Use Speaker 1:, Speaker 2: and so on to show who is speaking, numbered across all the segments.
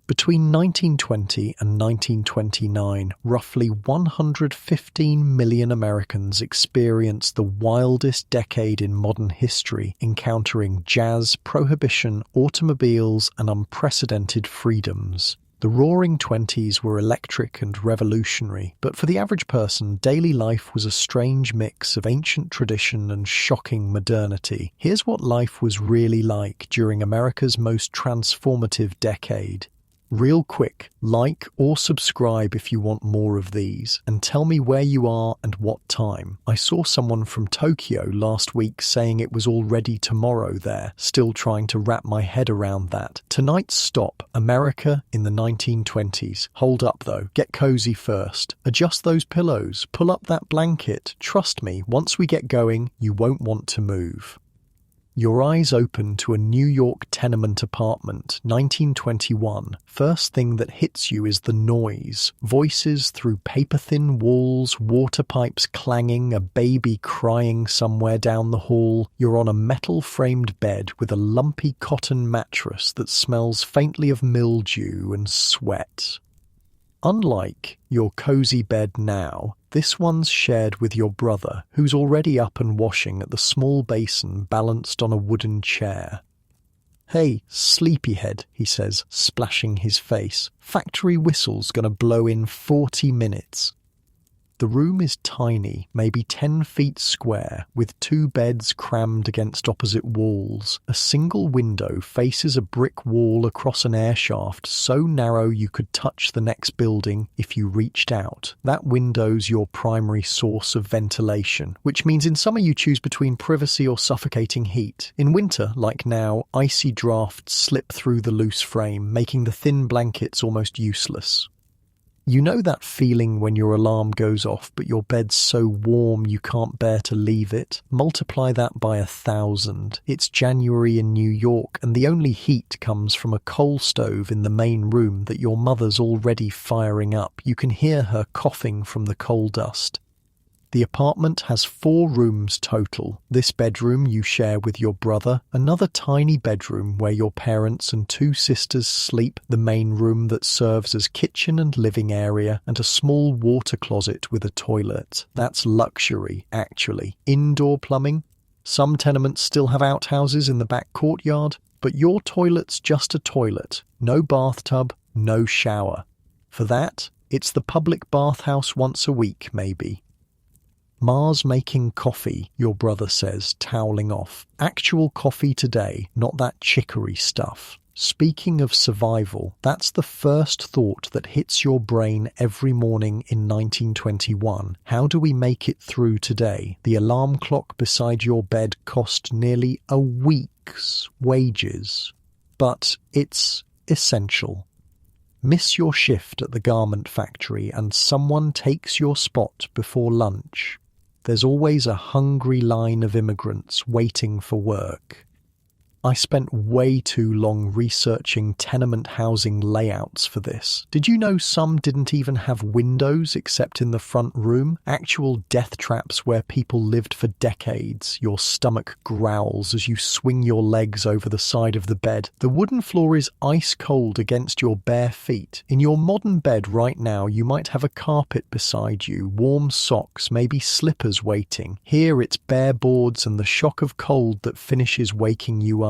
Speaker 1: Between 1920 and 1929, roughly 115 million Americans experienced the wildest decade in modern history, encountering jazz, prohibition, automobiles, and unprecedented freedoms. The Roaring Twenties were electric and revolutionary, but for the average person, daily life was a strange mix of ancient tradition and shocking modernity. Here's what life was really like during America's most transformative decade. Real quick, like or subscribe if you want more of these, and tell me where you are and what time. I saw someone from Tokyo last week saying it was already tomorrow there, still trying to wrap my head around that. Tonight's stop, America in the 1920s. Hold up though, get cozy first. Adjust those pillows, pull up that blanket. Trust me, once we get going, you won't want to move. Your eyes open to a New York tenement apartment, 1921. First thing that hits you is the noise. Voices through paper-thin walls, water pipes clanging, a baby crying somewhere down the hall. You're on a metal-framed bed with a lumpy cotton mattress that smells faintly of mildew and sweat. Unlike your cozy bed now, this one's shared with your brother, who's already up and washing at the small basin balanced on a wooden chair. "Hey, sleepyhead," he says, splashing his face. "Factory whistle's gonna blow in 40 minutes. The room is tiny, maybe 10 feet square, with 2 beds crammed against opposite walls. A single window faces a brick wall across an air shaft so narrow you could touch the next building if you reached out. That window's your primary source of ventilation, which means in summer you choose between privacy or suffocating heat. In winter, like now, icy drafts slip through the loose frame, making the thin blankets almost useless. You know that feeling when your alarm goes off but your bed's so warm you can't bear to leave it? Multiply that by 1,000. It's January in New York and the only heat comes from a coal stove in the main room that your mother's already firing up. You can hear her coughing from the coal dust. The apartment has 4 rooms total. This bedroom you share with your brother, another tiny bedroom where your parents and 2 sisters sleep, the main room that serves as kitchen and living area, and a small water closet with a toilet. That's luxury, actually. Indoor plumbing? Some tenements still have outhouses in the back courtyard, but your toilet's just a toilet. No bathtub, no shower. For that, it's the public bathhouse once a week, maybe. "Ma's making coffee," your brother says, toweling off. "Actual coffee today, not that chicory stuff." Speaking of survival, that's the first thought that hits your brain every morning in 1921. How do we make it through today? The alarm clock beside your bed cost nearly a week's wages. But it's essential. Miss your shift at the garment factory and someone takes your spot before lunch. There's always a hungry line of immigrants waiting for work. I spent way too long researching tenement housing layouts for this. Did you know some didn't even have windows except in the front room? Actual death traps where people lived for decades. Your stomach growls as you swing your legs over the side of the bed. The wooden floor is ice cold against your bare feet. In your modern bed right now, you might have a carpet beside you, warm socks, maybe slippers waiting. Here it's bare boards and the shock of cold that finishes waking you up.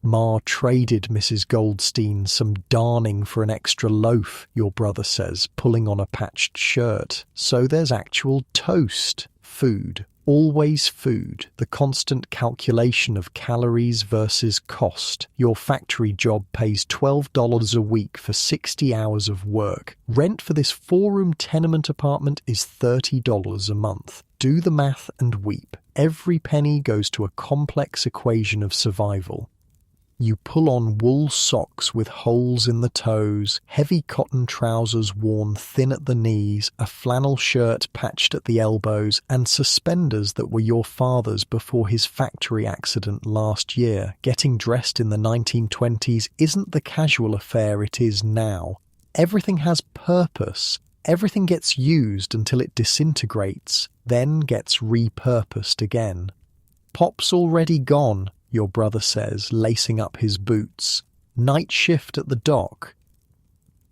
Speaker 1: Ma traded Mrs. Goldstein some darning for an extra loaf, your brother says, pulling on a patched shirt. So there's actual toast. Food. Always food. The constant calculation of calories versus cost. Your factory job pays $12 a week for 60 hours of work. Rent for this 4-room tenement apartment is $30 a month. Do the math and weep. Every penny goes to a complex equation of survival. You pull on wool socks with holes in the toes, heavy cotton trousers worn thin at the knees, a flannel shirt patched at the elbows, and suspenders that were your father's before his factory accident last year. Getting dressed in the 1920s isn't the casual affair it is now. Everything has purpose. Everything gets used until it disintegrates, then gets repurposed again. Pop's already gone, your brother says, lacing up his boots. Night shift at the dock.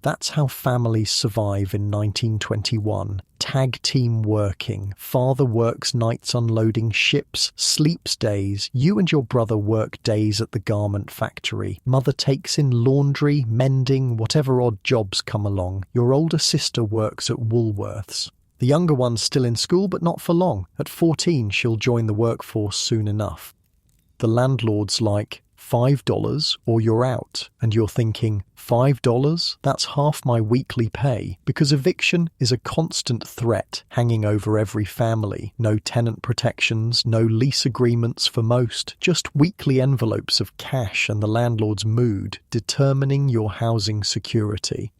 Speaker 1: That's how families survive in 1921. Tag team working, father works nights unloading ships, sleeps days, you and your brother work days at the garment factory, mother takes in laundry, mending, whatever odd jobs come along, your older sister works at Woolworths. The younger one's still in school but not for long. At 14 she'll join the workforce soon enough. The landlord's like, $5 or you're out, and you're thinking, $5? That's half my weekly pay, because eviction is a constant threat hanging over every family. No tenant protections, no lease agreements for most, just weekly envelopes of cash and the landlord's mood determining your housing security.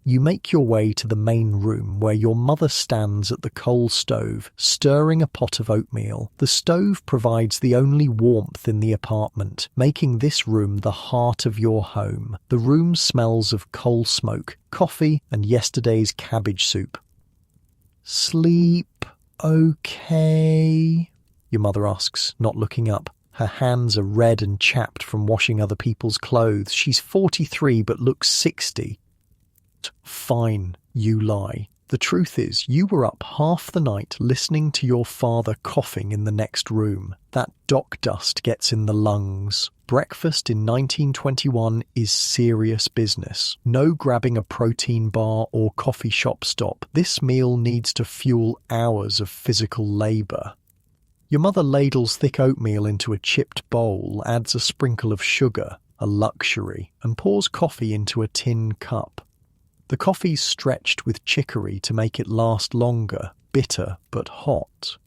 Speaker 1: You make your way to the main room where your mother stands at the coal stove, stirring a pot of oatmeal. The stove provides the only warmth in the apartment, making this room the heart of your home. The room smells of coal smoke, coffee, and yesterday's cabbage soup. "Sleep okay?" your mother asks, not looking up. Her hands are red and chapped from washing other people's clothes. She's 43 but looks 60. "Fine," you lie. The truth is, you were up half the night listening to your father coughing in the next room. That dock dust gets in the lungs. Breakfast in 1921 is serious business. No grabbing a protein bar or coffee shop stop. This meal needs to fuel hours of physical labour. Your mother ladles thick oatmeal into a chipped bowl, adds a sprinkle of sugar, a luxury, and pours coffee into a tin cup. The coffee's stretched with chicory to make it last longer, bitter but hot.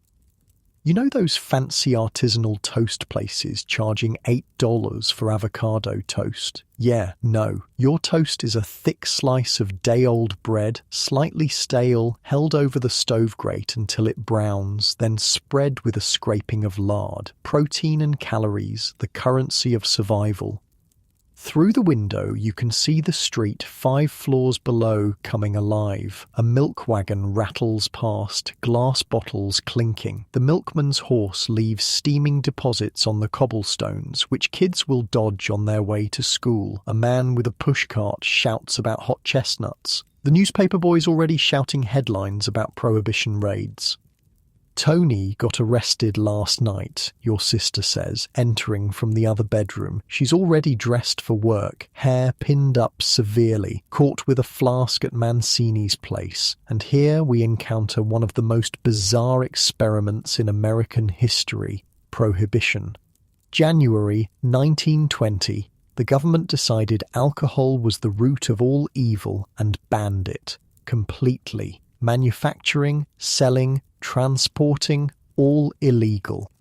Speaker 1: You know those fancy artisanal toast places charging $8 for avocado toast? Yeah, no. Your toast is a thick slice of day-old bread, slightly stale, held over the stove grate until it browns, then spread with a scraping of lard. Protein and calories, the currency of survival. Through the window, you can see the street 5 floors below coming alive. A milk wagon rattles past, glass bottles clinking. The milkman's horse leaves steaming deposits on the cobblestones, which kids will dodge on their way to school. A man with a pushcart shouts about hot chestnuts. The newspaper boy's already shouting headlines about prohibition raids. "Tony got arrested last night," your sister says, entering from the other bedroom. She's already dressed for work, hair pinned up severely, caught with a flask at Mancini's place. And here we encounter one of the most bizarre experiments in American history: prohibition. January 1920. The government decided alcohol was the root of all evil and banned it completely. Manufacturing, selling, transporting, all illegal.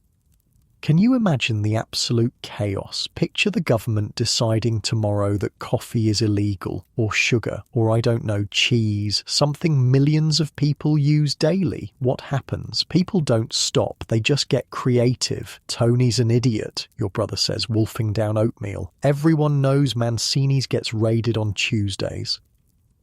Speaker 1: Can you imagine the absolute chaos? Picture the government deciding tomorrow that coffee is illegal, or sugar, or I don't know, cheese, something millions of people use daily. What happens? People don't stop, they just get creative. "Tony's an idiot," your brother says, wolfing down oatmeal. Everyone knows Mancini's gets raided on Tuesdays.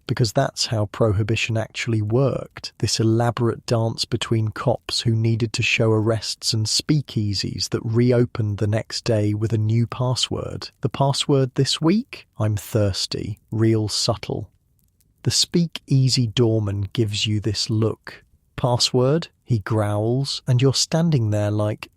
Speaker 1: Because that's how prohibition actually worked, this elaborate dance between cops who needed to show arrests and speakeasies that reopened the next day with a new password. The password this week? I'm thirsty. Real subtle. The speakeasy doorman gives you this look. "Password?" he growls, and you're standing there like,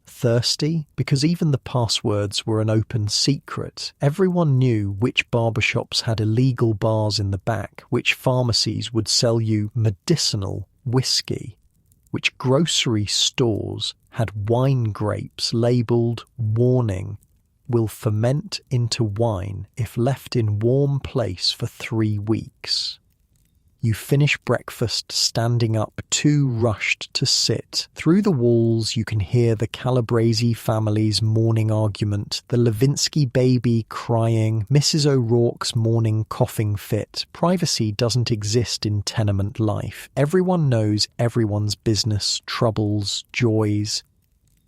Speaker 1: thirsty? Because even the passwords were an open secret. Everyone knew which barbershops had illegal bars in the back, which pharmacies would sell you medicinal whiskey, which grocery stores had wine grapes labelled "warning, will ferment into wine if left in warm place for 3 weeks. You finish breakfast standing up, too rushed to sit. Through the walls you can hear the Calabrese family's morning argument, the Levinsky baby crying, Mrs. O'Rourke's morning coughing fit. Privacy doesn't exist in tenement life. Everyone knows everyone's business, troubles, joys.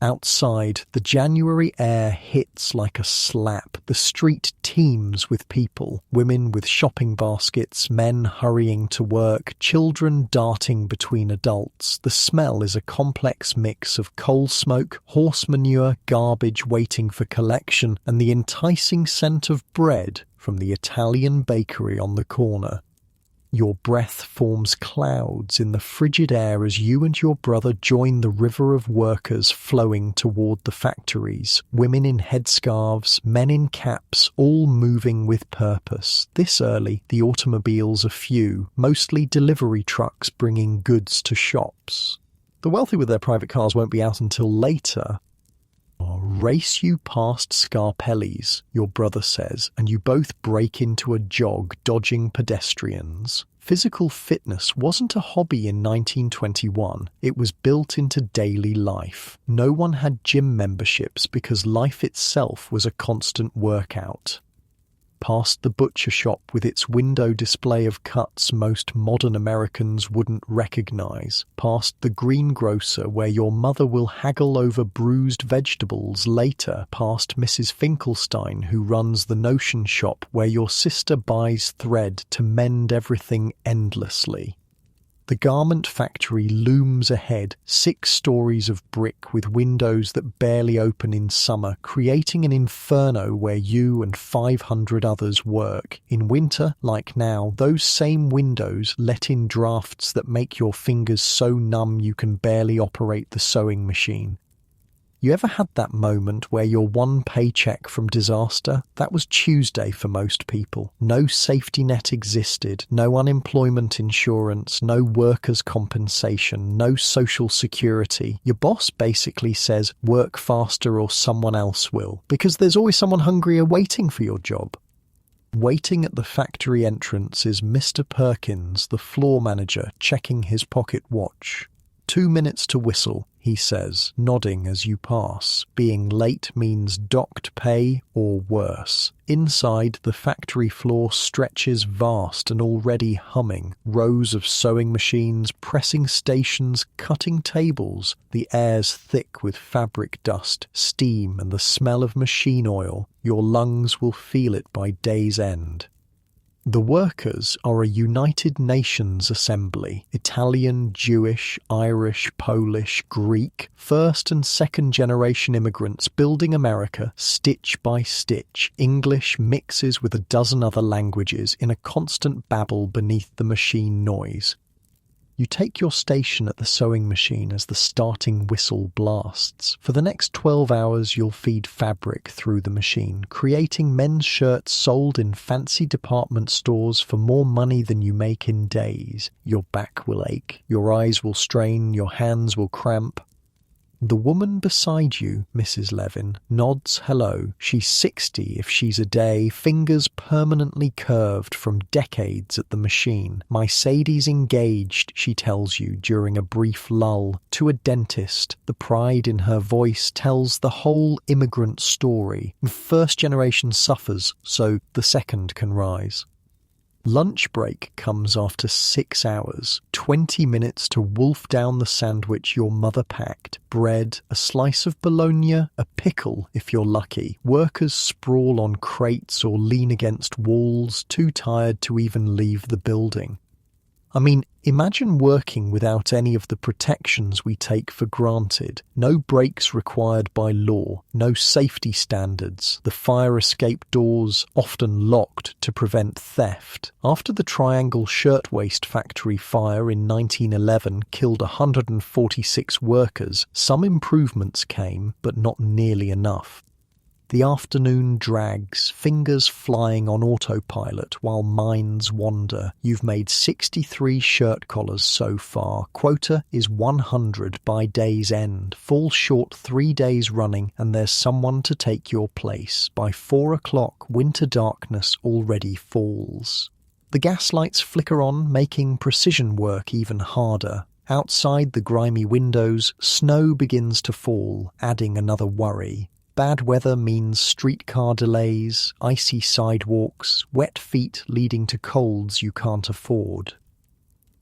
Speaker 1: Outside, the January air hits like a slap. The street teems with people, women with shopping baskets, men hurrying to work, children darting between adults. The smell is a complex mix of coal smoke, horse manure, garbage waiting for collection, and the enticing scent of bread from the Italian bakery on the corner. Your breath forms clouds in the frigid air as you and your brother join the river of workers flowing toward the factories, women in headscarves, men in caps, all moving with purpose. This early, the automobiles are few, mostly delivery trucks bringing goods to shops. The wealthy with their private cars won't be out until later. Race you past Scarpelli's, your brother says, and you both break into a jog, dodging pedestrians. Physical fitness wasn't a hobby in 1921, it was built into daily life. No one had gym memberships because life itself was a constant workout. Past the butcher shop with its window display of cuts most modern Americans wouldn't recognize, past the greengrocer where your mother will haggle over bruised vegetables later, past Mrs. Finkelstein who runs the notion shop where your sister buys thread to mend everything endlessly. The garment factory looms ahead, 6 stories of brick with windows that barely open in summer, creating an inferno where you and 500 others work. In winter, like now, those same windows let in drafts that make your fingers so numb you can barely operate the sewing machine. You ever had that moment where your one paycheck from disaster? That was Tuesday for most people. No safety net existed, no unemployment insurance, no workers' compensation, no social security. Your boss basically says, work faster or someone else will, because there's always someone hungrier waiting for your job. Waiting at the factory entrance is Mr. Perkins, the floor manager, checking his pocket watch. 2 minutes to whistle, he says, nodding as you pass. Being late means docked pay or worse. Inside, the factory floor stretches vast and already humming. Rows of sewing machines, pressing stations, cutting tables. The air's thick with fabric dust, steam and the smell of machine oil. Your lungs will feel it by day's end. The workers are a United Nations assembly, Italian, Jewish, Irish, Polish, Greek, first and second generation immigrants building America stitch by stitch. English mixes with a dozen other languages in a constant babble beneath the machine noise. You take your station at the sewing machine as the starting whistle blasts. For the next 12 hours you'll feed fabric through the machine, creating men's shirts sold in fancy department stores for more money than you make in days. Your back will ache, your eyes will strain, your hands will cramp. The woman beside you, Mrs. Levin, nods hello. She's 60 if she's a day, fingers permanently curved from decades at the machine. My Sadie's engaged, she tells you during a brief lull, to a dentist. The pride in her voice tells the whole immigrant story. First generation suffers, so the second can rise. Lunch break comes after 6 hours, 20 minutes to wolf down the sandwich your mother packed. Bread, a slice of bologna, a pickle if you're lucky. Workers sprawl on crates or lean against walls, too tired to even leave the building. I mean, imagine working without any of the protections we take for granted. No breaks required by law, no safety standards, the fire escape doors often locked to prevent theft. After the Triangle Shirtwaist Factory fire in 1911 killed 146 workers, some improvements came, but not nearly enough. The afternoon drags, fingers flying on autopilot while minds wander. You've made 63 shirt collars so far. Quota is 100 by day's end. Fall short 3 days running and there's someone to take your place. By 4 o'clock, winter darkness already falls. The gas lights flicker on, making precision work even harder. Outside the grimy windows, snow begins to fall, adding another worry. Bad weather means streetcar delays, icy sidewalks, wet feet leading to colds you can't afford.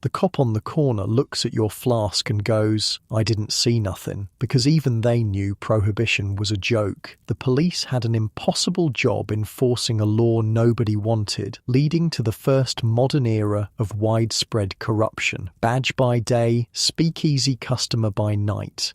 Speaker 1: The cop on the corner looks at your flask and goes, "I didn't see nothing," because even they knew prohibition was a joke. The police had an impossible job enforcing a law nobody wanted, leading to the first modern era of widespread corruption. Badge by day, speakeasy customer by night.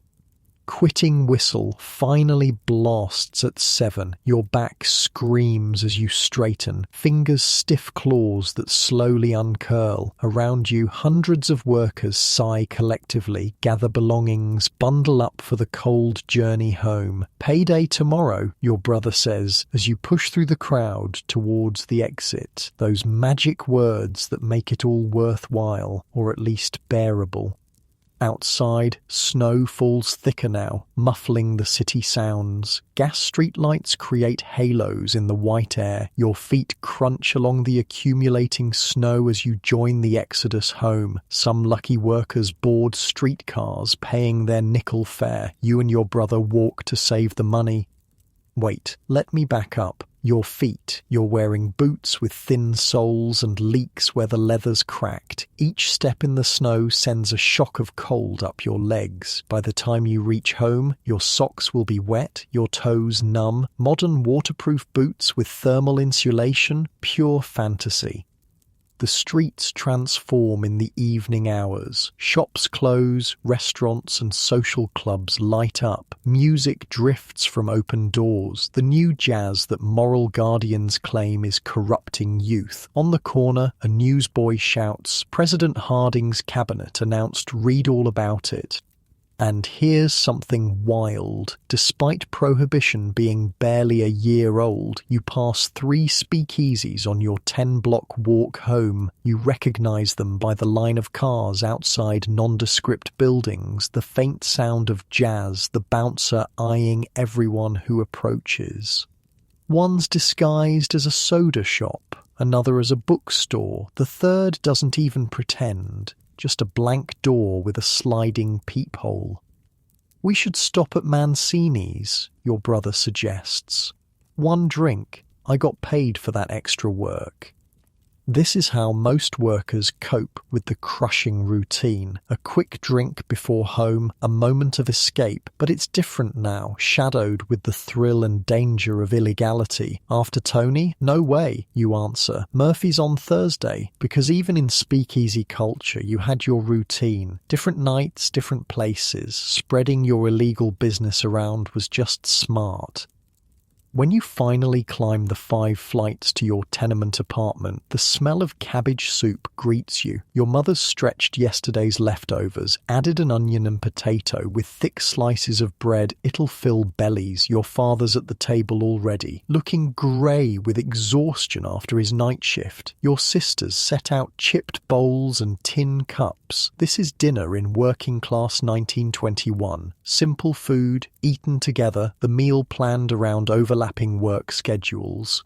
Speaker 1: quitting whistle finally blasts at 7. Your back screams as you straighten, fingers stiff claws that slowly uncurl. Around you, hundreds of workers sigh collectively, gather belongings, bundle up for the cold journey home. Payday tomorrow, your brother says, as you push through the crowd towards the exit. Those magic words that make it all worthwhile, or at least bearable. Outside, snow falls thicker now, muffling the city sounds. Gas streetlights create halos in the white air. Your feet crunch along the accumulating snow as you join the exodus home. Some lucky workers board streetcars, paying their nickel fare. You and your brother walk to save the money. Wait, let me back up. Your feet, you're wearing boots with thin soles and leaks where the leather's cracked. Each step in the snow sends a shock of cold up your legs. By the time you reach home, your socks will be wet, your toes numb. Modern waterproof boots with thermal insulation, pure fantasy. The streets transform in the evening hours. Shops close, restaurants and social clubs light up. Music drifts from open doors, the new jazz that moral guardians claim is corrupting youth. On the corner, a newsboy shouts, "President Harding's cabinet announced, read all about it." And here's something wild. Despite prohibition being barely a year old, you pass 3 speakeasies on your 10-block walk home. You recognize them by the line of cars outside nondescript buildings, the faint sound of jazz, the bouncer eyeing everyone who approaches. One's disguised as a soda shop, another as a bookstore, the third doesn't even pretend. Just a blank door with a sliding peephole. "We should stop at Mancini's," your brother suggests. "1 drink. I got paid for that extra work." This is how most workers cope with the crushing routine. A quick drink before home, a moment of escape, but it's different now, shadowed with the thrill and danger of illegality. After Tony? No way, you answer. Murphy's on Thursday, because even in speakeasy culture, you had your routine. Different nights, different places. Spreading your illegal business around was just smart. When you finally climb the 5 flights to your tenement apartment, the smell of cabbage soup greets you. Your mother's stretched yesterday's leftovers, added an onion and potato with thick slices of bread. It'll fill bellies. Your father's at the table already, looking grey with exhaustion after his night shift. Your sisters set out chipped bowls and tin cups. This is dinner in working-class 1921. Simple food, eaten together, the meal planned around overlapping work schedules.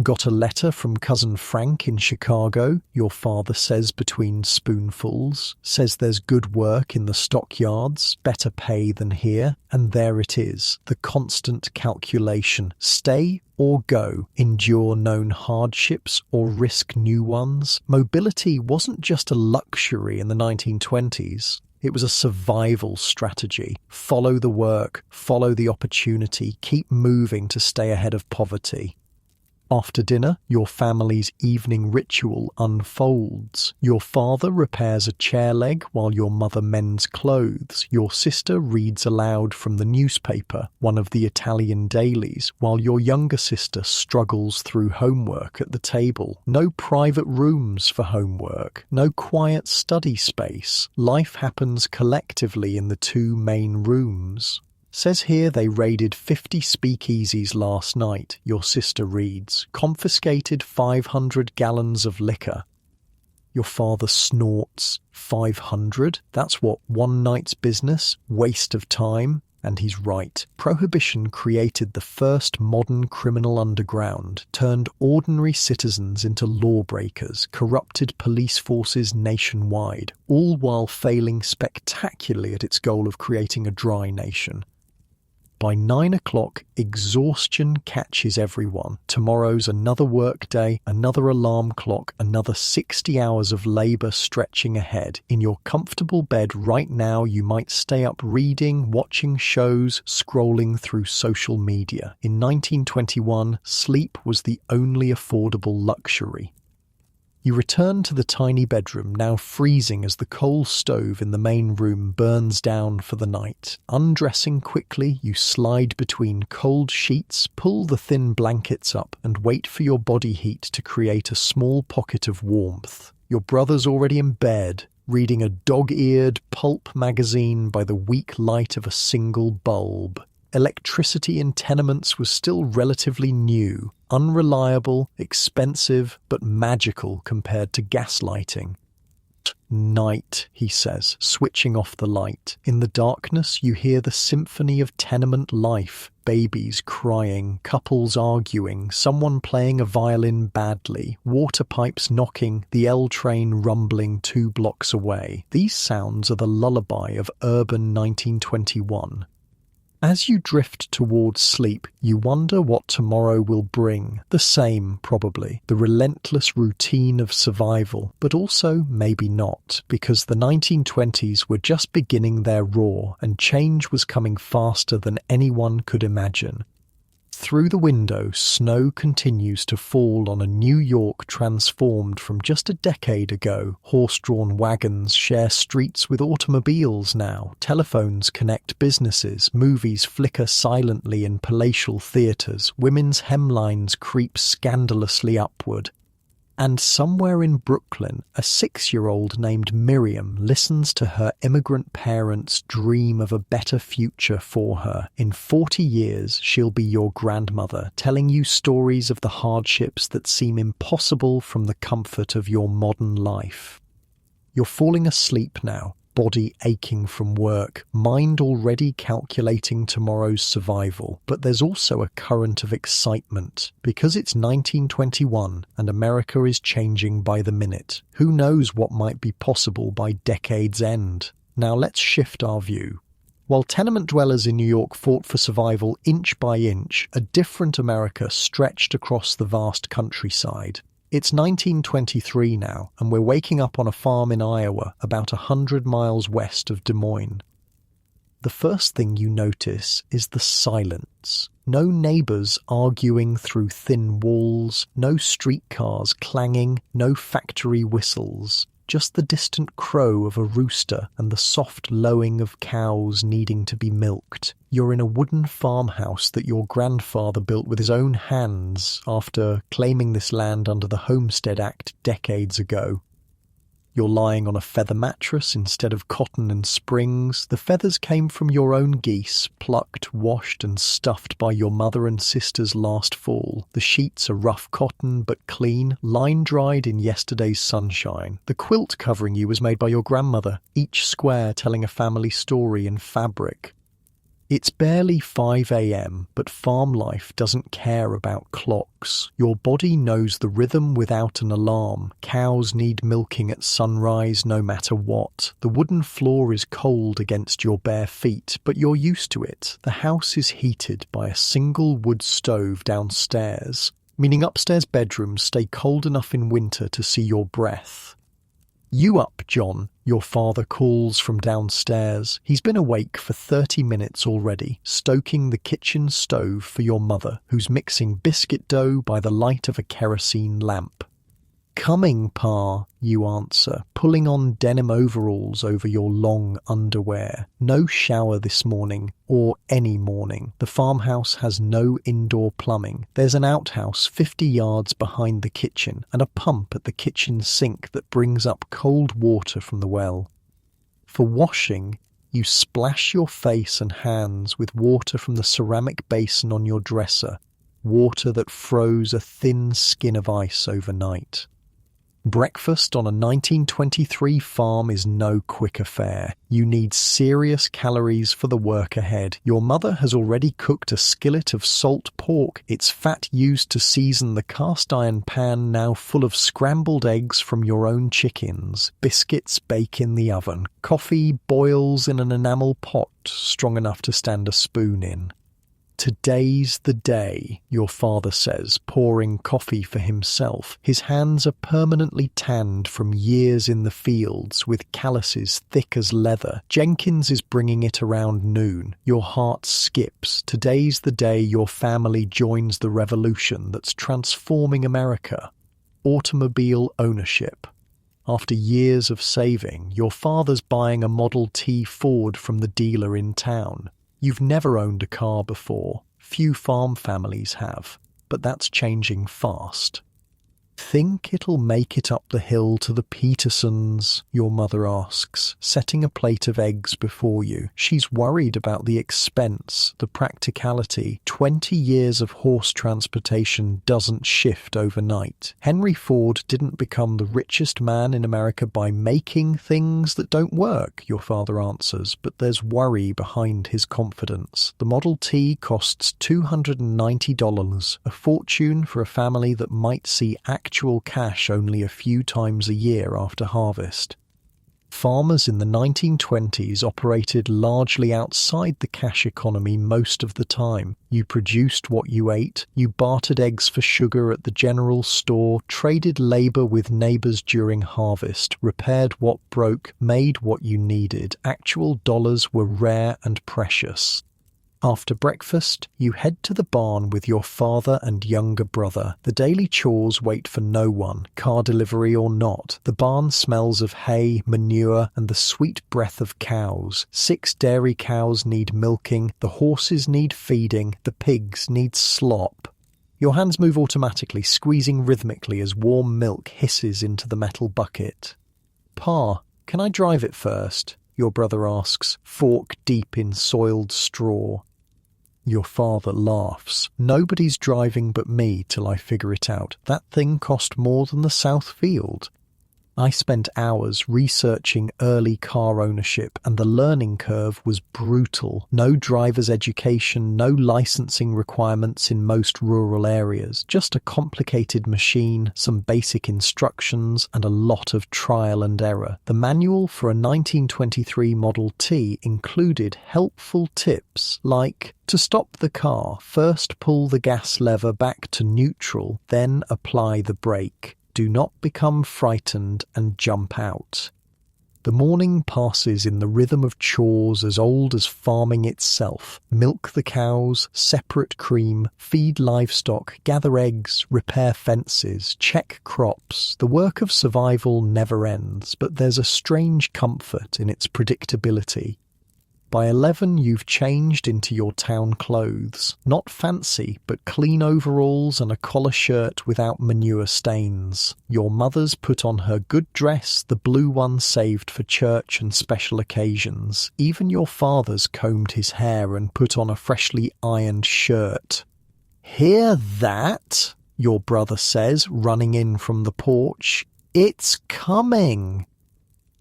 Speaker 1: "Got a letter from cousin Frank in Chicago," your father says between spoonfuls. Says there's good work in the stockyards, better pay than here. And there it is, the constant calculation. Stay or go, endure known hardships or risk new ones. Mobility wasn't just a luxury in the 1920s. It was a survival strategy. Follow the work, follow the opportunity, keep moving to stay ahead of poverty. After dinner, your family's evening ritual unfolds. Your father repairs a chair leg while your mother mends clothes. Your sister reads aloud from the newspaper, one of the Italian dailies, while your younger sister struggles through homework at the table. No private rooms for homework, no quiet study space. Life happens collectively in the 2 main rooms. Says here they raided 50 speakeasies last night, your sister reads. Confiscated 500 gallons of liquor. Your father snorts. 500? That's what, 1 night's business? Waste of time? And he's right. Prohibition created the first modern criminal underground, turned ordinary citizens into lawbreakers, corrupted police forces nationwide, all while failing spectacularly at its goal of creating a dry nation. By 9 o'clock, exhaustion catches everyone. Tomorrow's another work day, another alarm clock, another 60 hours of labour stretching ahead. In your comfortable bed right now, you might stay up reading, watching shows, scrolling through social media. In 1921, sleep was the only affordable luxury. You return to the tiny bedroom, now freezing as the coal stove in the main room burns down for the night. Undressing quickly, you slide between cold sheets, pull the thin blankets up, and wait for your body heat to create a small pocket of warmth. Your brother's already in bed, reading a dog-eared pulp magazine by the weak light of a single bulb. Electricity in tenements was still relatively new, unreliable, expensive, but magical compared to gaslighting. Night, he says, switching off the light. In the darkness, you hear the symphony of tenement life. Babies crying, couples arguing, someone playing a violin badly, water pipes knocking, the L train rumbling 2 blocks away. These sounds are the lullaby of urban 1921. As you drift towards sleep, you wonder what tomorrow will bring. The same, probably. The relentless routine of survival. But also, maybe not, because the 1920s were just beginning their roar, and change was coming faster than anyone could imagine. Through the window, snow continues to fall on a New York transformed from just a decade ago. Horse-drawn wagons share streets with automobiles now. Telephones connect businesses. Movies flicker silently in palatial theatres. Women's hemlines creep scandalously upward. And somewhere in Brooklyn, a 6-year-old named Miriam listens to her immigrant parents dream of a better future for her. In 40 years, she'll be your grandmother, telling you stories of the hardships that seem impossible from the comfort of your modern life. You're falling asleep now, body aching from work, mind already calculating tomorrow's survival. But there's also a current of excitement, because it's 1921 and America is changing by the minute. Who knows what might be possible by decade's end? Now let's shift our view. While tenement dwellers in New York fought for survival inch by inch, a different America stretched across the vast countryside. It's 1923 now, and we're waking up on a farm in Iowa, about 100 miles west of Des Moines. The first thing you notice is the silence. No neighbors arguing through thin walls, no streetcars clanging, no factory whistles. Just the distant crow of a rooster and the soft lowing of cows needing to be milked. You're in a wooden farmhouse that your grandfather built with his own hands after claiming this land under the Homestead Act decades ago. You're lying on a feather mattress instead of cotton and springs. The feathers came from your own geese, plucked, washed and stuffed by your mother and sisters last fall. The sheets are rough cotton but clean, line-dried in yesterday's sunshine. The quilt covering you was made by your grandmother, each square telling a family story in fabric. It's barely 5 a.m., but farm life doesn't care about clocks. Your body knows the rhythm without an alarm. Cows need milking at sunrise no matter what. The wooden floor is cold against your bare feet, but you're used to it. The house is heated by a single wood stove downstairs, meaning upstairs bedrooms stay cold enough in winter to see your breath. "You up, John," your father calls from downstairs. He's been awake for 30 minutes already, stoking the kitchen stove for your mother, who's mixing biscuit dough by the light of a kerosene lamp. "Coming, Pa," you answer, pulling on denim overalls over your long underwear. No shower this morning, or any morning. The farmhouse has no indoor plumbing. There's an outhouse 50 yards behind the kitchen, and a pump at the kitchen sink that brings up cold water from the well. For washing, you splash your face and hands with water from the ceramic basin on your dresser, water that froze a thin skin of ice overnight. Breakfast on a 1923 farm is no quick affair. You need serious calories for the work ahead. Your mother has already cooked a skillet of salt pork, its fat used to season the cast iron pan now full of scrambled eggs from your own chickens. Biscuits bake in the oven. Coffee boils in an enamel pot strong enough to stand a spoon in. "Today's the day," your father says, pouring coffee for himself. His hands are permanently tanned from years in the fields, with calluses thick as leather. Jenkins is bringing it around noon. Your heart skips. Today's the day your family joins the revolution that's transforming America. automobile ownership. After years of saving, your father's buying a Model T Ford from the dealer in town. You've never owned a car before. Few farm families have, but that's changing fast. Think it'll make it up the hill to the Petersons? Your mother asks, setting a plate of eggs before you. She's worried about the expense, the practicality. 20 years of horse transportation doesn't shift overnight. Henry Ford didn't become the richest man in America by making things that don't work, your father answers, but there's worry behind his confidence. The Model T costs $290, a fortune for a family that might see actual cash only a few times a year after harvest. Farmers in the 1920s operated largely outside the cash economy most of the time. You produced what you ate, you bartered eggs for sugar at the general store, traded labor with neighbors during harvest, repaired what broke, made what you needed. Actual dollars were rare and precious. After breakfast, you head to the barn with your father and younger brother. The daily chores wait for no one, car delivery or not. The barn smells of hay, manure, and the sweet breath of cows. 6 dairy cows need milking, the horses need feeding, the pigs need slop. Your hands move automatically, squeezing rhythmically as warm milk hisses into the metal bucket. "Pa, can I drive it first?" your brother asks, fork deep in soiled straw. Your father laughs. "Nobody's driving but me till I figure it out. That thing cost more than the South Field." I spent hours researching early car ownership, and the learning curve was brutal. No driver's education, no licensing requirements in most rural areas, just a complicated machine, some basic instructions, and a lot of trial and error. The manual for a 1923 Model T included helpful tips like, to stop the car, first pull the gas lever back to neutral, then apply the brake. Do not become frightened and jump out. The morning passes in the rhythm of chores as old as farming itself. Milk the cows, separate cream, feed livestock, gather eggs, repair fences, check crops. The work of survival never ends, but there's a strange comfort in its predictability. By 11, you've changed into your town clothes. Not fancy, but clean overalls and a collar shirt without manure stains. Your mother's put on her good dress, the blue one saved for church and special occasions. Even your father's combed his hair and put on a freshly ironed shirt. "Hear that?" your brother says, running in from the porch. "It's coming!"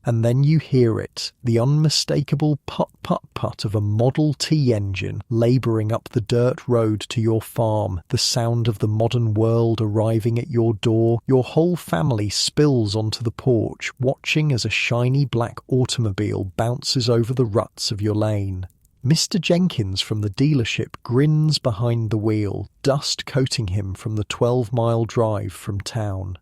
Speaker 1: And then you hear it, the unmistakable put-put-put of a Model T engine labouring up the dirt road to your farm, the sound of the modern world arriving at your door. Your whole family spills onto the porch, watching as a shiny black automobile bounces over the ruts of your lane. Mr. Jenkins from the dealership grins behind the wheel, dust coating him from the 12-mile drive from town.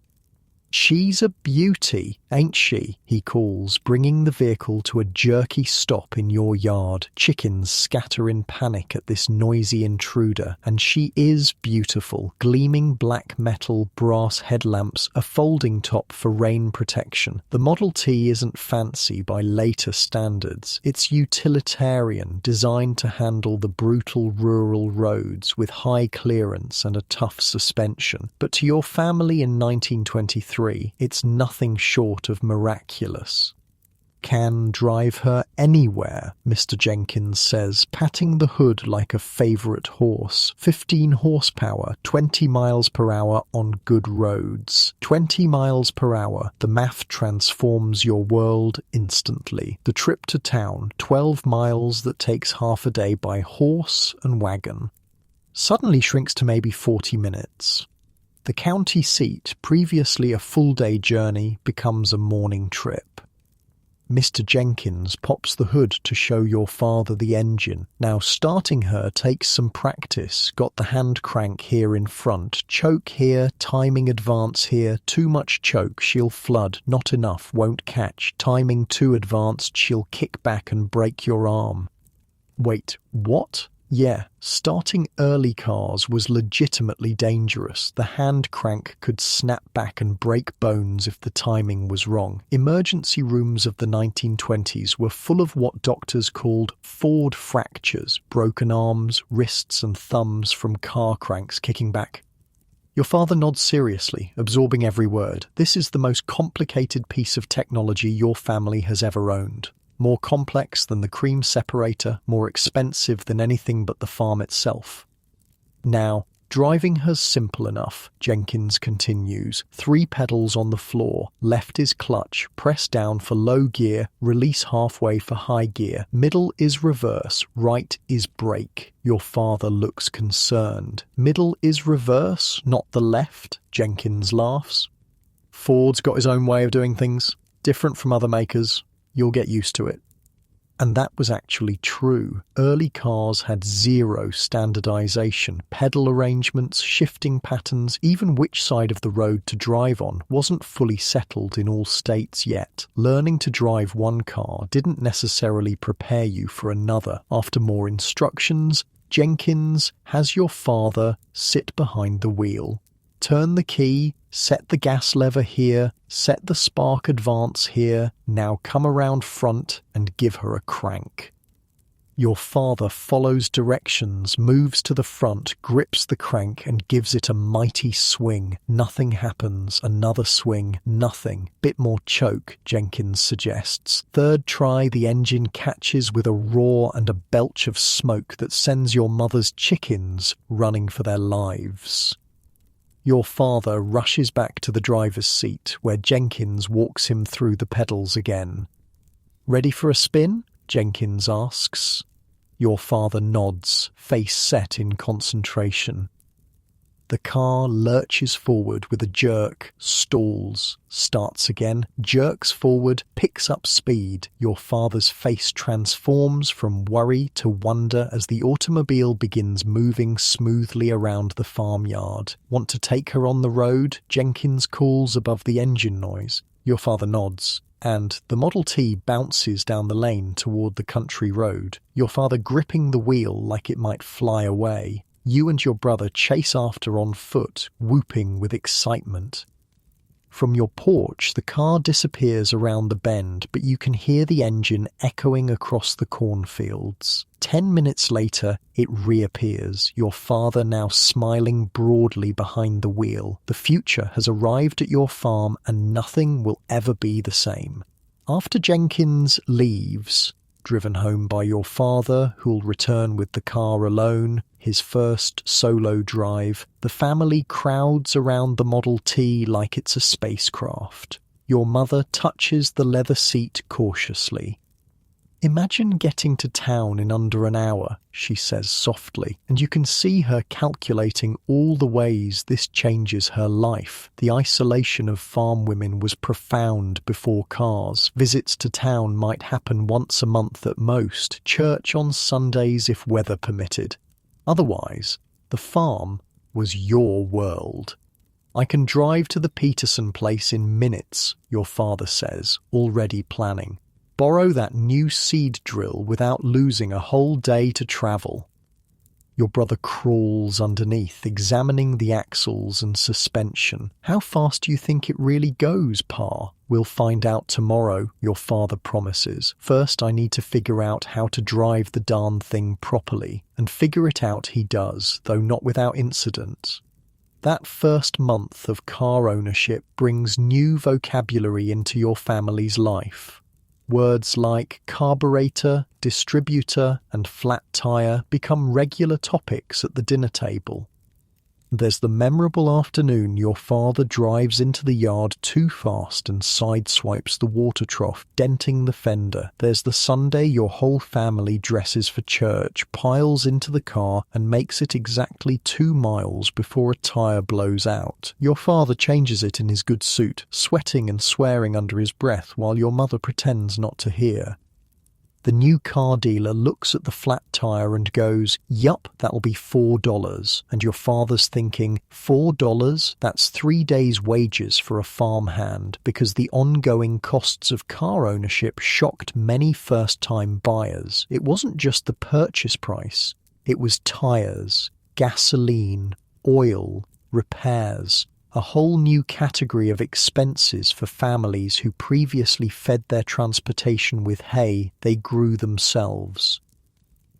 Speaker 1: "She's a beauty, ain't she?" he calls, bringing the vehicle to a jerky stop in your yard. Chickens scatter in panic at this noisy intruder, and she is beautiful. Gleaming black metal, brass headlamps, a folding top for rain protection. The Model T isn't fancy by later standards. It's utilitarian, designed to handle the brutal rural roads with high clearance and a tough suspension. But to your family in 1923, it's nothing short of miraculous. "Can drive her anywhere," Mr. Jenkins says, patting the hood like a favourite horse. 15 horsepower, 20 miles per hour on good roads. 20 miles per hour. The math transforms your world instantly. The trip to town, 12 miles that takes half a day by horse and wagon, suddenly shrinks to maybe 40 minutes. The county seat, previously a full-day journey, becomes a morning trip. Mr. Jenkins pops the hood to show your father the engine. Now starting her takes some practice. Got the hand crank here in front. Choke here, timing advance here. Too much choke, she'll flood. Not enough, won't catch. Timing too advanced, she'll kick back and break your arm. Wait, what? Yeah, starting early cars was legitimately dangerous. The hand crank could snap back and break bones if the timing was wrong. Emergency rooms of the 1920s were full of what doctors called Ford fractures, broken arms, wrists and thumbs from car cranks kicking back. Your father nods seriously, absorbing every word. This is the most complicated piece of technology your family has ever owned. More complex than the cream separator, more expensive than anything but the farm itself. Now, driving her's simple enough, Jenkins continues. 3 pedals on the floor. Left is clutch, press down for low gear, release halfway for high gear. Middle is reverse, right is brake. Your father looks concerned. Middle is reverse, not the left, Jenkins laughs. Ford's got his own way of doing things, different from other makers. You'll get used to it. And that was actually true. Early cars had zero standardization. Pedal arrangements, shifting patterns, even which side of the road to drive on wasn't fully settled in all states yet. Learning to drive one car didn't necessarily prepare you for another. After more instructions, Jenkins has your father sit behind the wheel. Turn the key, set the gas lever here, set the spark advance here, now come around front and give her a crank. Your father follows directions, moves to the front, grips the crank and gives it a mighty swing. Nothing happens. Another swing. Nothing. Bit more choke, Jenkins suggests. Third try, the engine catches with a roar and a belch of smoke that sends your mother's chickens running for their lives. Your father rushes back to the driver's seat, where Jenkins walks him through the pedals again. Ready for a spin? Jenkins asks. Your father nods, face set in concentration. The car lurches forward with a jerk, stalls, starts again, jerks forward, picks up speed. Your father's face transforms from worry to wonder as the automobile begins moving smoothly around the farmyard. Want to take her on the road? Jenkins calls above the engine noise. Your father nods, and the Model T bounces down the lane toward the country road, your father gripping the wheel like it might fly away. You and your brother chase after on foot, whooping with excitement. From your porch, the car disappears around the bend, but you can hear the engine echoing across the cornfields. 10 minutes later, it reappears, your father now smiling broadly behind the wheel. The future has arrived at your farm and nothing will ever be the same. After Jenkins leaves, driven home by your father, who'll return with the car alone, his first solo drive, the family crowds around the Model T like it's a spacecraft. Your mother touches the leather seat cautiously. Imagine getting to town in under an hour, she says softly, and you can see her calculating all the ways this changes her life. The isolation of farm women was profound before cars. Visits to town might happen once a month at most, church on Sundays if weather permitted. Otherwise, the farm was your world. I can drive to the Peterson place in minutes, your father says, already planning. Borrow that new seed drill without losing a whole day to travel. Your brother crawls underneath, examining the axles and suspension. How fast do you think it really goes, Pa? We'll find out tomorrow, your father promises. First, I need to figure out how to drive the darn thing properly. And figure it out he does, though not without incident. That first month of car ownership brings new vocabulary into your family's life. Words like carburetor, distributor, and flat tire become regular topics at the dinner table. There's the memorable afternoon your father drives into the yard too fast and sideswipes the water trough, denting the fender. There's the Sunday your whole family dresses for church, piles into the car, and makes it exactly 2 miles before a tire blows out. Your father changes it in his good suit, sweating and swearing under his breath while your mother pretends not to hear. The new car dealer looks at the flat tire and goes, "Yup, that'll be $4. And your father's thinking, $4? That's 3 days' wages for a farmhand, because the ongoing costs of car ownership shocked many first-time buyers. It wasn't just the purchase price. It was tires, gasoline, oil, repairs, a whole new category of expenses for families who previously fed their transportation with hay they grew themselves.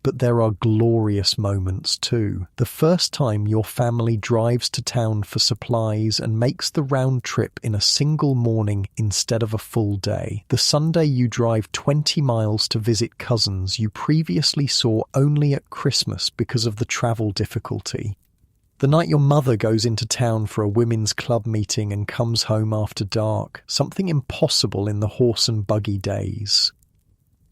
Speaker 1: But there are glorious moments too. The first time your family drives to town for supplies and makes the round trip in a single morning instead of a full day. The Sunday you drive 20 miles to visit cousins you previously saw only at Christmas because of the travel difficulty. The night your mother goes into town for a women's club meeting and comes home after dark, something impossible in the horse and buggy days.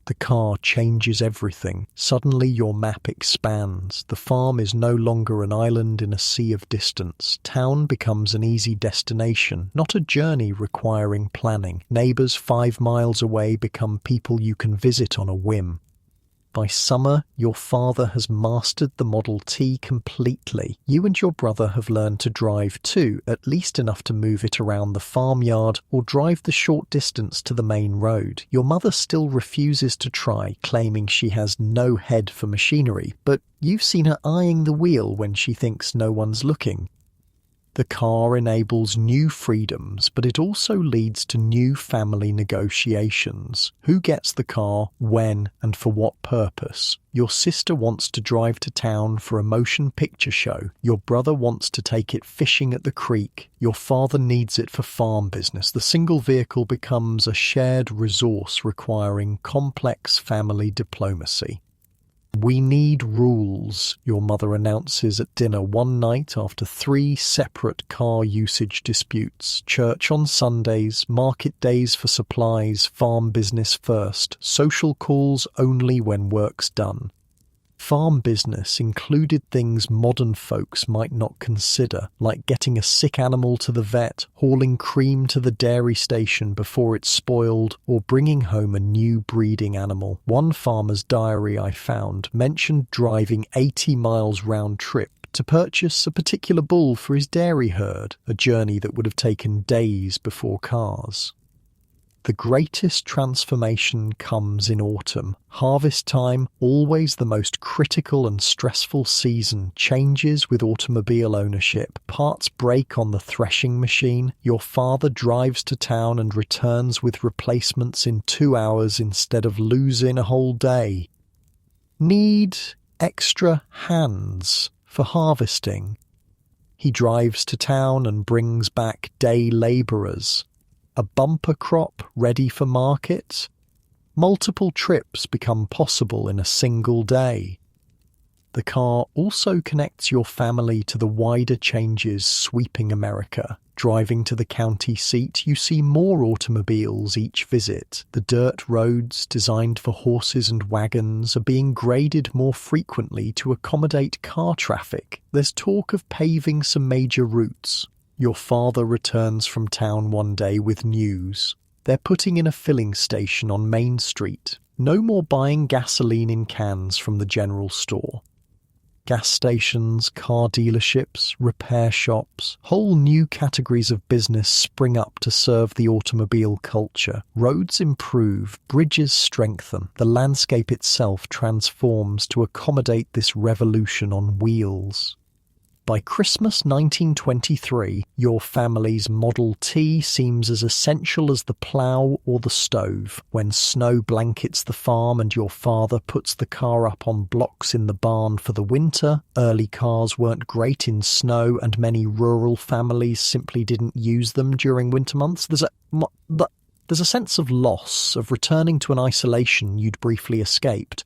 Speaker 1: The car changes everything. Suddenly your map expands. The farm is no longer an island in a sea of distance. Town becomes an easy destination, not a journey requiring planning. Neighbours 5 miles away become people you can visit on a whim. By summer, your father has mastered the Model T completely. You and your brother have learned to drive too, at least enough to move it around the farmyard or drive the short distance to the main road. Your mother still refuses to try, claiming she has no head for machinery, but you've seen her eyeing the wheel when she thinks no one's looking. The car enables new freedoms, but it also leads to new family negotiations. Who gets the car, when, and for what purpose? Your sister wants to drive to town for a motion picture show. Your brother wants to take it fishing at the creek. Your father needs it for farm business. The single vehicle becomes a shared resource requiring complex family diplomacy. "We need rules," your mother announces at dinner one night after 3 separate car usage disputes. Church on Sundays, market days for supplies, farm business first, social calls only when work's done. Farm business included things modern folks might not consider, like getting a sick animal to the vet, hauling cream to the dairy station before it's spoiled, or bringing home a new breeding animal. One farmer's diary I found mentioned driving 80 miles round trip to purchase a particular bull for his dairy herd, a journey that would have taken days before cars. The greatest transformation comes in autumn. Harvest time, always the most critical and stressful season, changes with automobile ownership. Parts break on the threshing machine. Your father drives to town and returns with replacements in 2 hours instead of losing a whole day. Need extra hands for harvesting. He drives to town and brings back day labourers. A bumper crop ready for market? Multiple trips become possible in a single day. The car also connects your family to the wider changes sweeping America. Driving to the county seat, you see more automobiles each visit. The dirt roads, designed for horses and wagons, are being graded more frequently to accommodate car traffic. There's talk of paving some major routes. Your father returns from town one day with news. They're putting in a filling station on Main Street. No more buying gasoline in cans from the general store. Gas stations, car dealerships, repair shops, whole new categories of business spring up to serve the automobile culture. Roads improve, bridges strengthen. The landscape itself transforms to accommodate this revolution on wheels. By Christmas 1923, your family's Model T seems as essential as the plough or the stove. When snow blankets the farm and your father puts the car up on blocks in the barn for the winter, early cars weren't great in snow and many rural families simply didn't use them during winter months. There's a sense of loss, of returning to an isolation you'd briefly escaped.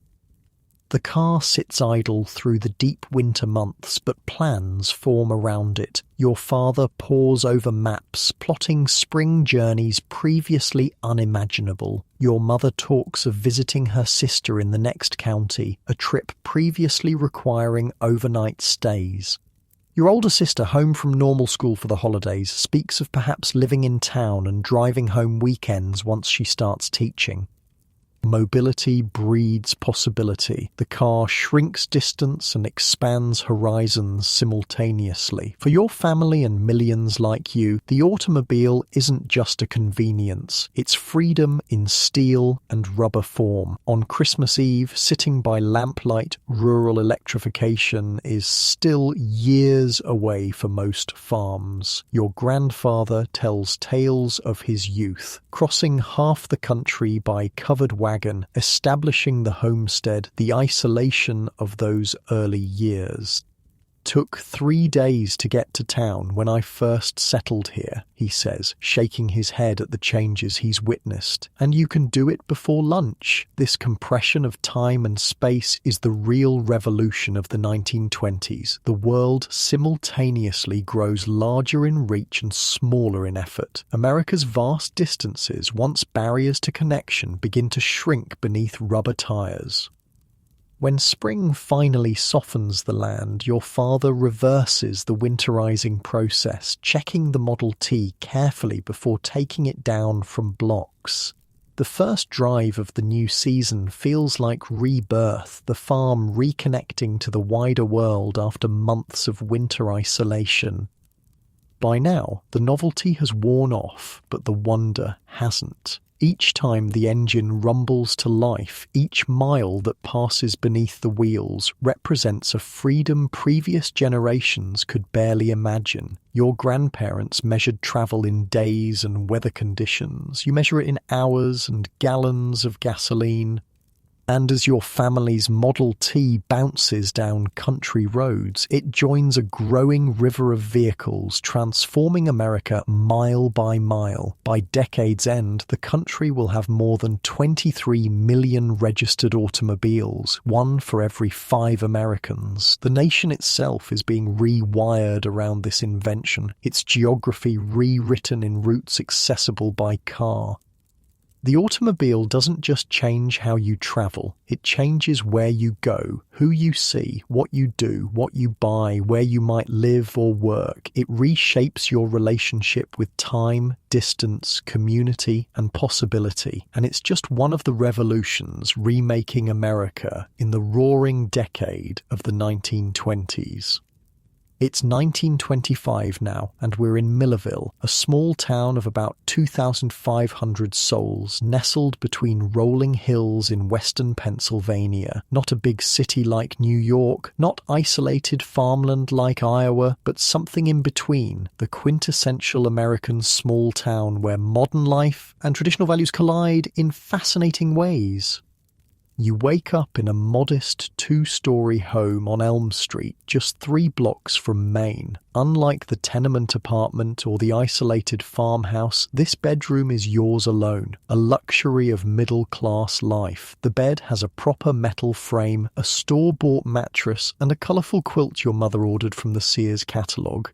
Speaker 1: The car sits idle through the deep winter months, but plans form around it. Your father pores over maps, plotting spring journeys previously unimaginable. Your mother talks of visiting her sister in the next county, a trip previously requiring overnight stays. Your older sister, home from normal school for the holidays, speaks of perhaps living in town and driving home weekends once she starts teaching. Mobility breeds possibility. The car shrinks distance and expands horizons simultaneously. For your family and millions like you, the automobile isn't just a convenience. It's freedom in steel and rubber form. On Christmas Eve, sitting by lamplight, rural electrification is still years away for most farms. Your grandfather tells tales of his youth, crossing half the country by covered wagon, establishing the homestead, the isolation of those early years. Took 3 days to get to town when I first settled here, he says, shaking his head at the changes he's witnessed. And you can do it before lunch. This compression of time and space is the real revolution of the 1920s. The world simultaneously grows larger in reach and smaller in effort. America's vast distances, once barriers to connection, begin to shrink beneath rubber tires. When spring finally softens the land, your father reverses the winterizing process, checking the Model T carefully before taking it down from blocks. The first drive of the new season feels like rebirth, the farm reconnecting to the wider world after months of winter isolation. By now, the novelty has worn off, but the wonder hasn't. Each time the engine rumbles to life, each mile that passes beneath the wheels represents a freedom previous generations could barely imagine. Your grandparents measured travel in days and weather conditions. You measure it in hours and gallons of gasoline. And as your family's Model T bounces down country roads, it joins a growing river of vehicles, transforming America mile by mile. By decade's end, the country will have more than 23 million registered automobiles, one for every 5 Americans. The nation itself is being rewired around this invention, its geography rewritten in routes accessible by car. The automobile doesn't just change how you travel, it changes where you go, who you see, what you do, what you buy, where you might live or work. It reshapes your relationship with time, distance, community, and possibility. And it's just one of the revolutions remaking America in the roaring decade of the 1920s. It's 1925 now, and we're in Millerville, a small town of about 2,500 souls, nestled between rolling hills in western Pennsylvania. Not a big city like New York, not isolated farmland like Iowa, but something in between, the quintessential American small town where modern life and traditional values collide in fascinating ways. You wake up in a modest 2-story home on Elm Street, just 3 blocks from Maine. Unlike the tenement apartment or the isolated farmhouse, this bedroom is yours alone, a luxury of middle-class life. The bed has a proper metal frame, a store-bought mattress, and a colourful quilt your mother ordered from the Sears catalogue.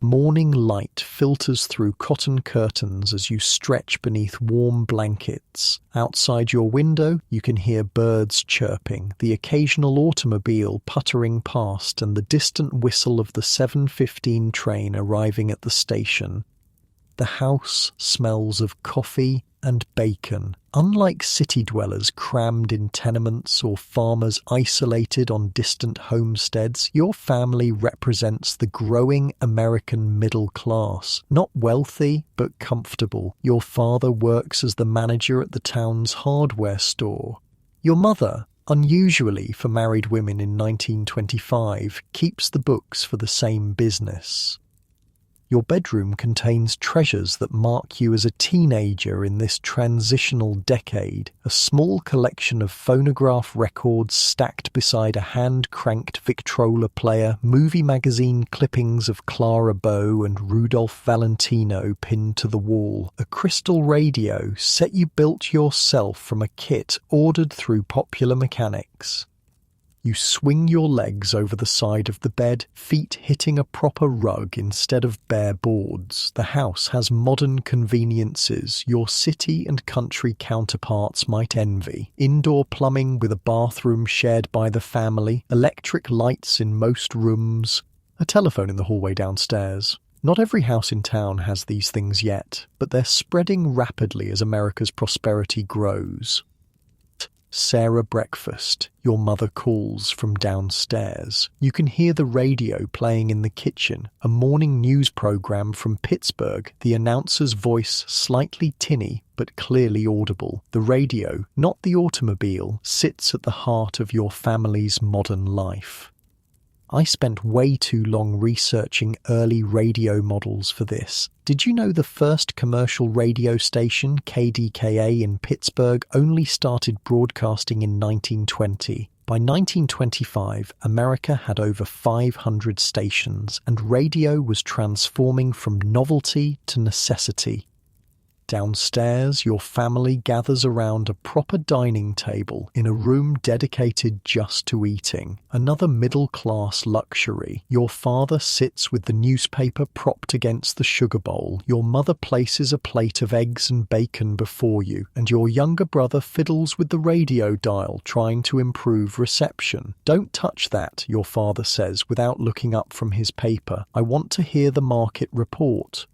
Speaker 1: Morning light filters through cotton curtains as you stretch beneath warm blankets. Outside your window, you can hear birds chirping, the occasional automobile puttering past, and the distant whistle of the 7:15 train arriving at the station. The house smells of coffee and bacon. Unlike city dwellers crammed in tenements or farmers isolated on distant homesteads, your family represents the growing American middle class. Not wealthy, but comfortable. Your father works as the manager at the town's hardware store. Your mother, unusually for married women in 1925, keeps the books for the same business. Your bedroom contains treasures that mark you as a teenager in this transitional decade. A small collection of phonograph records stacked beside a hand-cranked Victrola player, movie magazine clippings of Clara Bow and Rudolph Valentino pinned to the wall, a crystal radio set you built yourself from a kit ordered through Popular Mechanics. You swing your legs over the side of the bed, feet hitting a proper rug instead of bare boards. The house has modern conveniences your city and country counterparts might envy. Indoor plumbing with a bathroom shared by the family, electric lights in most rooms, a telephone in the hallway downstairs. Not every house in town has these things yet, but they're spreading rapidly as America's prosperity grows. Sarah, breakfast, your mother calls from downstairs. You can hear the radio playing in the kitchen, a morning news program from Pittsburgh, the announcer's voice slightly tinny but clearly audible. The radio, not the automobile, sits at the heart of your family's modern life. I spent way too long researching early radio models for this. Did you know the first commercial radio station, KDKA in Pittsburgh, only started broadcasting in 1920? By 1925, America had over 500 stations, and radio was transforming from novelty to necessity. Downstairs, your family gathers around a proper dining table in a room dedicated just to eating. Another middle-class luxury. Your father sits with the newspaper propped against the sugar bowl. Your mother places a plate of eggs and bacon before you, and your younger brother fiddles with the radio dial, trying to improve reception. "Don't touch that," your father says without looking up from his paper. "I want to hear the market report."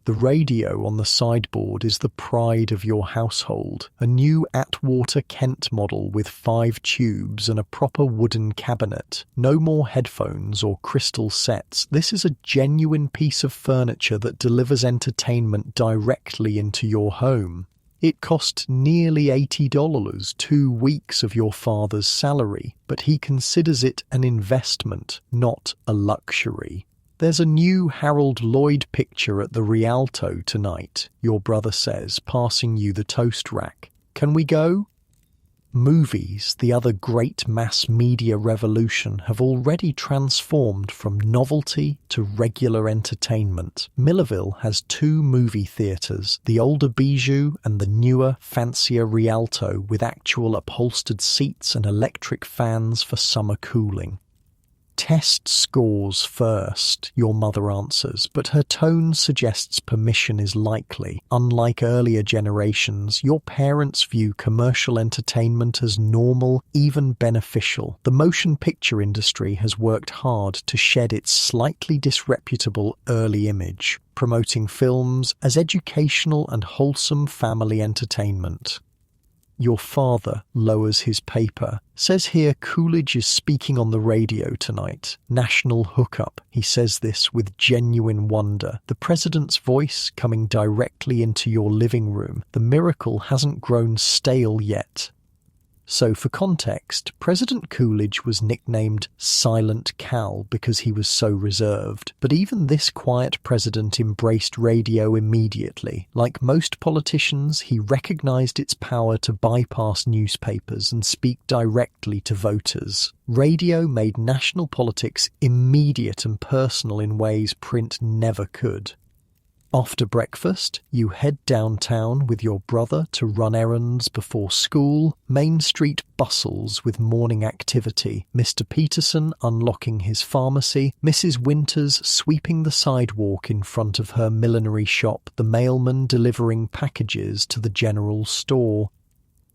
Speaker 1: The radio on the sideboard is the pride of your household, a new Atwater Kent model with 5 tubes and a proper wooden cabinet. No more headphones or crystal sets. This is a genuine piece of furniture that delivers entertainment directly into your home. It cost nearly $80, 2 weeks of your father's salary, but he considers it an investment, not a luxury. "There's a new Harold Lloyd picture at the Rialto tonight," your brother says, passing you the toast rack. "Can we go?" Movies, the other great mass media revolution, have already transformed from novelty to regular entertainment. Millerville has 2 movie theatres, the older Bijou and the newer, fancier Rialto, with actual upholstered seats and electric fans for summer cooling. "Test scores first," your mother answers, but her tone suggests permission is likely. Unlike earlier generations, your parents view commercial entertainment as normal, even beneficial. The motion picture industry has worked hard to shed its slightly disreputable early image, promoting films as educational and wholesome family entertainment. Your father lowers his paper. "Says here Coolidge is speaking on the radio tonight. National hookup." He says this with genuine wonder. The president's voice coming directly into your living room. The miracle hasn't grown stale yet. So for context, President Coolidge was nicknamed Silent Cal because he was so reserved. But even this quiet president embraced radio immediately. Like most politicians, he recognized its power to bypass newspapers and speak directly to voters. Radio made national politics immediate and personal in ways print never could. After breakfast, you head downtown with your brother to run errands before school. Main Street bustles with morning activity. Mr. Peterson unlocking his pharmacy, Mrs. Winters sweeping the sidewalk in front of her millinery shop, the mailman delivering packages to the general store.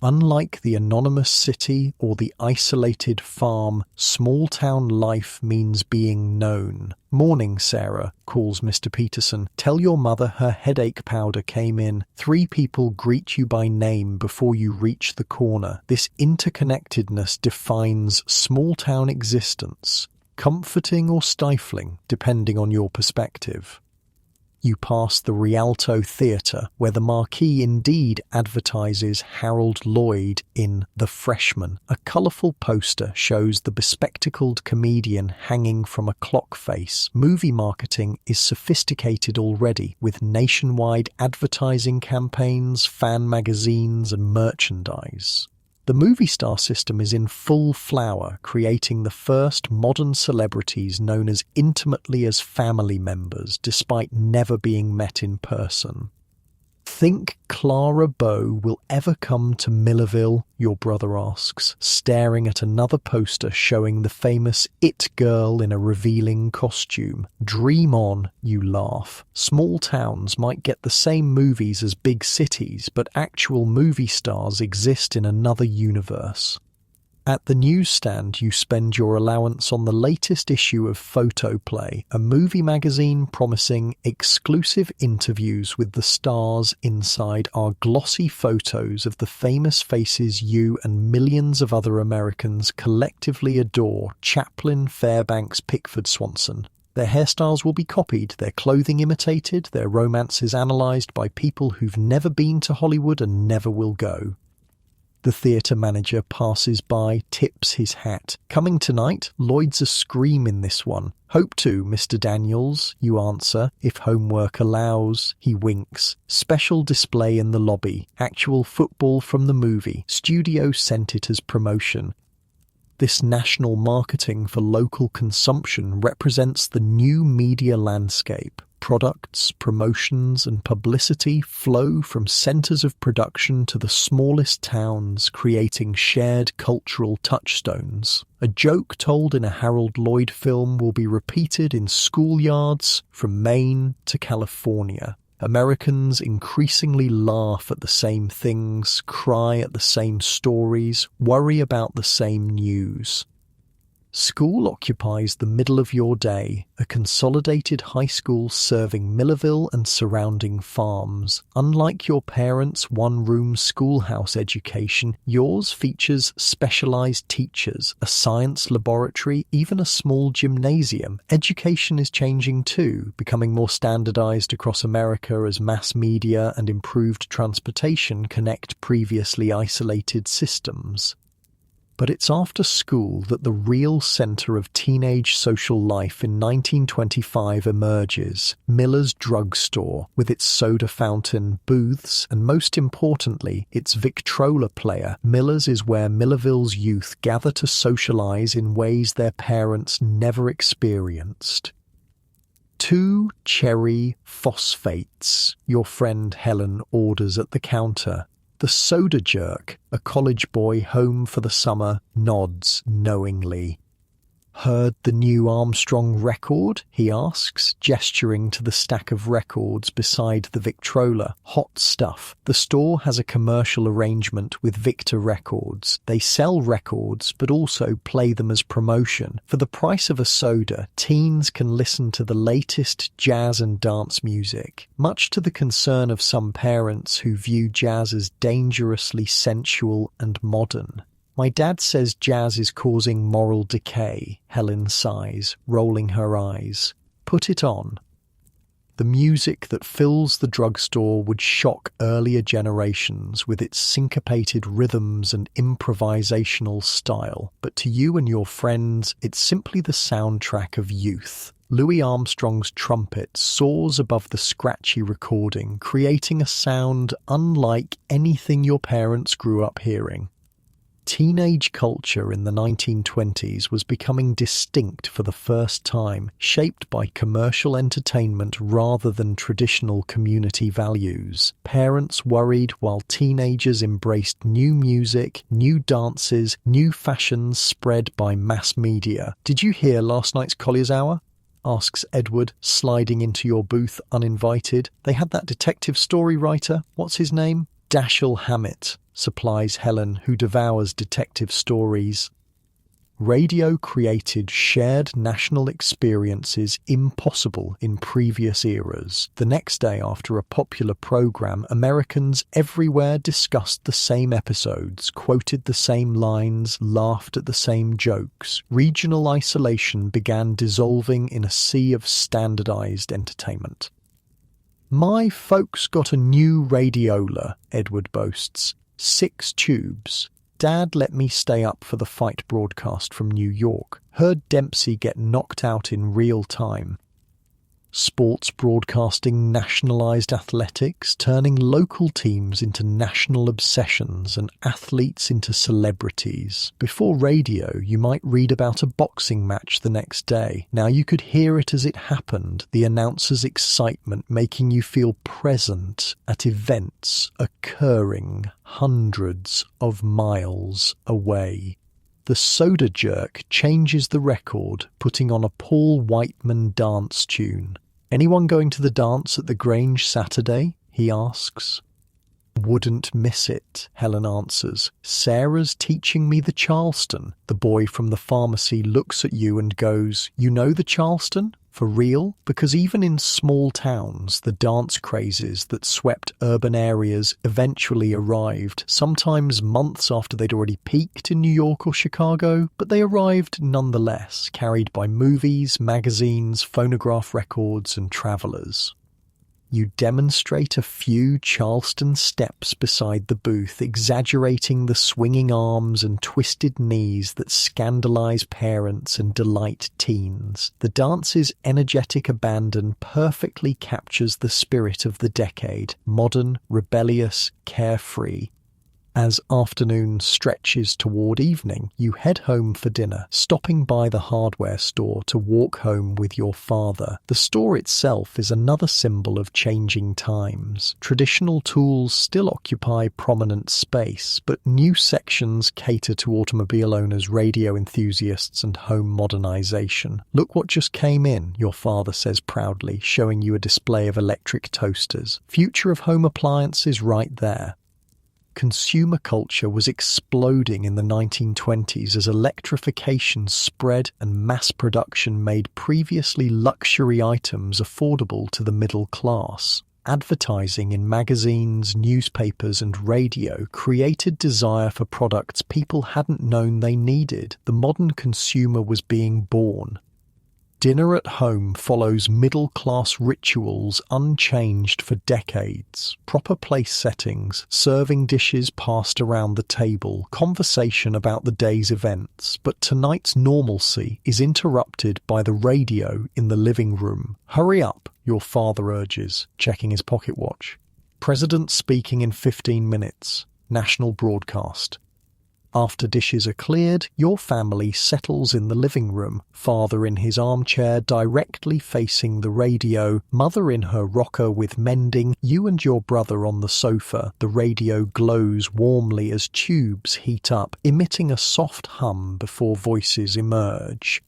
Speaker 1: Unlike the anonymous city or the isolated farm, small-town life means being known. "Morning, Sarah," calls Mr. Peterson. "Tell your mother her headache powder came in." 3 people greet you by name before you reach the corner. This interconnectedness defines small-town existence, comforting or stifling, depending on your perspective. You pass the Rialto Theatre, where the marquee indeed advertises Harold Lloyd in The Freshman. A colourful poster shows the bespectacled comedian hanging from a clock face. Movie marketing is sophisticated already, with nationwide advertising campaigns, fan magazines, and merchandise. The movie star system is in full flower, creating the first modern celebrities known as intimately as family members, despite never being met in person. "Think Clara Bow will ever come to Millerville?" your brother asks, staring at another poster showing the famous It girl in a revealing costume. "Dream on," you laugh. Small towns might get the same movies as big cities, but actual movie stars exist in another universe. At the newsstand, you spend your allowance on the latest issue of Photoplay, a movie magazine promising exclusive interviews with the stars. Inside are glossy photos of the famous faces you and millions of other Americans collectively adore: Chaplin, Fairbanks, Pickford, Swanson. Their hairstyles will be copied, their clothing imitated, their romances analysed by people who've never been to Hollywood and never will go. The theatre manager passes by, tips his hat. Coming tonight? Lloyd's a scream in this one. Hope to, Mr. Daniels, you answer, if homework allows. He winks. Special display in the lobby. Actual football from the movie. Studio sent it as promotion. This national marketing for local consumption represents the new media landscape. Products, promotions, and publicity flow from centres of production to the smallest towns, creating shared cultural touchstones. A joke told in a Harold Lloyd film will be repeated in schoolyards from Maine to California. Americans increasingly laugh at the same things, cry at the same stories, worry about the same news. School occupies the middle of your day, a consolidated high school serving Millerville and surrounding farms. Unlike your parents' one-room schoolhouse education, yours features specialized teachers, a science laboratory, even a small gymnasium. Education is changing too, becoming more standardized across America as mass media and improved transportation connect previously isolated systems. But it's after school that the real centre of teenage social life in 1925 emerges: Miller's drugstore, with its soda fountain, booths, and most importantly, its Victrola player. Miller's is where Millerville's youth gather to socialise in ways their parents never experienced. 2 cherry phosphates, your friend Helen orders at the counter. The soda jerk, a college boy home for the summer, nods knowingly. Heard the new Armstrong record? He asks, gesturing to the stack of records beside the Victrola. Hot stuff. The store has a commercial arrangement with Victor Records. They sell records, but also play them as promotion. For the price of a soda, teens can listen to the latest jazz and dance music, much to the concern of some parents who view jazz as dangerously sensual and modern. My dad says jazz is causing moral decay, Helen sighs, rolling her eyes. Put it on. The music that fills the drugstore would shock earlier generations with its syncopated rhythms and improvisational style, but to you and your friends, it's simply the soundtrack of youth. Louis Armstrong's trumpet soars above the scratchy recording, creating a sound unlike anything your parents grew up hearing. Teenage culture in the 1920s was becoming distinct for the first time, shaped by commercial entertainment rather than traditional community values. Parents worried while teenagers embraced new music, new dances, new fashions spread by mass media. "Did you hear last night's Collier's Hour?" asks Edward, sliding into your booth uninvited. "They had that detective story writer, what's his name? Dashiell Hammett," supplies Helen, who devours detective stories. Radio created shared national experiences impossible in previous eras. The next day after a popular program, Americans everywhere discussed the same episodes, quoted the same lines, laughed at the same jokes. Regional isolation began dissolving in a sea of standardized entertainment. "My folks got a new radiola," Edward boasts. 6 tubes. Dad let me stay up for the fight broadcast from New York. Heard Dempsey get knocked out in real time. Sports broadcasting nationalized athletics, turning local teams into national obsessions and athletes into celebrities. Before radio, you might read about a boxing match the next day. Now you could hear it as it happened, the announcer's excitement making you feel present at events occurring hundreds of miles away. The soda jerk changes the record, putting on a Paul Whiteman dance tune. "Anyone going to the dance at the Grange Saturday?" he asks. Wouldn't miss it, Helen answers. Sarah's teaching me the Charleston. The boy from the pharmacy looks at you and goes, "You know the Charleston? For real?" Because even in small towns, the dance crazes that swept urban areas eventually arrived, sometimes months after they'd already peaked in New York or Chicago, but they arrived nonetheless, carried by movies, magazines, phonograph records, and travelers. You demonstrate a few Charleston steps beside the booth, exaggerating the swinging arms and twisted knees that scandalize parents and delight teens. The dance's energetic abandon perfectly captures the spirit of the decade, modern, rebellious, carefree. As afternoon stretches toward evening, you head home for dinner, stopping by the hardware store to walk home with your father. The store itself is another symbol of changing times. Traditional tools still occupy prominent space, but new sections cater to automobile owners, radio enthusiasts, and home modernization. "Look what just came in," your father says proudly, showing you a display of electric toasters. Future of home appliances right there. Consumer culture was exploding in the 1920s as electrification spread and mass production made previously luxury items affordable to the middle class. Advertising in magazines, newspapers, and radio created desire for products people hadn't known they needed. The modern consumer was being born. Dinner at home follows middle-class rituals unchanged for decades. Proper place settings, serving dishes passed around the table, conversation about the day's events. But tonight's normalcy is interrupted by the radio in the living room. "Hurry up," your father urges, checking his pocket watch. "President speaking in 15 minutes. National broadcast." After dishes are cleared, your family settles in the living room, father in his armchair directly facing the radio, mother in her rocker with mending, you and your brother on the sofa. The radio glows warmly as tubes heat up, emitting a soft hum before voices emerge.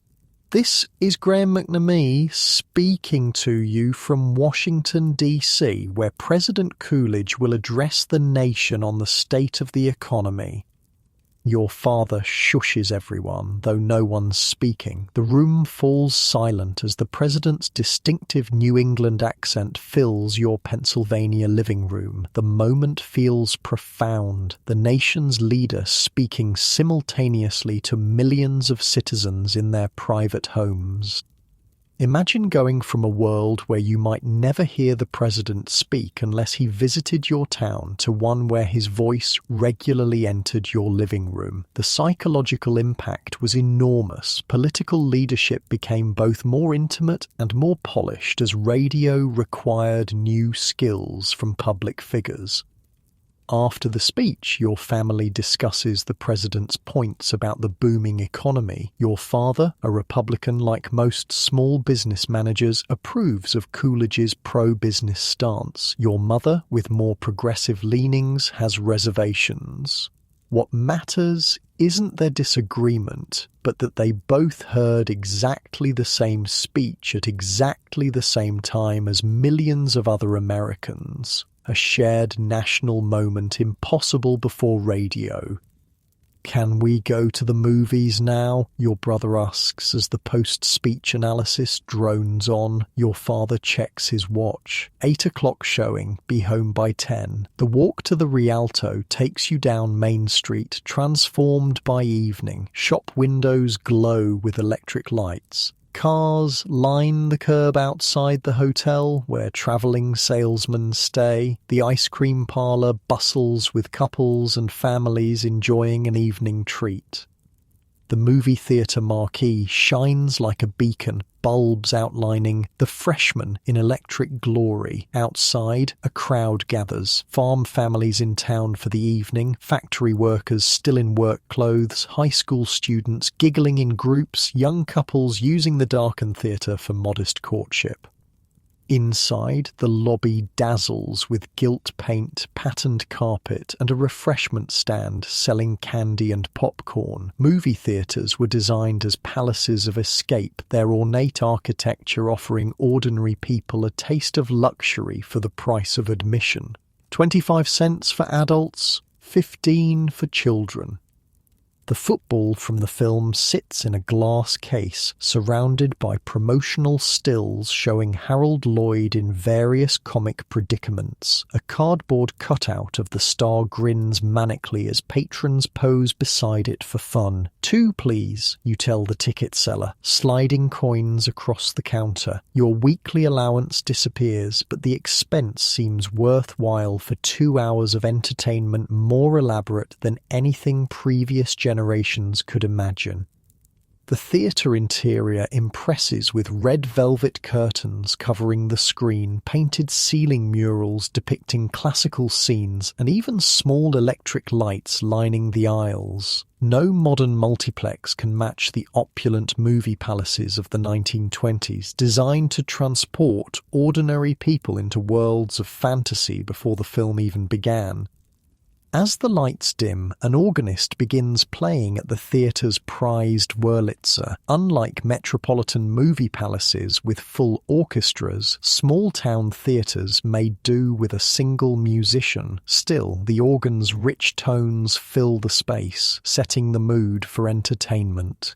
Speaker 1: This is Graham McNamee speaking to you from Washington, D.C., where President Coolidge will address the nation on the state of the economy. Your father shushes everyone, though no one's speaking. The room falls silent as the president's distinctive New England accent fills your Pennsylvania living room. The moment feels profound, the nation's leader speaking simultaneously to millions of citizens in their private homes. Imagine going from a world where you might never hear the president speak unless he visited your town to one where his voice regularly entered your living room. The psychological impact was enormous. Political leadership became both more intimate and more polished as radio required new skills from public figures. After the speech, your family discusses the president's points about the booming economy. Your father, a Republican like most small business managers, approves of Coolidge's pro-business stance. Your mother, with more progressive leanings, has reservations. What matters isn't their disagreement, but that they both heard exactly the same speech at exactly the same time as millions of other Americans. A shared national moment impossible before radio. "Can we go to the movies now?" your brother asks as the post-speech analysis drones on. Your father checks his watch. 8 o'clock showing, be home by 10. The walk to the Rialto takes you down Main Street, transformed by evening. Shop windows glow with electric lights. Cars line the curb outside the hotel where travelling salesmen stay. The ice cream parlour bustles with couples and families enjoying an evening treat. The movie theatre marquee shines like a beacon, bulbs outlining The Freshman in electric glory. Outside, a crowd gathers. Farm families in town for the evening, factory workers still in work clothes, high school students giggling in groups, young couples using the darkened theatre for modest courtship. Inside, the lobby dazzles with gilt paint, patterned carpet, and a refreshment stand selling candy and popcorn. Movie theatres were designed as palaces of escape, their ornate architecture offering ordinary people a taste of luxury for the price of admission. 25 cents for adults, 15 for children. The football from the film sits in a glass case surrounded by promotional stills showing Harold Lloyd in various comic predicaments. A cardboard cutout of the star grins manically as patrons pose beside it for fun. 2, please, you tell the ticket seller, sliding coins across the counter. Your weekly allowance disappears, but the expense seems worthwhile for 2 hours of entertainment more elaborate than anything previous generations could imagine. The theatre interior impresses with red velvet curtains covering the screen, painted ceiling murals depicting classical scenes, and even small electric lights lining the aisles. No modern multiplex can match the opulent movie palaces of the 1920s, designed to transport ordinary people into worlds of fantasy before the film even began. As the lights dim, an organist begins playing at the theatre's prized Wurlitzer. Unlike metropolitan movie palaces with full orchestras, small-town theatres made do with a single musician. Still, the organ's rich tones fill the space, setting the mood for entertainment.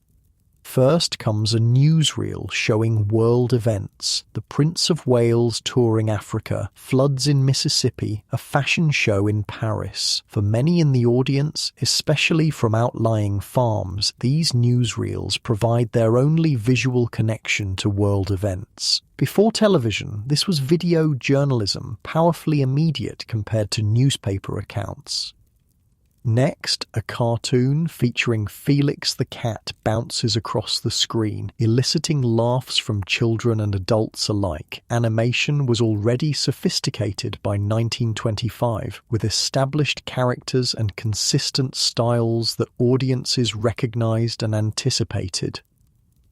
Speaker 1: First comes a newsreel showing world events, the Prince of Wales touring Africa, floods in Mississippi, a fashion show in Paris. For many in the audience, especially from outlying farms, these newsreels provide their only visual connection to world events. Before television, this was video journalism, powerfully immediate compared to newspaper accounts. Next, a cartoon featuring Felix the cat bounces across the screen, eliciting laughs from children and adults alike. Animation was already sophisticated by 1925, with established characters and consistent styles that audiences recognized and anticipated.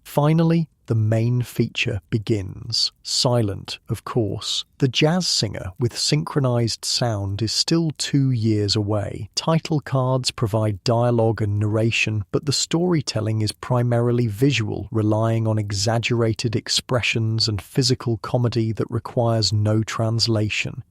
Speaker 1: Finally, the main feature begins. Silent, of course. The jazz singer with synchronized sound is still 2 years away. Title cards provide dialogue and narration, but the storytelling is primarily visual, relying on exaggerated expressions and physical comedy that requires no translation.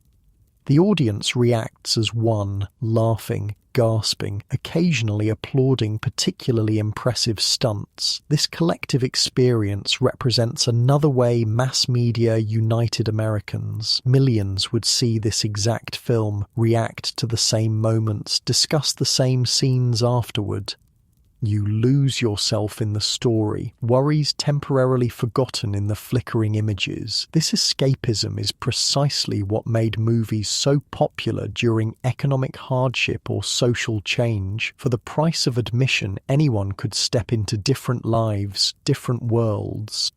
Speaker 1: The audience reacts as one, laughing, gasping, occasionally applauding particularly impressive stunts. This collective experience represents another way mass media united Americans. Millions would see this exact film, react to the same moments, discuss the same scenes afterward. You lose yourself in the story, worries temporarily forgotten in the flickering images. This escapism is precisely what made movies so popular during economic hardship or social change. For the price of admission, anyone could step into different lives, different worlds.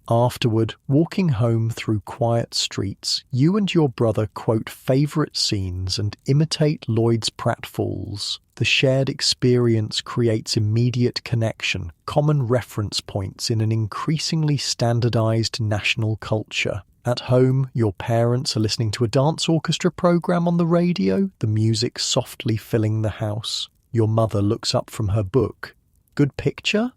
Speaker 1: Afterward, walking home through quiet streets, you and your brother quote favourite scenes and imitate Lloyd's pratfalls. The shared experience creates immediate connection, common reference points in an increasingly standardised national culture. At home, your parents are listening to a dance orchestra programme on the radio, the music softly filling the house. Your mother looks up from her book. Good picture?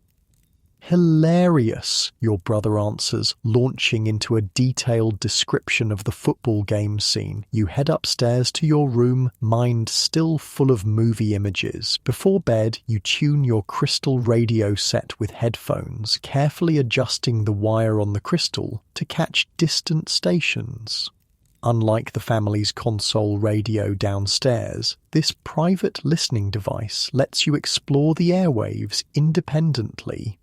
Speaker 1: Hilarious, your brother answers, launching into a detailed description of the football game scene. You head upstairs to your room, mind still full of movie images. Before bed, you tune your crystal radio set with headphones, carefully adjusting the wire on the crystal to catch distant stations. Unlike the family's console radio downstairs, this private listening device lets you explore the airwaves independently.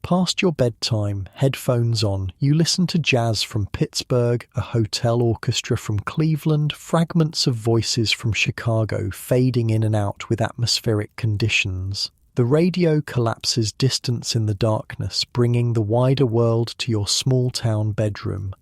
Speaker 1: Past your bedtime, headphones on, you listen to jazz from Pittsburgh, a hotel orchestra from Cleveland, fragments of voices from Chicago fading in and out with atmospheric conditions. The radio collapses distance in the darkness, bringing the wider world to your small-town bedroom.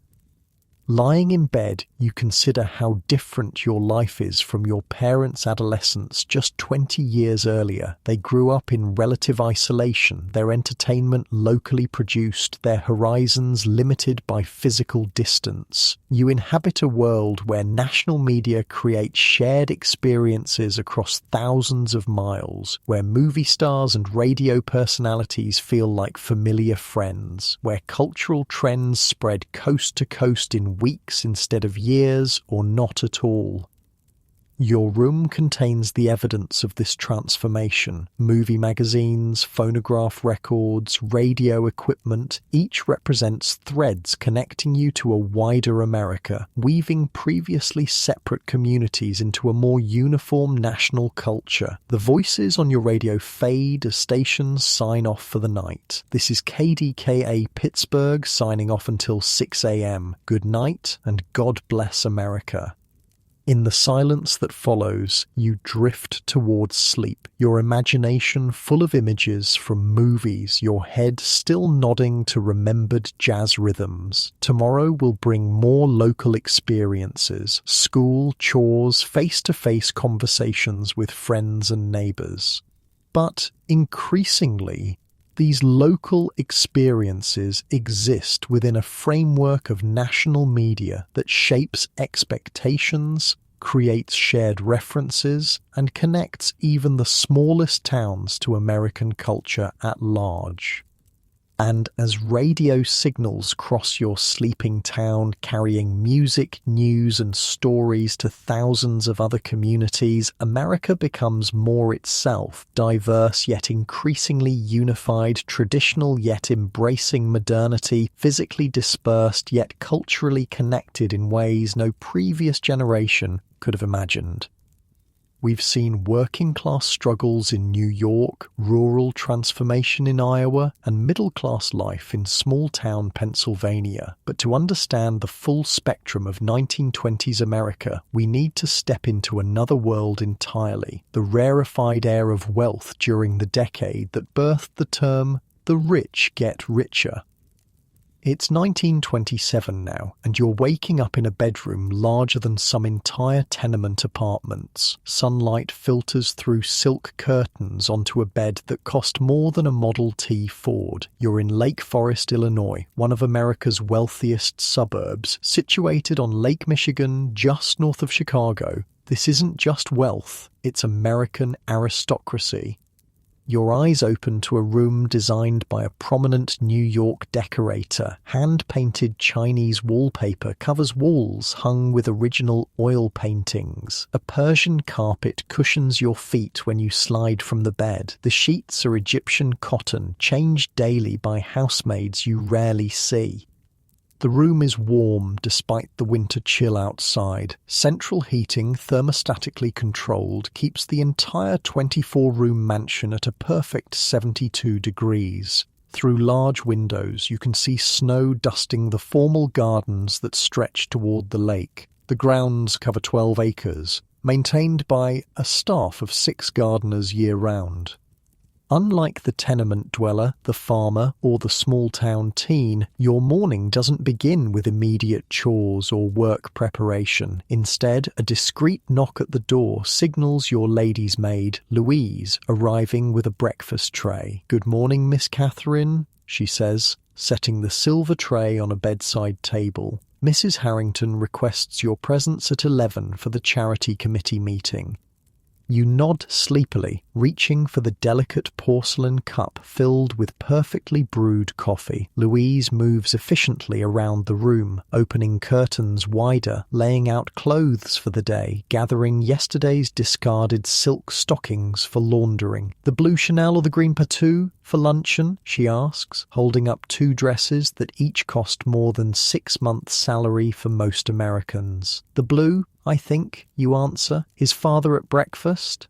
Speaker 1: Lying in bed, you consider how different your life is from your parents' adolescence just 20 years earlier. They grew up in relative isolation, their entertainment locally produced, their horizons limited by physical distance. You inhabit a world where national media create shared experiences across thousands of miles, where movie stars and radio personalities feel like familiar friends, where cultural trends spread coast to coast in in weeks instead of years, or not at all. Your room contains the evidence of this transformation. Movie magazines, phonograph records, radio equipment, each represents threads connecting you to a wider America, weaving previously separate communities into a more uniform national culture. The voices on your radio fade as stations sign off for the night. This is KDKA Pittsburgh signing off until 6 a.m. Good night and God bless America. In the silence that follows, you drift towards sleep, your imagination full of images from movies, your head still nodding to remembered jazz rhythms. Tomorrow will bring more local experiences, school, chores, face-to-face conversations with friends and neighbors. But increasingly, these local experiences exist within a framework of national media that shapes expectations, creates shared references, and connects even the smallest towns to American culture at large. And as radio signals cross your sleeping town, carrying music, news, and stories to thousands of other communities, America becomes more itself, diverse yet increasingly unified, traditional yet embracing modernity, physically dispersed yet culturally connected in ways no previous generation could have imagined. We've seen working-class struggles in New York, rural transformation in Iowa, and middle-class life in small-town Pennsylvania. But to understand the full spectrum of 1920s America, we need to step into another world entirely, the rarefied air of wealth during the decade that birthed the term, "the rich get richer." It's 1927 now, and you're waking up in a bedroom larger than some entire tenement apartments. Sunlight filters through silk curtains onto a bed that cost more than a Model T Ford. You're in Lake Forest, Illinois, one of America's wealthiest suburbs, situated on Lake Michigan just north of Chicago. This isn't just wealth, it's American aristocracy. Your eyes open to a room designed by a prominent New York decorator. Hand-painted Chinese wallpaper covers walls hung with original oil paintings. A Persian carpet cushions your feet when you slide from the bed. The sheets are Egyptian cotton, changed daily by housemaids you rarely see. The room is warm despite the winter chill outside. Central heating, thermostatically controlled, keeps the entire 24-room mansion at a perfect 72 degrees. Through large windows, you can see snow dusting the formal gardens that stretch toward the lake. The grounds cover 12 acres, maintained by a staff of 6 gardeners year-round. Unlike the tenement dweller, the farmer, or the small-town teen, your morning doesn't begin with immediate chores or work preparation. Instead, a discreet knock at the door signals your lady's maid, Louise, arriving with a breakfast tray. "Good morning, Miss Catherine," she says, setting the silver tray on a bedside table. "Mrs. Harrington requests your presence at 11 for the charity committee meeting." You nod sleepily, reaching for the delicate porcelain cup filled with perfectly brewed coffee. Louise moves efficiently around the room, opening curtains wider, laying out clothes for the day, gathering yesterday's discarded silk stockings for laundering. "The blue Chanel or the green Patou for luncheon?" she asks, holding up 2 dresses that each cost more than 6 months' salary for most Americans. "The blue, I think," you answer. "His father at breakfast?"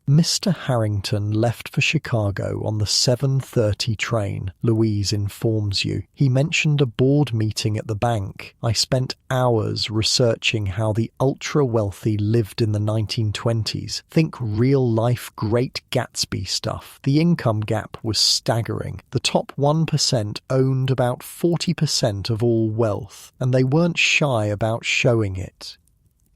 Speaker 1: Mr. Harrington left for Chicago on the 7:30 train, Louise informs you. "He mentioned a board meeting at the bank. I spent hours researching how the ultra-wealthy lived in the 1920s. Think real-life Great Gatsby stuff. The income gap was staggering. The top 1% owned about 40% of all wealth, and they weren't shy about showing it."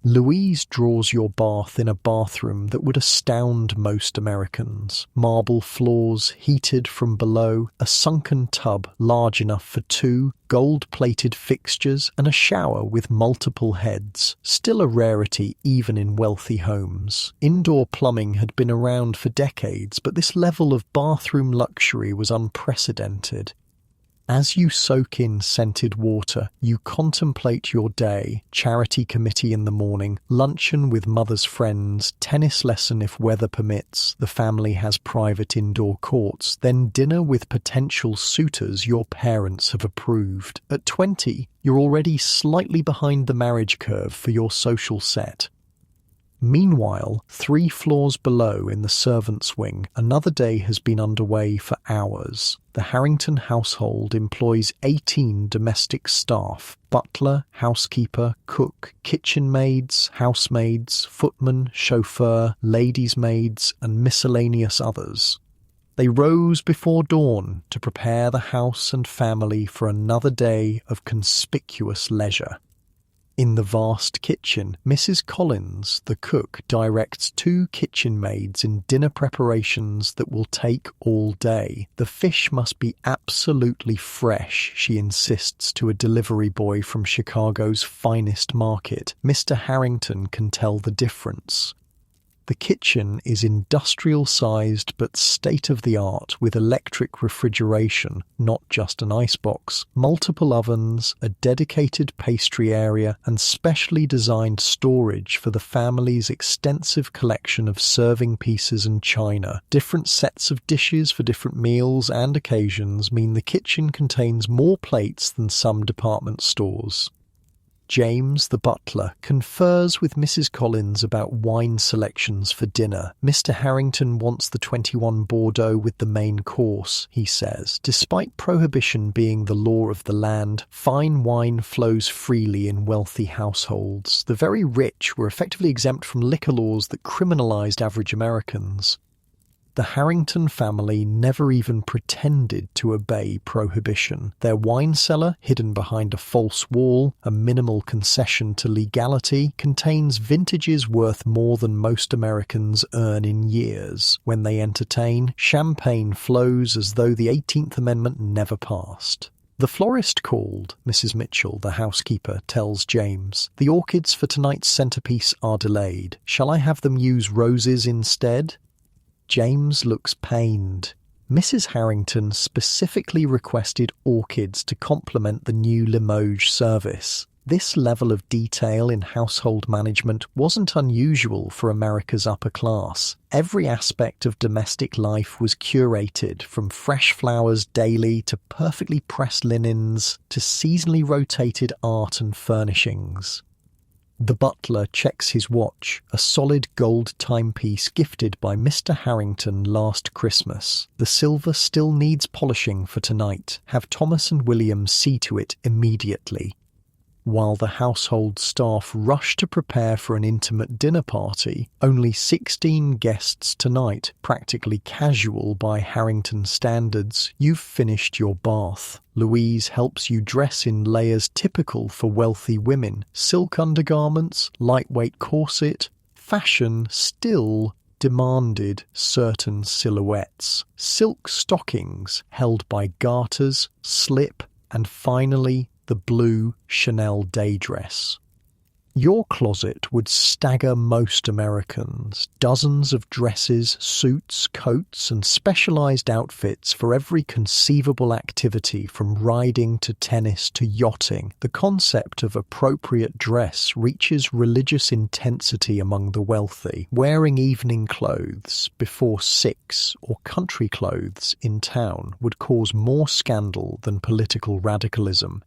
Speaker 1: Louise draws your bath in a bathroom that would astound most Americans. Marble floors, heated from below, a sunken tub large enough for 2, gold-plated fixtures, and a shower with multiple heads. Still a rarity even in wealthy homes. Indoor plumbing had been around for decades, but this level of bathroom luxury was unprecedented. As you soak in scented water, you contemplate your day, charity committee in the morning, luncheon with mother's friends, tennis lesson if weather permits, the family has private indoor courts, then dinner with potential suitors your parents have approved. At 20, you're already slightly behind the marriage curve for your social set. Meanwhile, 3 floors below in the servants' wing, another day has been underway for hours. The Harrington household employs 18 domestic staff: butler, housekeeper, cook, kitchen maids, housemaids, footman, chauffeur, ladies' maids, and miscellaneous others. They rose before dawn to prepare the house and family for another day of conspicuous leisure. In the vast kitchen, Mrs. Collins, the cook, directs 2 kitchen maids in dinner preparations that will take all day. The fish must be absolutely fresh, she insists to a delivery boy from Chicago's finest market. Mr. Harrington can tell the difference. The kitchen is industrial-sized but state-of-the-art with electric refrigeration, not just an icebox, multiple ovens, a dedicated pastry area, and specially designed storage for the family's extensive collection of serving pieces and china. Different sets of dishes for different meals and occasions mean the kitchen contains more plates than some department stores. James, the butler, confers with Mrs. Collins about wine selections for dinner. Mr. Harrington wants the 21 Bordeaux with the main course, he says. Despite prohibition being the law of the land, fine wine flows freely in wealthy households. The very rich were effectively exempt from liquor laws that criminalized average Americans. The Harrington family never even pretended to obey prohibition. Their wine cellar, hidden behind a false wall, a minimal concession to legality, contains vintages worth more than most Americans earn in years. When they entertain, champagne flows as though the 18th Amendment never passed. The florist called, Mrs. Mitchell, the housekeeper, tells James. The orchids for tonight's centerpiece are delayed. Shall I have them use roses instead? James looks pained. Mrs. Harrington specifically requested orchids to complement the new Limoges service. This level of detail in household management wasn't unusual for America's upper class. Every aspect of domestic life was curated, from fresh flowers daily to perfectly pressed linens to seasonally rotated art and furnishings. The butler checks his watch, a solid gold timepiece gifted by Mr. Harrington last Christmas. The silver still needs polishing for tonight. Have Thomas and William see to it immediately. While the household staff rush to prepare for an intimate dinner party, only 16 guests tonight, practically casual by Harrington standards, you've finished your bath. Louise helps you dress in layers typical for wealthy women: silk undergarments, lightweight corset, fashion still demanded certain silhouettes, silk stockings held by garters, slip, and finally the blue Chanel day dress. Your closet would stagger most Americans. Dozens of dresses, suits, coats, and specialized outfits for every conceivable activity, from riding to tennis to yachting. The concept of appropriate dress reaches religious intensity among the wealthy. Wearing evening clothes before 6 or country clothes in town would cause more scandal than political radicalism.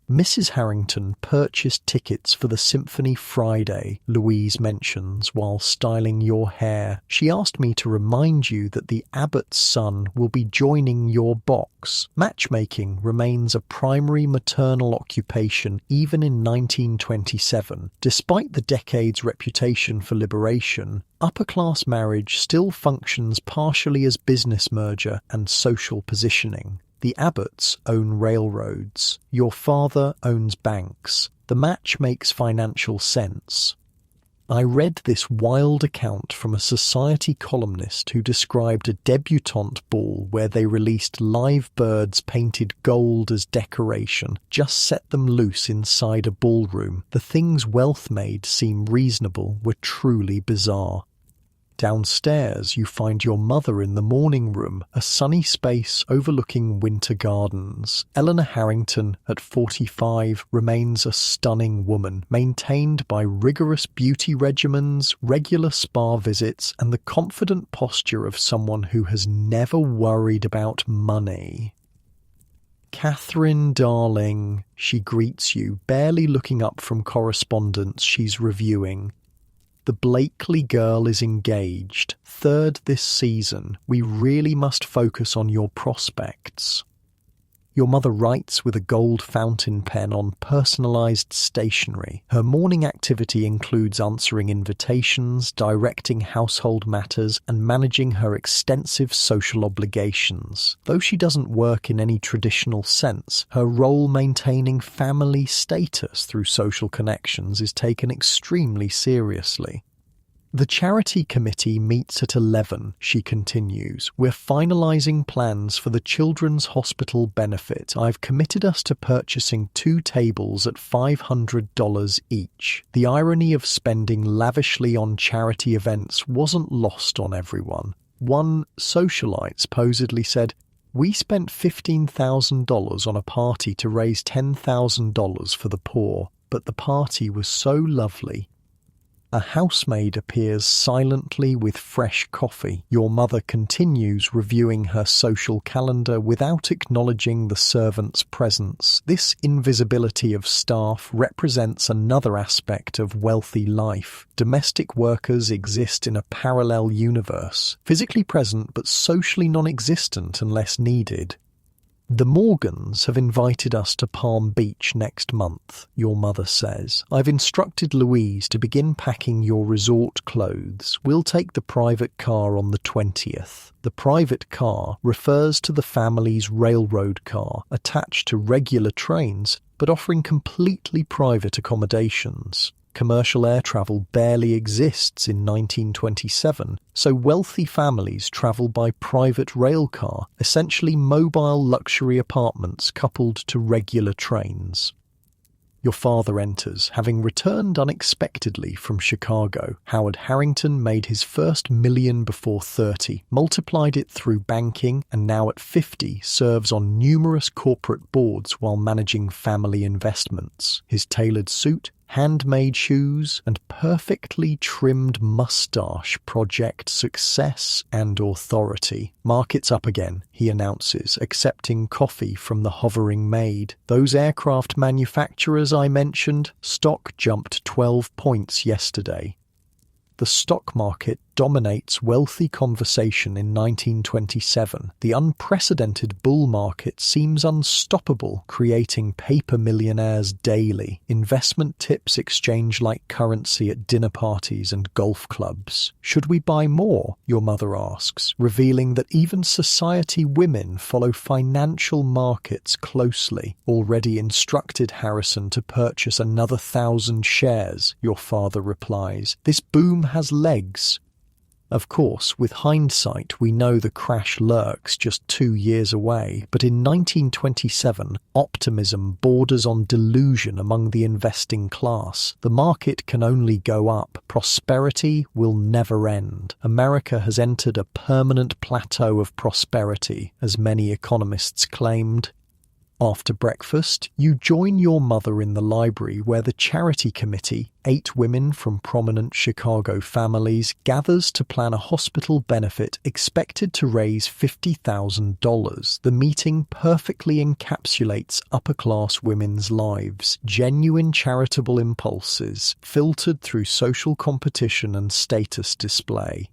Speaker 1: Mrs. Harrington purchased tickets for the Symphony Friday, Louise mentions, while styling your hair. She asked me to remind you that the abbot's son will be joining your box. Matchmaking remains a primary maternal occupation even in 1927. Despite the decade's reputation for liberation, upper-class marriage still functions partially as business merger and social positioning. The Abbotts own railroads. Your father owns banks. The match makes financial sense. I read this wild account from a Society columnist who described a debutante ball where they released live birds painted gold as decoration, just set them loose inside a ballroom. The things wealth made seem reasonable were truly bizarre. Downstairs, you find your mother in the morning room, a sunny space overlooking winter gardens. Eleanor Harrington, at 45, remains a stunning woman, maintained by rigorous beauty regimens, regular spa visits, and the confident posture of someone who has never worried about money. "Catherine, darling," she greets you, barely looking up from correspondence she's reviewing. "The Blakely girl is engaged. Third this season. We really must focus on your prospects." Your mother writes with a gold fountain pen on personalized stationery. Her morning activity includes answering invitations, directing household matters, and managing her extensive social obligations. Though she doesn't work in any traditional sense, her role maintaining family status through social connections is taken extremely seriously. "The charity committee meets at 11, she continues. "We're finalizing plans for the Children's Hospital benefit. I've committed us to purchasing 2 tables at $500 each. The irony of spending lavishly on charity events wasn't lost on everyone. One socialite supposedly said, 'We spent $15,000 on a party to raise $10,000 for the poor, but the party was so lovely.' A housemaid appears silently with fresh coffee. Your mother continues reviewing her social calendar without acknowledging the servant's presence. This invisibility of staff represents another aspect of wealthy life. Domestic workers exist in a parallel universe, physically present but socially non-existent unless needed. "The Morgans have invited us to Palm Beach next month," your mother says. "I've instructed Louise to begin packing your resort clothes. We'll take the private car on the 20th. The private car refers to the family's railroad car, attached to regular trains, but offering completely private accommodations. Commercial air travel barely exists in 1927, so wealthy families travel by private railcar, essentially mobile luxury apartments coupled to regular trains." Your father enters, having returned unexpectedly from Chicago. Howard Harrington made his first million before 30, multiplied it through banking, and now at 50 serves on numerous corporate boards while managing family investments. His tailored suit, handmade shoes, and perfectly trimmed mustache project success and authority. "Market's up again," he announces, accepting coffee from the hovering maid. "Those aircraft manufacturers I mentioned, stock jumped 12 points yesterday." The stock market dominates wealthy conversation in 1927. The unprecedented bull market seems unstoppable, creating paper millionaires daily. Investment tips exchange like currency at dinner parties and golf clubs. "Should we buy more?" your mother asks, revealing that even society women follow financial markets closely. "Already instructed Harrison to purchase another 1,000 shares, your father replies. "This boom has legs." Of course, with hindsight, we know the crash lurks just 2 years away, but in 1927, optimism borders on delusion among the investing class. The market can only go up. Prosperity will never end. America has entered a permanent plateau of prosperity, as many economists claimed. After breakfast, you join your mother in the library where the charity committee, 8 women from prominent Chicago families, gathers to plan a hospital benefit expected to raise $50,000. The meeting perfectly encapsulates upper-class women's lives, genuine charitable impulses, filtered through social competition and status display.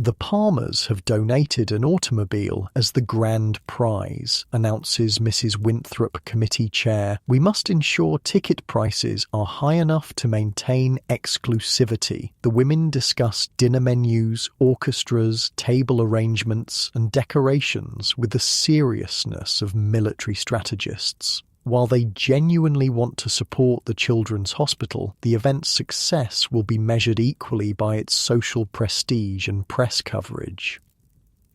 Speaker 1: "The Palmers have donated an automobile as the grand prize," announces Mrs. Winthrop, committee chair. "We must ensure ticket prices are high enough to maintain exclusivity." The women discuss dinner menus, orchestras, table arrangements, and decorations with the seriousness of military strategists. While they genuinely want to support the Children's Hospital, the event's success will be measured equally by its social prestige and press coverage.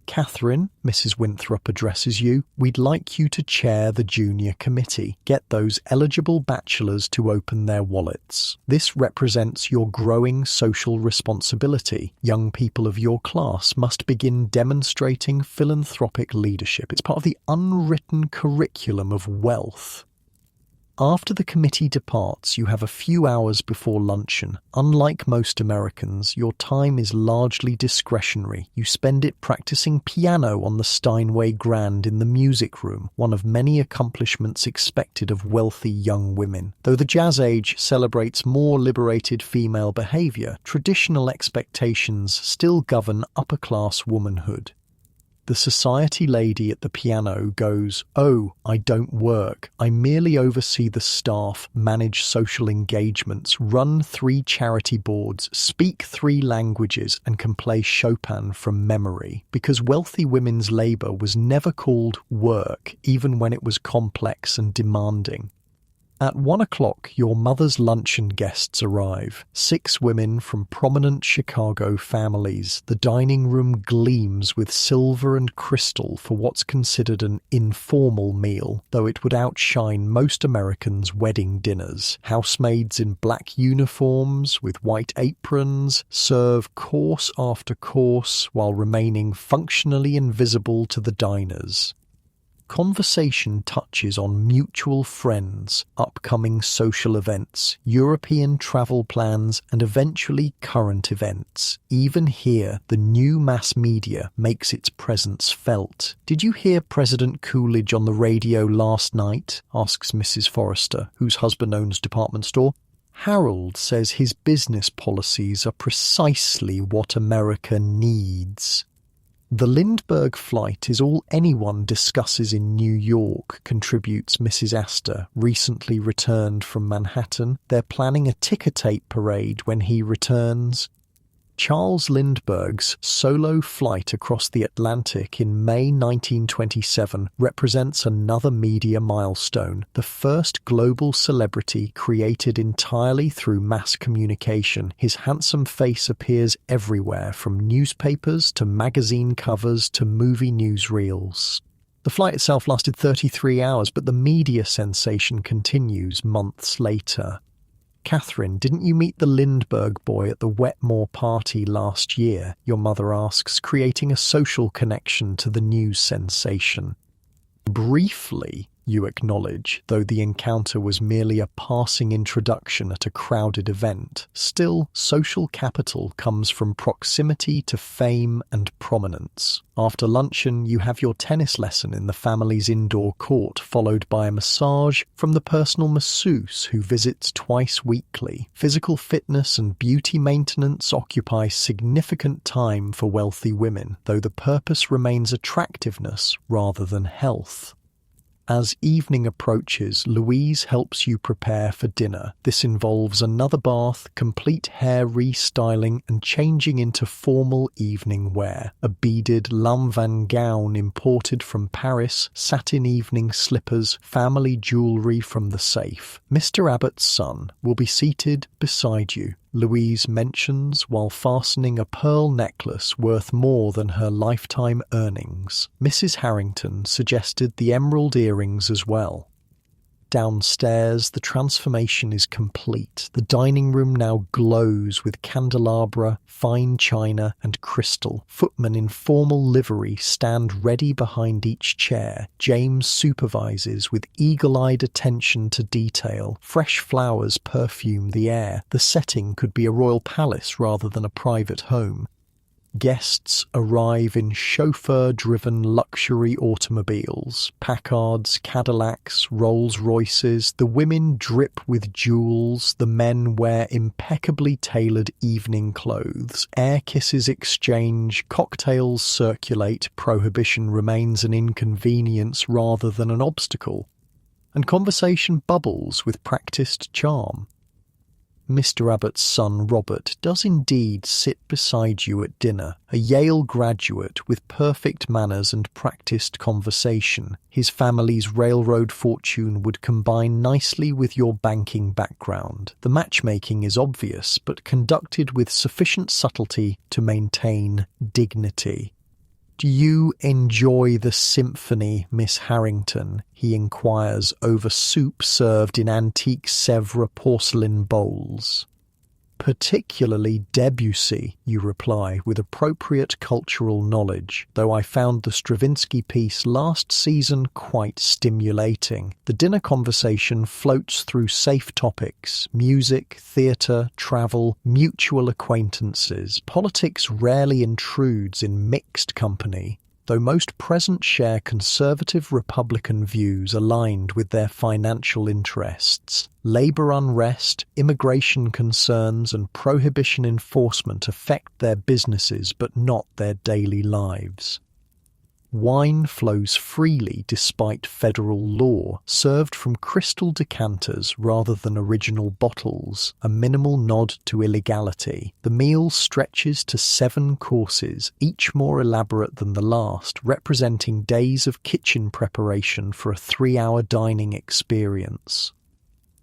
Speaker 1: Catherine, Mrs. Winthrop addresses you. We'd like you to chair the junior committee. Get those eligible bachelors to open their wallets. This represents your growing social responsibility. Young people of your class must begin demonstrating philanthropic leadership. It's part of the unwritten curriculum of wealth. After the committee departs, you have a few hours before luncheon. Unlike most Americans, your time is largely discretionary. You spend it practicing piano on the Steinway Grand in the music room, one of many accomplishments expected of wealthy young women. Though the jazz age celebrates more liberated female behavior, traditional expectations still govern upper-class womanhood. The society lady at the piano goes, "Oh, I don't work. I merely oversee the staff, manage social engagements, run 3 charity boards, speak 3 languages, and can play Chopin from memory." Because wealthy women's labor was never called work, even when it was complex and demanding. At 1 o'clock, your mother's luncheon guests arrive. 6 women from prominent Chicago families. The dining room gleams with silver and crystal for what's considered an informal meal, though it would outshine most Americans' wedding dinners. Housemaids in black uniforms with white aprons serve course after course while remaining functionally invisible to the diners. Conversation touches on mutual friends, upcoming social events, European travel plans, and eventually current events. Even here, the new mass media makes its presence felt. "Did you hear President Coolidge on the radio last night?" asks Mrs. Forrester, whose husband owns a department store. "Harold says his business policies are precisely what America needs." The Lindbergh flight is all anyone discusses in New York, contributes Mrs. Astor, recently returned from Manhattan. They're planning a ticker-tape parade when he returns. Charles Lindbergh's solo flight across the Atlantic in May 1927 represents another media milestone, the first global celebrity created entirely through mass communication. His handsome face appears everywhere, from newspapers to magazine covers to movie newsreels. The flight itself lasted 33 hours, but the media sensation continues months later. "Catherine, didn't you meet the Lindbergh boy at the Wetmore party last year?" your mother asks, creating a social connection to the news sensation. "Briefly," you acknowledge, though the encounter was merely a passing introduction at a crowded event. Still, social capital comes from proximity to fame and prominence. After luncheon, you have your tennis lesson in the family's indoor court, followed by a massage from the personal masseuse who visits twice weekly. Physical fitness and beauty maintenance occupy significant time for wealthy women, though the purpose remains attractiveness rather than health. As evening approaches, Louise helps you prepare for dinner. This involves another bath, complete hair restyling, and changing into formal evening wear. A beaded lanvin gown imported from Paris, satin evening slippers, family jewellery from the safe. Mr. Abbott's son will be seated beside you, Louise mentions while fastening a pearl necklace worth more than her lifetime earnings. Mrs. Harrington suggested the emerald earrings as well. Downstairs, the transformation is complete. The dining room now glows with candelabra, fine china, and crystal. Footmen in formal livery stand ready behind each chair. James supervises with eagle-eyed attention to detail. Fresh flowers perfume the air. The setting could be a royal palace rather than a private home. Guests arrive in chauffeur-driven luxury automobiles, Packards, Cadillacs, Rolls-Royces. The women drip with jewels, the men wear impeccably tailored evening clothes. Air kisses exchange, cocktails circulate, prohibition remains an inconvenience rather than an obstacle. And conversation bubbles with practiced charm. Mr. Abbott's son, Robert, does indeed sit beside you at dinner, a Yale graduate with perfect manners and practiced conversation. His family's railroad fortune would combine nicely with your banking background. The matchmaking is obvious, but conducted with sufficient subtlety to maintain dignity. "Do you enjoy the symphony, Miss Harrington?" he inquires over soup served in antique Sèvres porcelain bowls. "Particularly Debussy," you reply with appropriate cultural knowledge, though I found the Stravinsky piece last season quite stimulating. The dinner conversation floats through safe topics: music, theatre, travel, mutual acquaintances. Politics rarely intrudes in mixed company, though most present share conservative Republican views aligned with their financial interests. Labor unrest, immigration concerns, and prohibition enforcement affect their businesses but not their daily lives. Wine flows freely despite federal law, served from crystal decanters rather than original bottles, a minimal nod to illegality. The meal stretches to 7 courses, each more elaborate than the last, representing days of kitchen preparation for a 3-hour dining experience.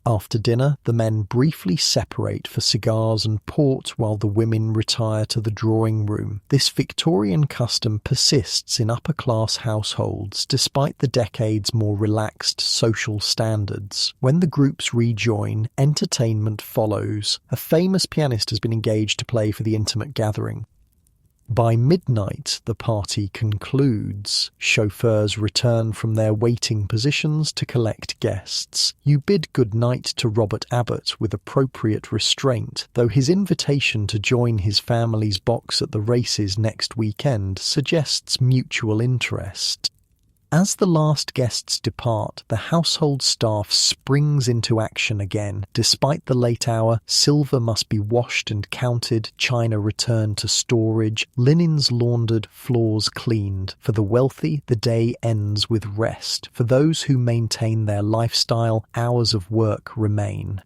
Speaker 1: After dinner, the men briefly separate for cigars and port while the women retire to the drawing room. This Victorian custom persists in upper-class households despite the decade's more relaxed social standards. When the groups rejoin, entertainment follows. A famous pianist has been engaged to play for the intimate gathering. By midnight, the party concludes. Chauffeurs return from their waiting positions to collect guests. You bid good night to Robert Abbott with appropriate restraint, though his invitation to join his family's box at the races next weekend suggests mutual interest. As the last guests depart, the household staff springs into action again. Despite the late hour, silver must be washed and counted, china returned to storage, linens laundered, floors cleaned. For the wealthy, the day ends with rest. For those who maintain their lifestyle, hours of work remain.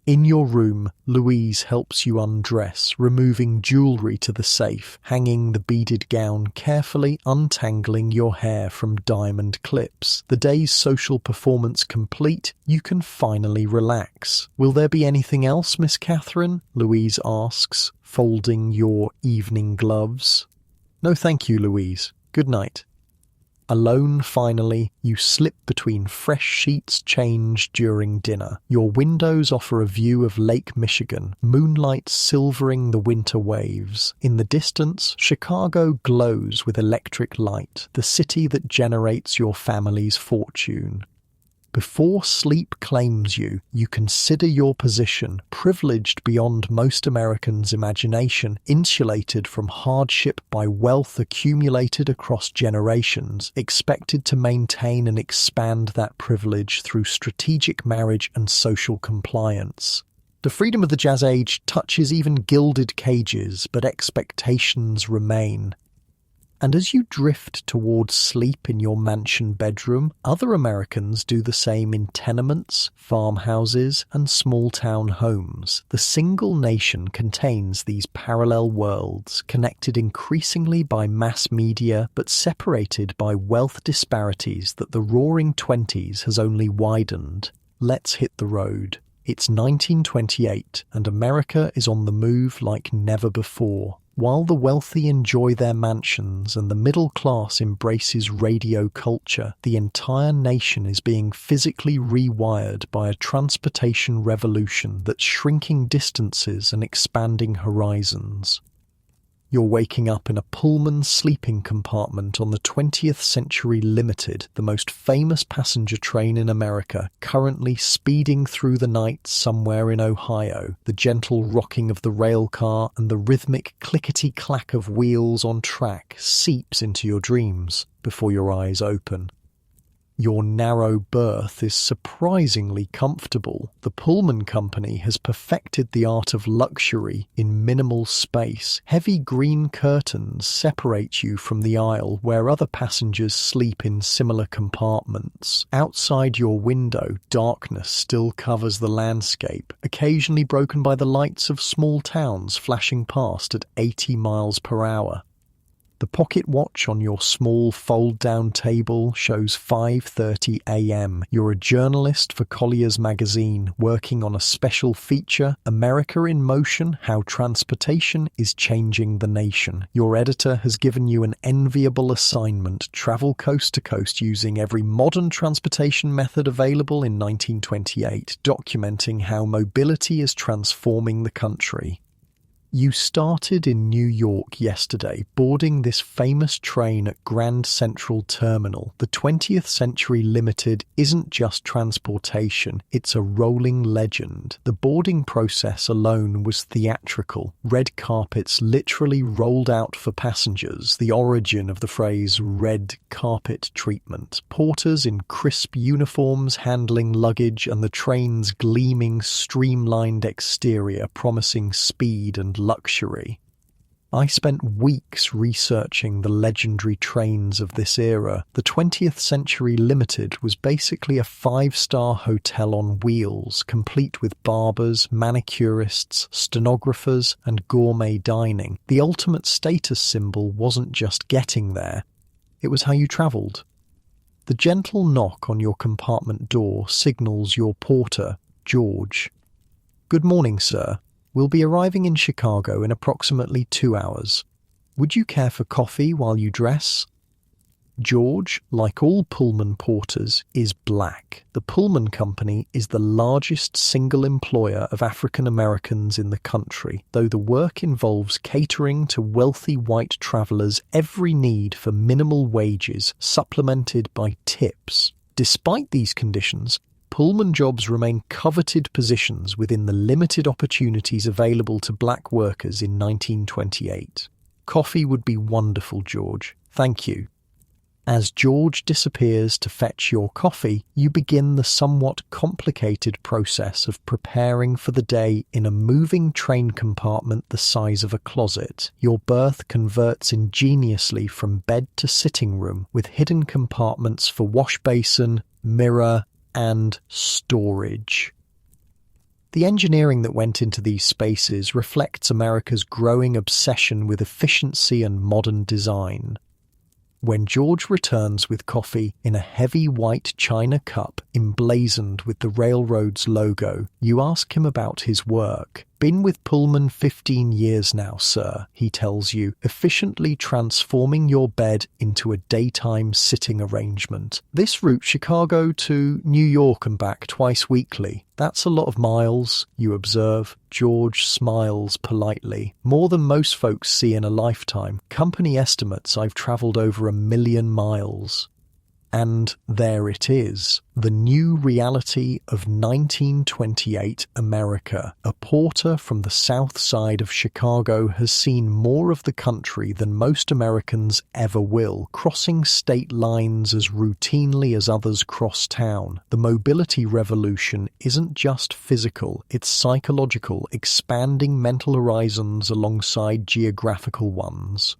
Speaker 1: In your room, Louise helps you undress, removing jewellery to the safe, hanging the beaded gown carefully, untangling your hair from diamond clips. The day's social performance complete, you can finally relax. "Will there be anything else, Miss Catherine?" Louise asks, folding your evening gloves. "No thank you, Louise. Good night." Alone finally, you slip between fresh sheets changed during dinner. Your windows offer a view of Lake Michigan, moonlight silvering the winter waves. In the distance, Chicago glows with electric light, the city that generates your family's fortune. Before sleep claims you, you consider your position, privileged beyond most Americans' imagination, insulated from hardship by wealth accumulated across generations, expected to maintain and expand that privilege through strategic marriage and social compliance. The freedom of the Jazz Age touches even gilded cages, but expectations remain. And as you drift towards sleep in your mansion bedroom, other Americans do the same in tenements, farmhouses, and small-town homes. The single nation contains these parallel worlds, connected increasingly by mass media, but separated by wealth disparities that the Roaring Twenties has only widened. Let's hit the road. It's 1928, and America is on the move like never before. While the wealthy enjoy their mansions and the middle class embraces radio culture, the entire nation is being physically rewired by a transportation revolution that's shrinking distances and expanding horizons. You're waking up in a Pullman sleeping compartment on the 20th Century Limited, the most famous passenger train in America, currently speeding through the night somewhere in Ohio. The gentle rocking of the rail car and the rhythmic clickety-clack of wheels on track seeps into your dreams before your eyes open. Your narrow berth is surprisingly comfortable. The Pullman Company has perfected the art of luxury in minimal space. Heavy green curtains separate you from the aisle where other passengers sleep in similar compartments. Outside your window, darkness still covers the landscape, occasionally broken by the lights of small towns flashing past at 80 miles per hour. The pocket watch on your small fold-down table shows 5:30 a.m. You're a journalist for Collier's magazine, working on a special feature, America in Motion, How Transportation is Changing the Nation. Your editor has given you an enviable assignment: travel coast to coast using every modern transportation method available in 1928, documenting how mobility is transforming the country. You started in New York yesterday, boarding this famous train at Grand Central Terminal. The 20th Century Limited isn't just transportation, it's a rolling legend. The boarding process alone was theatrical. Red carpets literally rolled out for passengers, the origin of the phrase red carpet treatment. Porters in crisp uniforms handling luggage, and the train's gleaming, streamlined exterior promising speed and luxury. I spent weeks researching the legendary trains of this era. The 20th Century Limited was basically a 5-star hotel on wheels, complete with barbers, manicurists, stenographers, and gourmet dining. The ultimate status symbol wasn't just getting there, it was how you travelled. The gentle knock on your compartment door signals your porter, George. "Good morning, sir. We'll be arriving in Chicago in approximately 2 hours. Would you care for coffee while you dress?" George, like all Pullman porters, is black. The Pullman Company is the largest single employer of African Americans in the country. Though the work involves catering to wealthy white travelers' every need for minimal wages, supplemented by tips. Despite these conditions, Pullman jobs remain coveted positions within the limited opportunities available to black workers in 1928. "Coffee would be wonderful, George. Thank you." As George disappears to fetch your coffee, you begin the somewhat complicated process of preparing for the day in a moving train compartment the size of a closet. Your berth converts ingeniously from bed to sitting room, with hidden compartments for wash basin, mirror, and storage. The engineering that went into these spaces reflects America's growing obsession with efficiency and modern design. When George returns with coffee in a heavy white china cup emblazoned with the railroad's logo, you ask him about his work. "Been with Pullman 15 years now, sir," he tells you, efficiently transforming your bed into a daytime sitting arrangement. "This route Chicago to New York and back twice weekly. That's a lot of miles," you observe. George smiles politely. "More than most folks see in a lifetime. Company estimates I've traveled over 1 million miles." And there it is, the new reality of 1928 America. A porter from the south side of Chicago has seen more of the country than most Americans ever will, crossing state lines as routinely as others cross town. The mobility revolution isn't just physical, it's psychological, expanding mental horizons alongside geographical ones.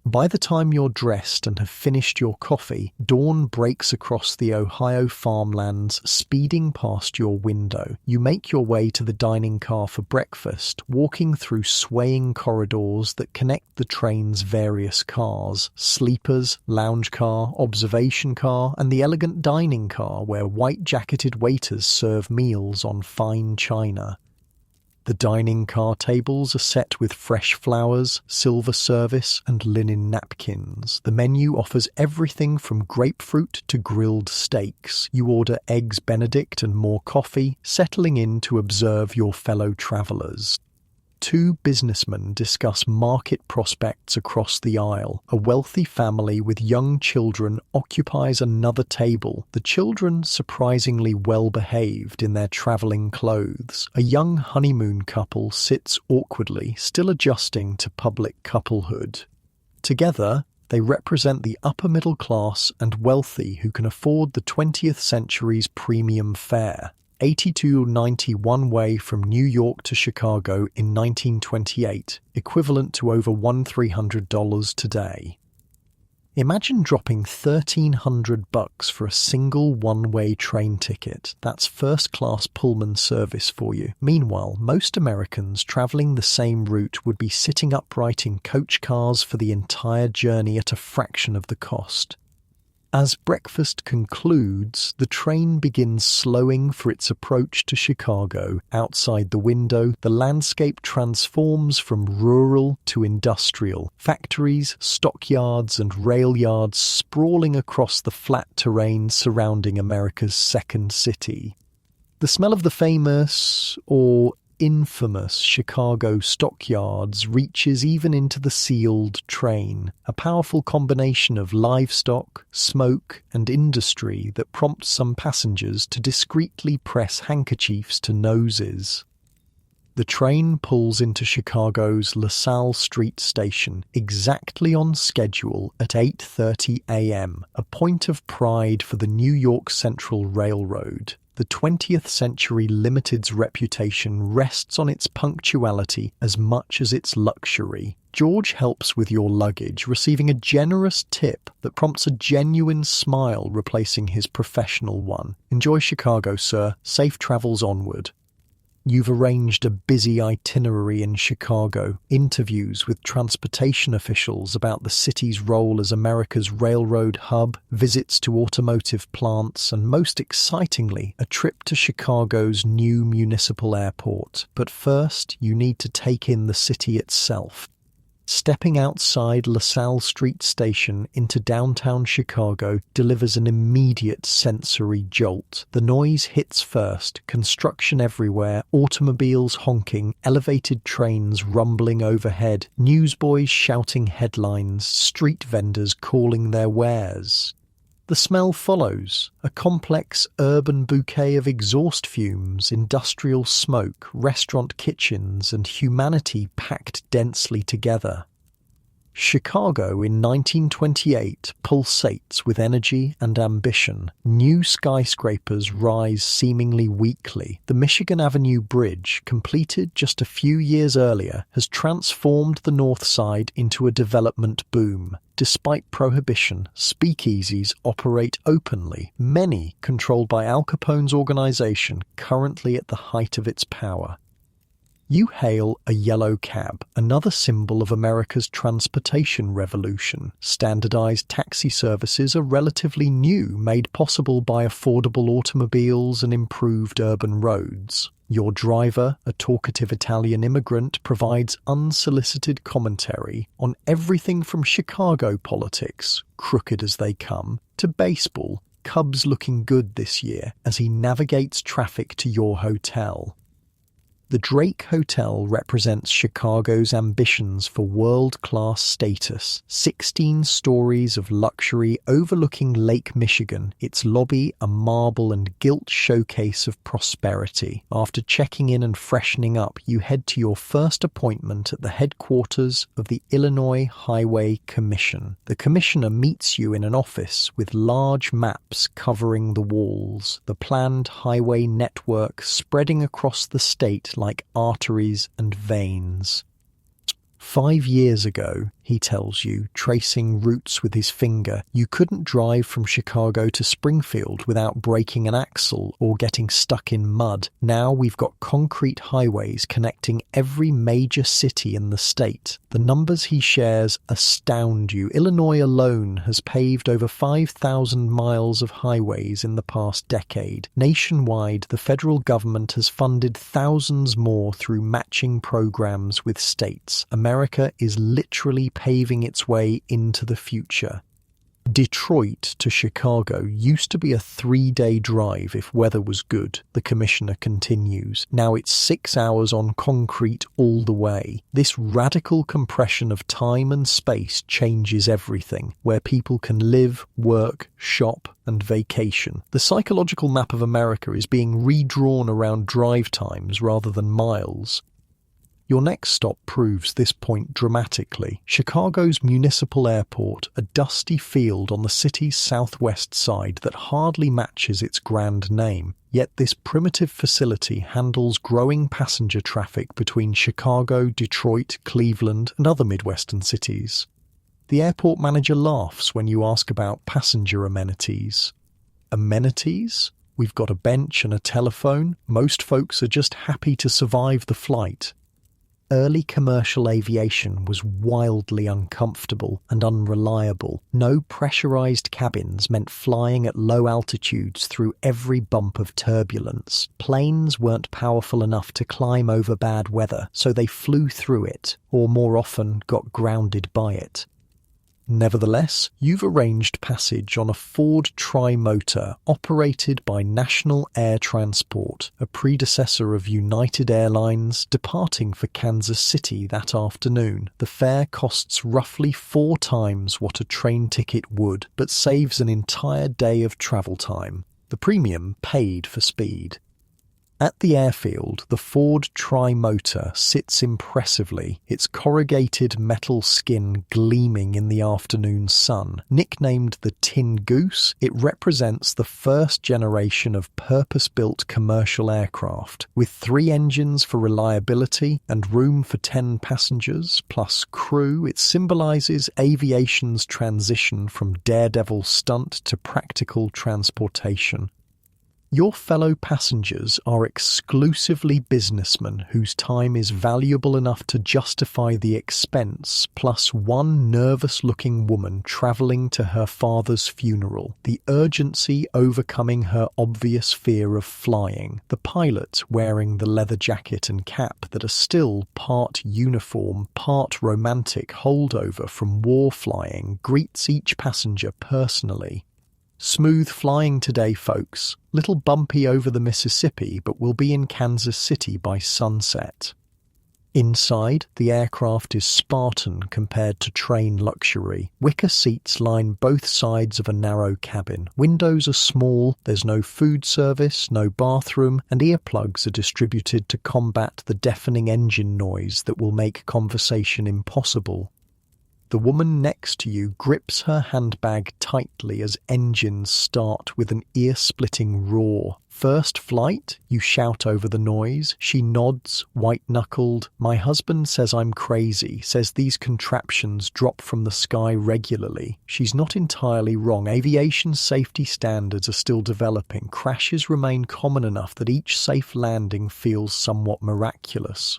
Speaker 1: By the time you're dressed and have finished your coffee, dawn breaks across the Ohio farmlands, speeding past your window. You make your way to the dining car for breakfast, walking through swaying corridors that connect the train's various cars: sleepers, lounge car, observation car, and the elegant dining car where white-jacketed waiters serve meals on fine china. The dining car tables are set with fresh flowers, silver service, and linen napkins. The menu offers everything from grapefruit to grilled steaks. You order eggs Benedict and more coffee, settling in to observe your fellow travelers. Two businessmen discuss market prospects across the aisle. A wealthy family with young children occupies another table, the children surprisingly well behaved in their travelling clothes. A young honeymoon couple sits awkwardly, still adjusting to public couplehood. Together, they represent the upper middle class and wealthy who can afford the 20th century's premium fare. $82.90 one way from New York to Chicago in 1928, equivalent to over $1,300 today. Imagine dropping $1,300 for a single one-way train ticket. That's first-class Pullman service for you. Meanwhile, most Americans traveling the same route would be sitting upright in coach cars for the entire journey at a fraction of the cost. As breakfast concludes, the train begins slowing for its approach to Chicago. Outside the window, the landscape transforms from rural to industrial. Factories, stockyards, and rail yards sprawling across the flat terrain surrounding America's second city. The smell of the famous, or infamous, Chicago stockyards reaches even into the sealed train, a powerful combination of livestock, smoke, and industry that prompts some passengers to discreetly press handkerchiefs to noses. The train pulls into Chicago's LaSalle Street station, exactly on schedule at 8:30 a.m., a point of pride for the New York Central Railroad. The 20th Century Limited's reputation rests on its punctuality as much as its luxury. George helps with your luggage, receiving a generous tip that prompts a genuine smile replacing his professional one. Enjoy Chicago, sir. Safe travels onward. You've arranged a busy itinerary in Chicago, interviews with transportation officials about the city's role as America's railroad hub, visits to automotive plants, and most excitingly, a trip to Chicago's new municipal airport. But first, you need to take in the city itself. Stepping outside LaSalle Street Station into downtown Chicago delivers an immediate sensory jolt. The noise hits first, construction everywhere, automobiles honking, elevated trains rumbling overhead, newsboys shouting headlines, street vendors calling their wares. The smell follows, a complex urban bouquet of exhaust fumes, industrial smoke, restaurant kitchens, and humanity packed densely together. Chicago in 1928 pulsates with energy and ambition. New skyscrapers rise seemingly weekly. The Michigan Avenue Bridge, completed just a few years earlier, has transformed the North Side into a development boom. Despite prohibition, speakeasies operate openly, many controlled by Al Capone's organization, currently at the height of its power. You hail a yellow cab, another symbol of America's transportation revolution. Standardized taxi services are relatively new, made possible by affordable automobiles and improved urban roads. Your driver, a talkative Italian immigrant, provides unsolicited commentary on everything from Chicago politics, crooked as they come, to baseball, Cubs looking good this year, as he navigates traffic to your hotel. The Drake Hotel represents Chicago's ambitions for world-class status. 16 stories of luxury overlooking Lake Michigan, its lobby a marble and gilt showcase of prosperity. After checking in and freshening up, you head to your first appointment at the headquarters of the Illinois Highway Commission. The commissioner meets you in an office with large maps covering the walls, the planned highway network spreading across the state like arteries and veins. 5 years ago, he tells you, tracing routes with his finger, you couldn't drive from Chicago to Springfield without breaking an axle or getting stuck in mud. Now we've got concrete highways connecting every major city in the state. The numbers he shares astound you. Illinois alone has paved over 5,000 miles of highways in the past decade. Nationwide, the federal government has funded thousands more through matching programs with states. America is literally paving its way into the future. Detroit to Chicago used to be a 3-day drive if weather was good, the commissioner continues. Now it's 6 hours on concrete all the way. This radical compression of time and space changes everything, where people can live, work, shop, and vacation. The psychological map of America is being redrawn around drive times rather than miles. Your next stop proves this point dramatically. Chicago's municipal airport, a dusty field on the city's southwest side that hardly matches its grand name. Yet this primitive facility handles growing passenger traffic between Chicago, Detroit, Cleveland, and other Midwestern cities. The airport manager laughs when you ask about passenger amenities. Amenities? We've got a bench and a telephone. Most folks are just happy to survive the flight. Early commercial aviation was wildly uncomfortable and unreliable. No pressurized cabins meant flying at low altitudes through every bump of turbulence. Planes weren't powerful enough to climb over bad weather, so they flew through it, or more often got grounded by it. Nevertheless, you've arranged passage on a Ford Tri-Motor operated by National Air Transport, a predecessor of United Airlines, departing for Kansas City that afternoon. The fare costs roughly 4 times what a train ticket would, but saves an entire day of travel time. The premium paid for speed. At the airfield, the Ford Tri-Motor sits impressively, its corrugated metal skin gleaming in the afternoon sun. Nicknamed the Tin Goose, it represents the first generation of purpose-built commercial aircraft. With 3 engines for reliability and room for 10 passengers, plus crew, it symbolizes aviation's transition from daredevil stunt to practical transportation. Your fellow passengers are exclusively businessmen whose time is valuable enough to justify the expense, plus one nervous-looking woman travelling to her father's funeral, the urgency overcoming her obvious fear of flying, the pilot wearing the leather jacket and cap that are still part uniform, part romantic holdover from war flying, greets each passenger personally. Smooth flying today, folks. Little bumpy over the Mississippi, but we'll be in Kansas City by sunset. Inside, the aircraft is Spartan compared to train luxury. Wicker seats line both sides of a narrow cabin. Windows are small, there's no food service, no bathroom, and earplugs are distributed to combat the deafening engine noise that will make conversation impossible. The woman next to you grips her handbag tightly as engines start with an ear-splitting roar. First flight? You shout over the noise. She nods, white-knuckled. My husband says I'm crazy, says these contraptions drop from the sky regularly. She's not entirely wrong. Aviation safety standards are still developing. Crashes remain common enough that each safe landing feels somewhat miraculous.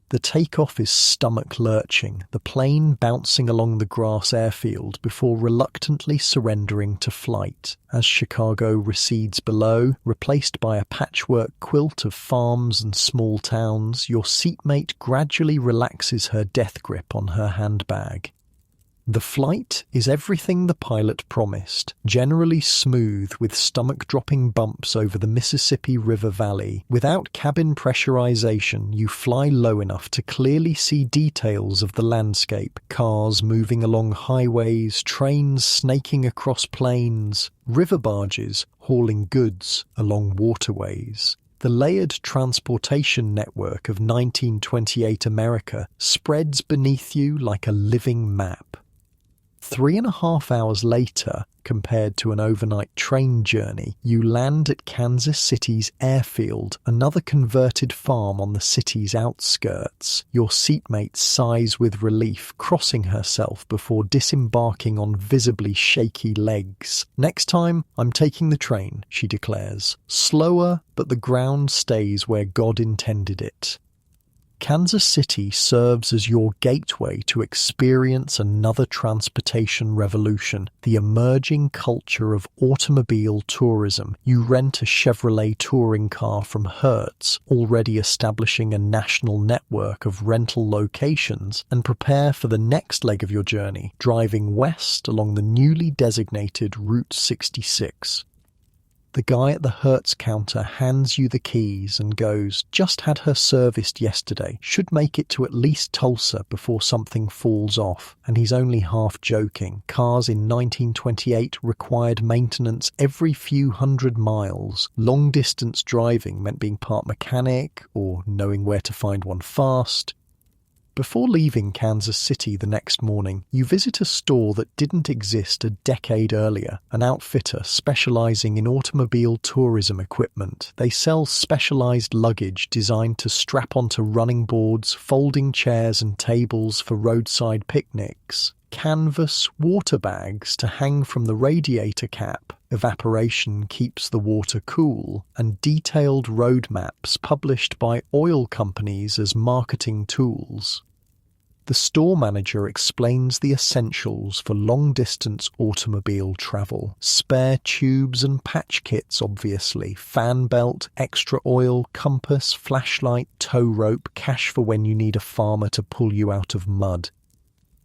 Speaker 1: The takeoff is stomach-lurching, the plane bouncing along the grass airfield before reluctantly surrendering to flight. As Chicago recedes below, replaced by a patchwork quilt of farms and small towns, your seatmate gradually relaxes her death grip on her handbag. The flight is everything the pilot promised, generally smooth with stomach-dropping bumps over the Mississippi River Valley. Without cabin pressurization, you fly low enough to clearly see details of the landscape, cars moving along highways, trains snaking across plains, river barges hauling goods along waterways. The layered transportation network of 1928 America spreads beneath you like a living map. 3.5 hours later, compared to an overnight train journey, you land at Kansas City's airfield, another converted farm on the city's outskirts. Your seatmate sighs with relief, crossing herself before disembarking on visibly shaky legs. Next time, I'm taking the train, she declares. Slower, but the ground stays where God intended it. Kansas City serves as your gateway to experience another transportation revolution, the emerging culture of automobile tourism. You rent a Chevrolet touring car from Hertz, already establishing a national network of rental locations, and prepare for the next leg of your journey, driving west along the newly designated Route 66. The guy at the Hertz counter hands you the keys and goes, "Just had her serviced yesterday. Should make it to at least Tulsa before something falls off." And he's only half joking. Cars in 1928 required maintenance every few hundred miles. Long-distance driving meant being part mechanic or knowing where to find one fast. Before leaving Kansas City the next morning, you visit a store that didn't exist a decade earlier, an outfitter specializing in automobile tourism equipment. They sell specialized luggage designed to strap onto running boards, folding chairs and tables for roadside picnics. Canvas water bags to hang from the radiator cap, evaporation keeps the water cool, and detailed road maps published by oil companies as marketing tools. The store manager explains the essentials for long-distance automobile travel. Spare tubes and patch kits, obviously. Fan belt, extra oil, compass, flashlight, tow rope, cash for when you need a farmer to pull you out of mud.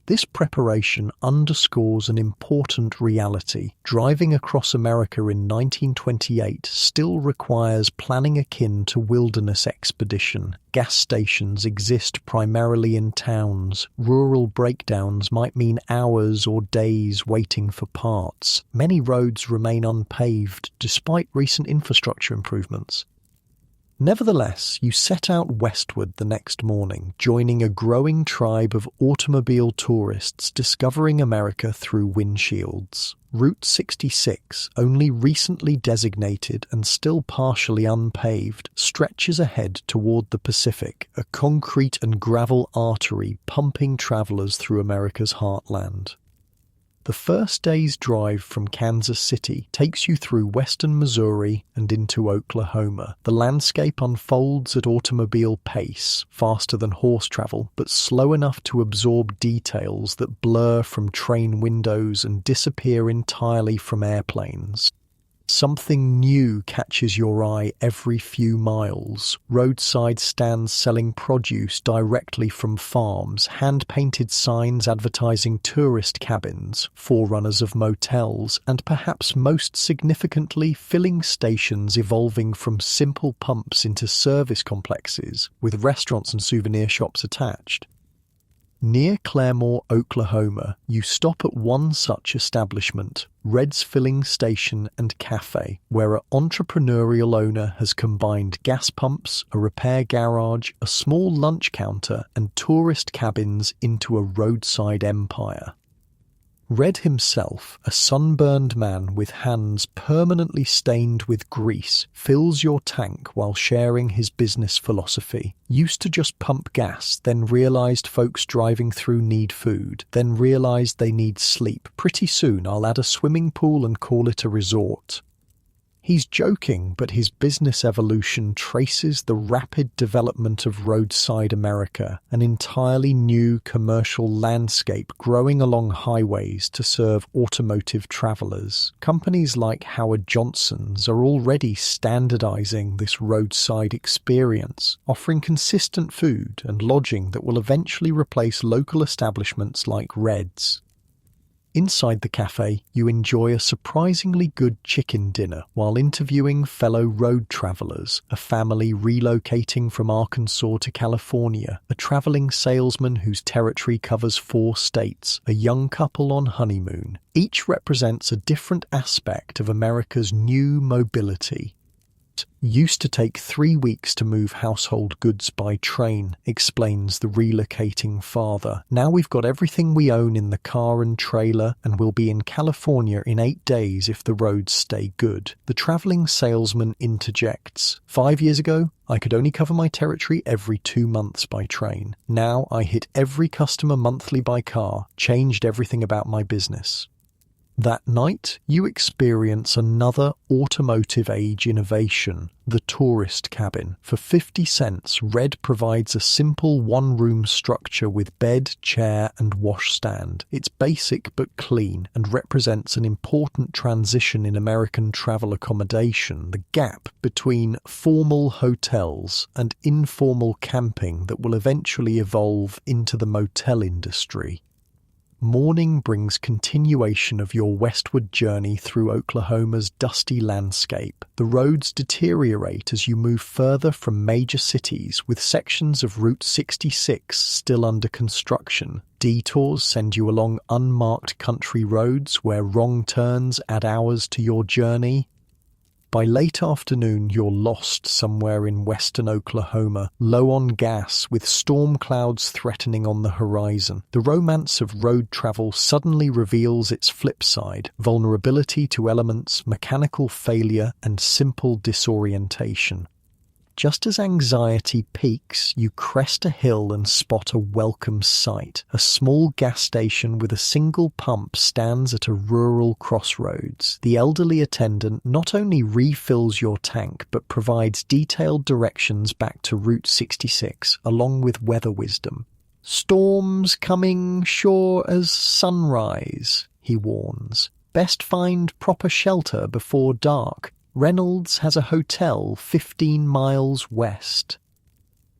Speaker 1: This preparation underscores an important reality. Driving across America in 1928 still requires planning akin to wilderness expedition. Gas stations exist primarily in towns. Rural breakdowns might mean hours or days waiting for parts. Many roads remain unpaved despite recent infrastructure improvements. Nevertheless, you set out westward the next morning, joining a growing tribe of automobile tourists discovering America through windshields. Route 66, only recently designated and still partially unpaved, stretches ahead toward the Pacific, a concrete and gravel artery pumping travelers through America's heartland. The first day's drive from Kansas City takes you through western Missouri and into Oklahoma. The landscape unfolds at automobile pace, faster than horse travel, but slow enough to absorb details that blur from train windows and disappear entirely from airplanes. Something new catches your eye every few miles. Roadside stands selling produce directly from farms, hand-painted signs advertising tourist cabins, forerunners of motels, and perhaps most significantly, filling stations evolving from simple pumps into service complexes, with restaurants and souvenir shops attached. Near Claremore, Oklahoma, you stop at one such establishment, Red's Filling Station and Cafe, where an entrepreneurial owner has combined gas pumps, a repair garage, a small lunch counter, and tourist cabins into a roadside empire. Red himself, a sunburned man with hands permanently stained with grease, fills your tank while sharing his business philosophy. Used to just pump gas, then realized folks driving through need food, then realized they need sleep. Pretty soon I'll add a swimming pool and call it a resort. He's joking, but his business evolution traces the rapid development of roadside America, an entirely new commercial landscape growing along highways to serve automotive travelers. Companies like Howard Johnson's are already standardizing this roadside experience, offering consistent food and lodging that will eventually replace local establishments like Red's. Inside the cafe, you enjoy a surprisingly good chicken dinner while interviewing fellow road travelers, a family relocating from Arkansas to California, a traveling salesman whose territory covers 4 states, a young couple on honeymoon. Each represents a different aspect of America's new mobility. Used to take 3 weeks to move household goods by train, explains the relocating father. Now we've got everything we own in the car and trailer, and we'll be in California in 8 days if the roads stay good. The traveling salesman interjects. 5 years ago, I could only cover my territory every 2 months by train. Now I hit every customer monthly by car, changed everything about my business. That night, you experience another automotive age innovation, the tourist cabin. For 50 cents, Red provides a simple one-room structure with bed, chair, and washstand. It's basic but clean and represents an important transition in American travel accommodation, the gap between formal hotels and informal camping that will eventually evolve into the motel industry. Morning brings continuation of your westward journey through Oklahoma's dusty landscape. The roads deteriorate as you move further from major cities, with sections of Route 66 still under construction. Detours send you along unmarked country roads where wrong turns add hours to your journey. By late afternoon, you're lost somewhere in western Oklahoma, low on gas, with storm clouds threatening on the horizon. The romance of road travel suddenly reveals its flip side: vulnerability to elements, mechanical failure, and simple disorientation. Just as anxiety peaks, you crest a hill and spot a welcome sight. A small gas station with a single pump stands at a rural crossroads. The elderly attendant not only refills your tank but provides detailed directions back to Route 66, along with weather wisdom. "Storms coming sure as sunrise," he warns. "Best find proper shelter before dark. Reynolds has a hotel 15 miles west."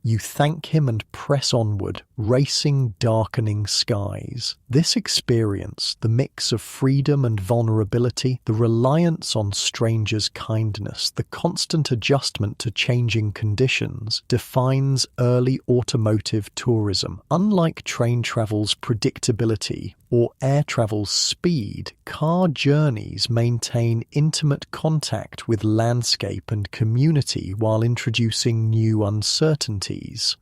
Speaker 1: You thank him and press onward, racing darkening skies. This experience, the mix of freedom and vulnerability, the reliance on strangers' kindness, the constant adjustment to changing conditions, defines early automotive tourism. Unlike train travel's predictability or air travel's speed, car journeys maintain intimate contact with landscape and community while introducing new uncertainties.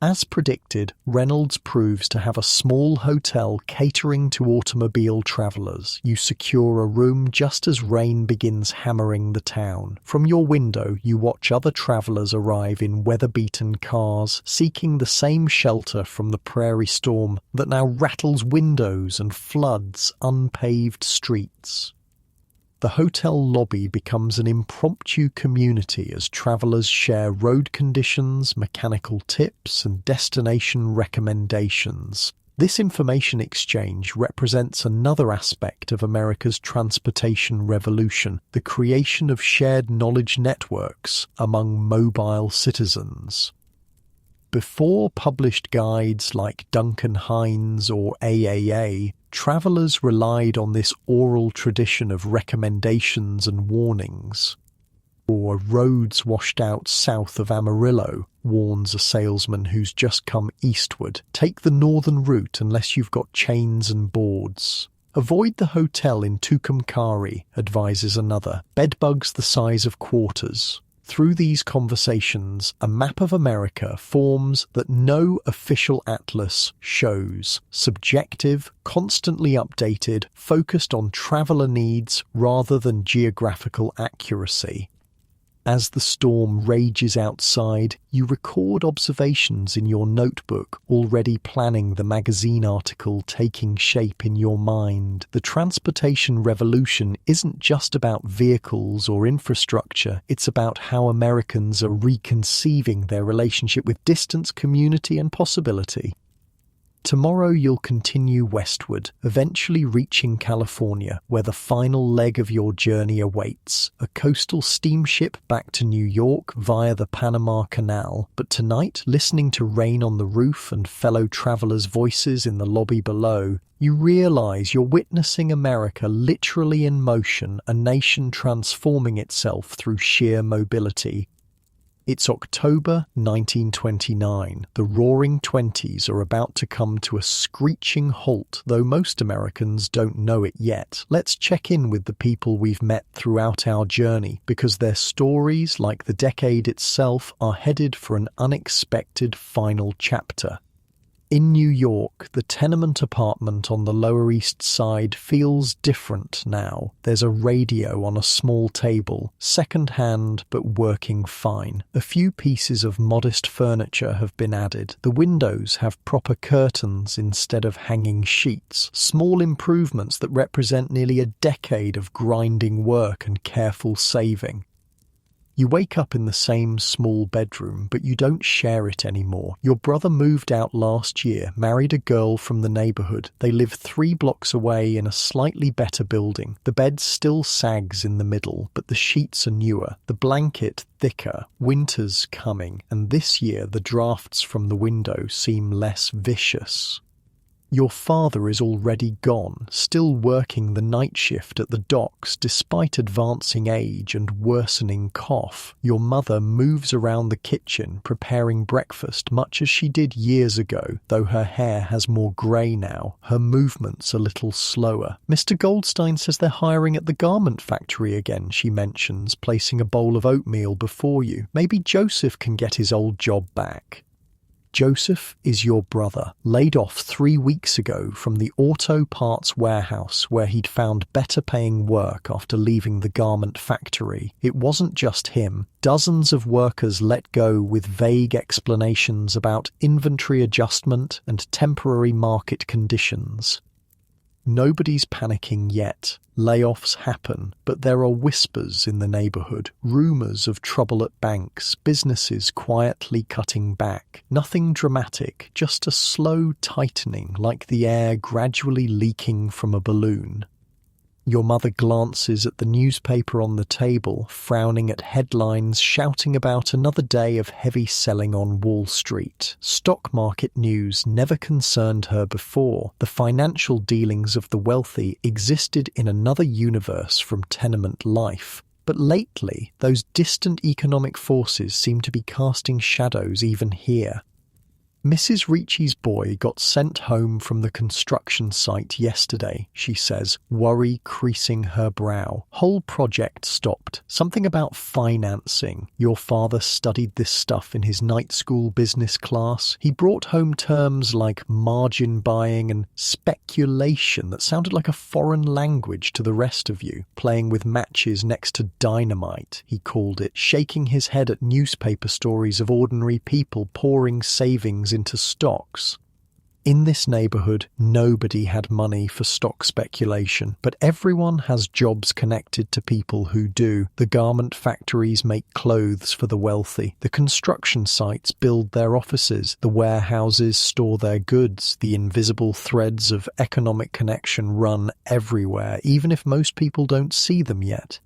Speaker 1: As predicted, Reynolds proves to have a small hotel catering to automobile travellers. You secure a room just as rain begins hammering the town. From your window, you watch other travellers arrive in weather-beaten cars, seeking the same shelter from the prairie storm that now rattles windows and floods unpaved streets. The hotel lobby becomes an impromptu community as travellers share road conditions, mechanical tips, and destination recommendations. This information exchange represents another aspect of America's transportation revolution, the creation of shared knowledge networks among mobile citizens. Before published guides like Duncan Hines or AAA, travellers relied on this oral tradition of recommendations and warnings. Or "roads washed out south of Amarillo," warns a salesman who's just come eastward. "Take the northern route unless you've got chains and boards." "Avoid the hotel in Tucumcari," advises another. "Bedbugs the size of quarters." Through these conversations, a map of America forms that no official atlas shows. Subjective, constantly updated, focused on traveller needs rather than geographical accuracy. As the storm rages outside, you record observations in your notebook, already planning the magazine article taking shape in your mind. The transportation revolution isn't just about vehicles or infrastructure, it's about how Americans are reconceiving their relationship with distance, community, and possibility. Tomorrow you'll continue westward, eventually reaching California, where the final leg of your journey awaits, a coastal steamship back to New York via the Panama Canal. But tonight, listening to rain on the roof and fellow travelers' voices in the lobby below, you realize you're witnessing America literally in motion, a nation transforming itself through sheer mobility. It's October 1929. The Roaring Twenties are about to come to a screeching halt, though most Americans don't know it yet. Let's check in with the people we've met throughout our journey, because their stories, like the decade itself, are headed for an unexpected final chapter. In New York, the tenement apartment on the Lower East Side feels different now. There's a radio on a small table, second-hand but working fine. A few pieces of modest furniture have been added. The windows have proper curtains instead of hanging sheets. Small improvements that represent nearly a decade of grinding work and careful saving. You wake up in the same small bedroom, but you don't share it anymore. Your brother moved out last year, married a girl from the neighborhood. They live 3 blocks away in a slightly better building. The bed still sags in the middle, but the sheets are newer, the blanket thicker. Winter's coming, and this year the drafts from the window seem less vicious. Your father is already gone, still working the night shift at the docks despite advancing age and worsening cough. Your mother moves around the kitchen preparing breakfast much as she did years ago, though her hair has more grey now, her movements a little slower. "Mr. Goldstein says they're hiring at the garment factory again," she mentions, placing a bowl of oatmeal before you. "Maybe Joseph can get his old job back." Joseph is your brother, laid off 3 weeks ago from the auto parts warehouse where he'd found better paying work after leaving the garment factory. It wasn't just him. Dozens of workers let go with vague explanations about inventory adjustment and temporary market conditions. Nobody's panicking yet. Layoffs happen, but there are whispers in the neighborhood, rumors of trouble at banks, businesses quietly cutting back. Nothing dramatic, just a slow tightening like the air gradually leaking from a balloon. Your mother glances at the newspaper on the table, frowning at headlines shouting about another day of heavy selling on Wall Street. Stock market news never concerned her before. The financial dealings of the wealthy existed in another universe from tenement life. But lately, those distant economic forces seem to be casting shadows even here. Mrs. Ricci's boy got sent home from the construction site yesterday, she says, worry creasing her brow. Whole project stopped. Something about financing. Your father studied this stuff in his night school business class. He brought home terms like margin buying and speculation that sounded like a foreign language to the rest of you. Playing with matches next to dynamite, he called it, shaking his head at newspaper stories of ordinary people pouring savings into stocks. In this neighborhood, nobody had money for stock speculation, but everyone has jobs connected to people who do. The garment factories make clothes for the wealthy. The construction sites build their offices. The warehouses store their goods. The invisible threads of economic connection run everywhere, even if most people don't see them yet.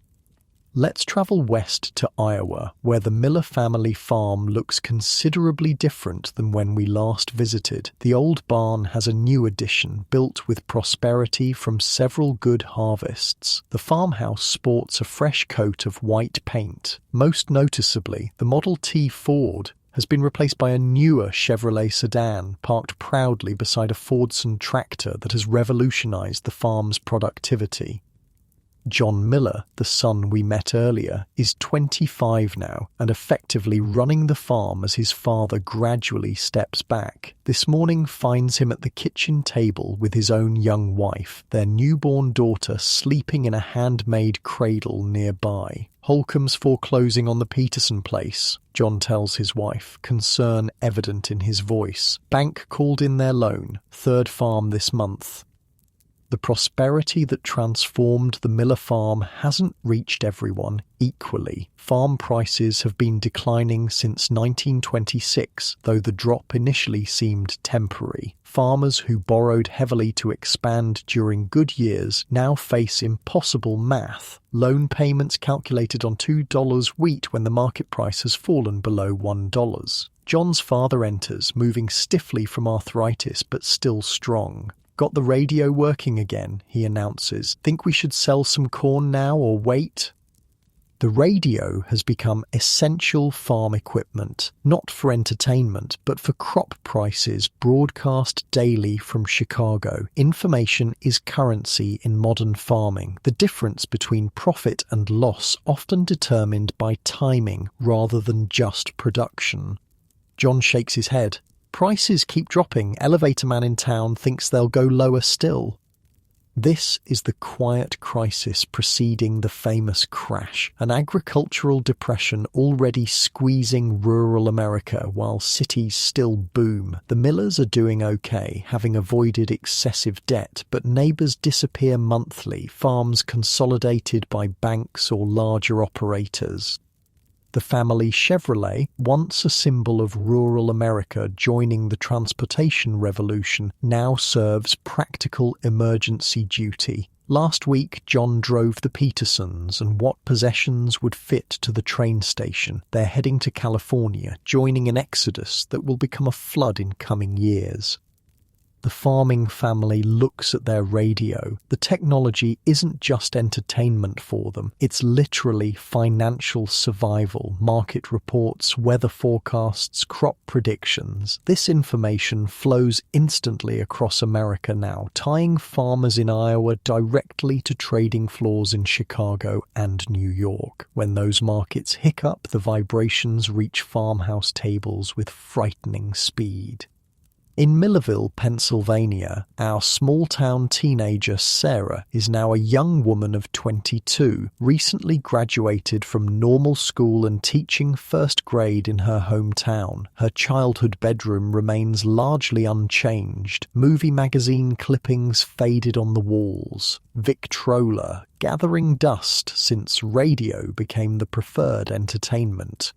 Speaker 1: Let's travel west to Iowa, where the Miller family farm looks considerably different than when we last visited. The old barn has a new addition, built with prosperity from several good harvests. The farmhouse sports a fresh coat of white paint. Most noticeably, the Model T Ford has been replaced by a newer Chevrolet sedan, parked proudly beside a Fordson tractor that has revolutionized the farm's productivity. John Miller, the son we met earlier, is 25 now and effectively running the farm as his father gradually steps back. This morning finds him at the kitchen table with his own young wife, their newborn daughter sleeping in a handmade cradle nearby. Holcomb's foreclosing on the Peterson place, John tells his wife, concern evident in his voice. Bank called in their loan, third farm this month. The prosperity that transformed the Miller farm hasn't reached everyone equally. Farm prices have been declining since 1926, though the drop initially seemed temporary. Farmers who borrowed heavily to expand during good years now face impossible math. Loan payments calculated on $2 wheat when the market price has fallen below $1. John's father enters, moving stiffly from arthritis but still strong. Got the radio working again, he announces. Think we should sell some corn now or wait? The radio has become essential farm equipment, not for entertainment, but for crop prices broadcast daily from Chicago. Information is currency in modern farming, the difference between profit and loss often determined by timing rather than just production. John shakes his head. Prices keep dropping. Elevator man in town thinks they'll go lower still. This is the quiet crisis preceding the famous crash, an agricultural depression already squeezing rural America while cities still boom. The Millers are doing okay, having avoided excessive debt, but neighbors disappear monthly, farms consolidated by banks or larger operators. The family Chevrolet, once a symbol of rural America joining the transportation revolution, now serves practical emergency duty. Last week, John drove the Petersons and what possessions would fit to the train station. They're heading to California, joining an exodus that will become a flood in coming years. The farming family looks at their radio. The technology isn't just entertainment for them. It's literally financial survival, market reports, weather forecasts, crop predictions. This information flows instantly across America now, tying farmers in Iowa directly to trading floors in Chicago and New York. When those markets hiccup, the vibrations reach farmhouse tables with frightening speed. In Millerville, Pennsylvania, our small-town teenager Sarah is now a young woman of 22, recently graduated from normal school and teaching first grade in her hometown. Her childhood bedroom remains largely unchanged. Movie magazine clippings faded on the walls. Victrola, gathering dust since radio became the preferred entertainment.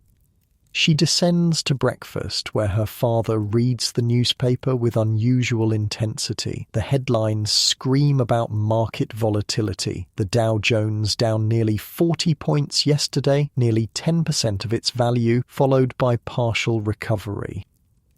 Speaker 1: She descends to breakfast, where her father reads the newspaper with unusual intensity. The headlines scream about market volatility. The Dow Jones down nearly 40 points yesterday, nearly 10% of its value, followed by partial recovery.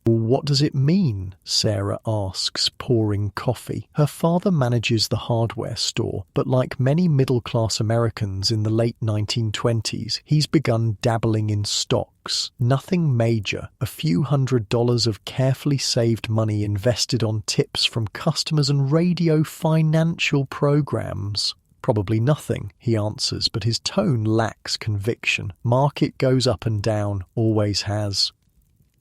Speaker 1: "What does it mean?" Sarah asks, pouring coffee. Her father manages the hardware store, but like many middle-class Americans in the late 1920s, he's begun dabbling in stocks. Nothing major, a few $100s of carefully saved money invested on tips from customers and radio financial programs. "Probably nothing," he answers, but his tone lacks conviction. "Market goes up and down, always has."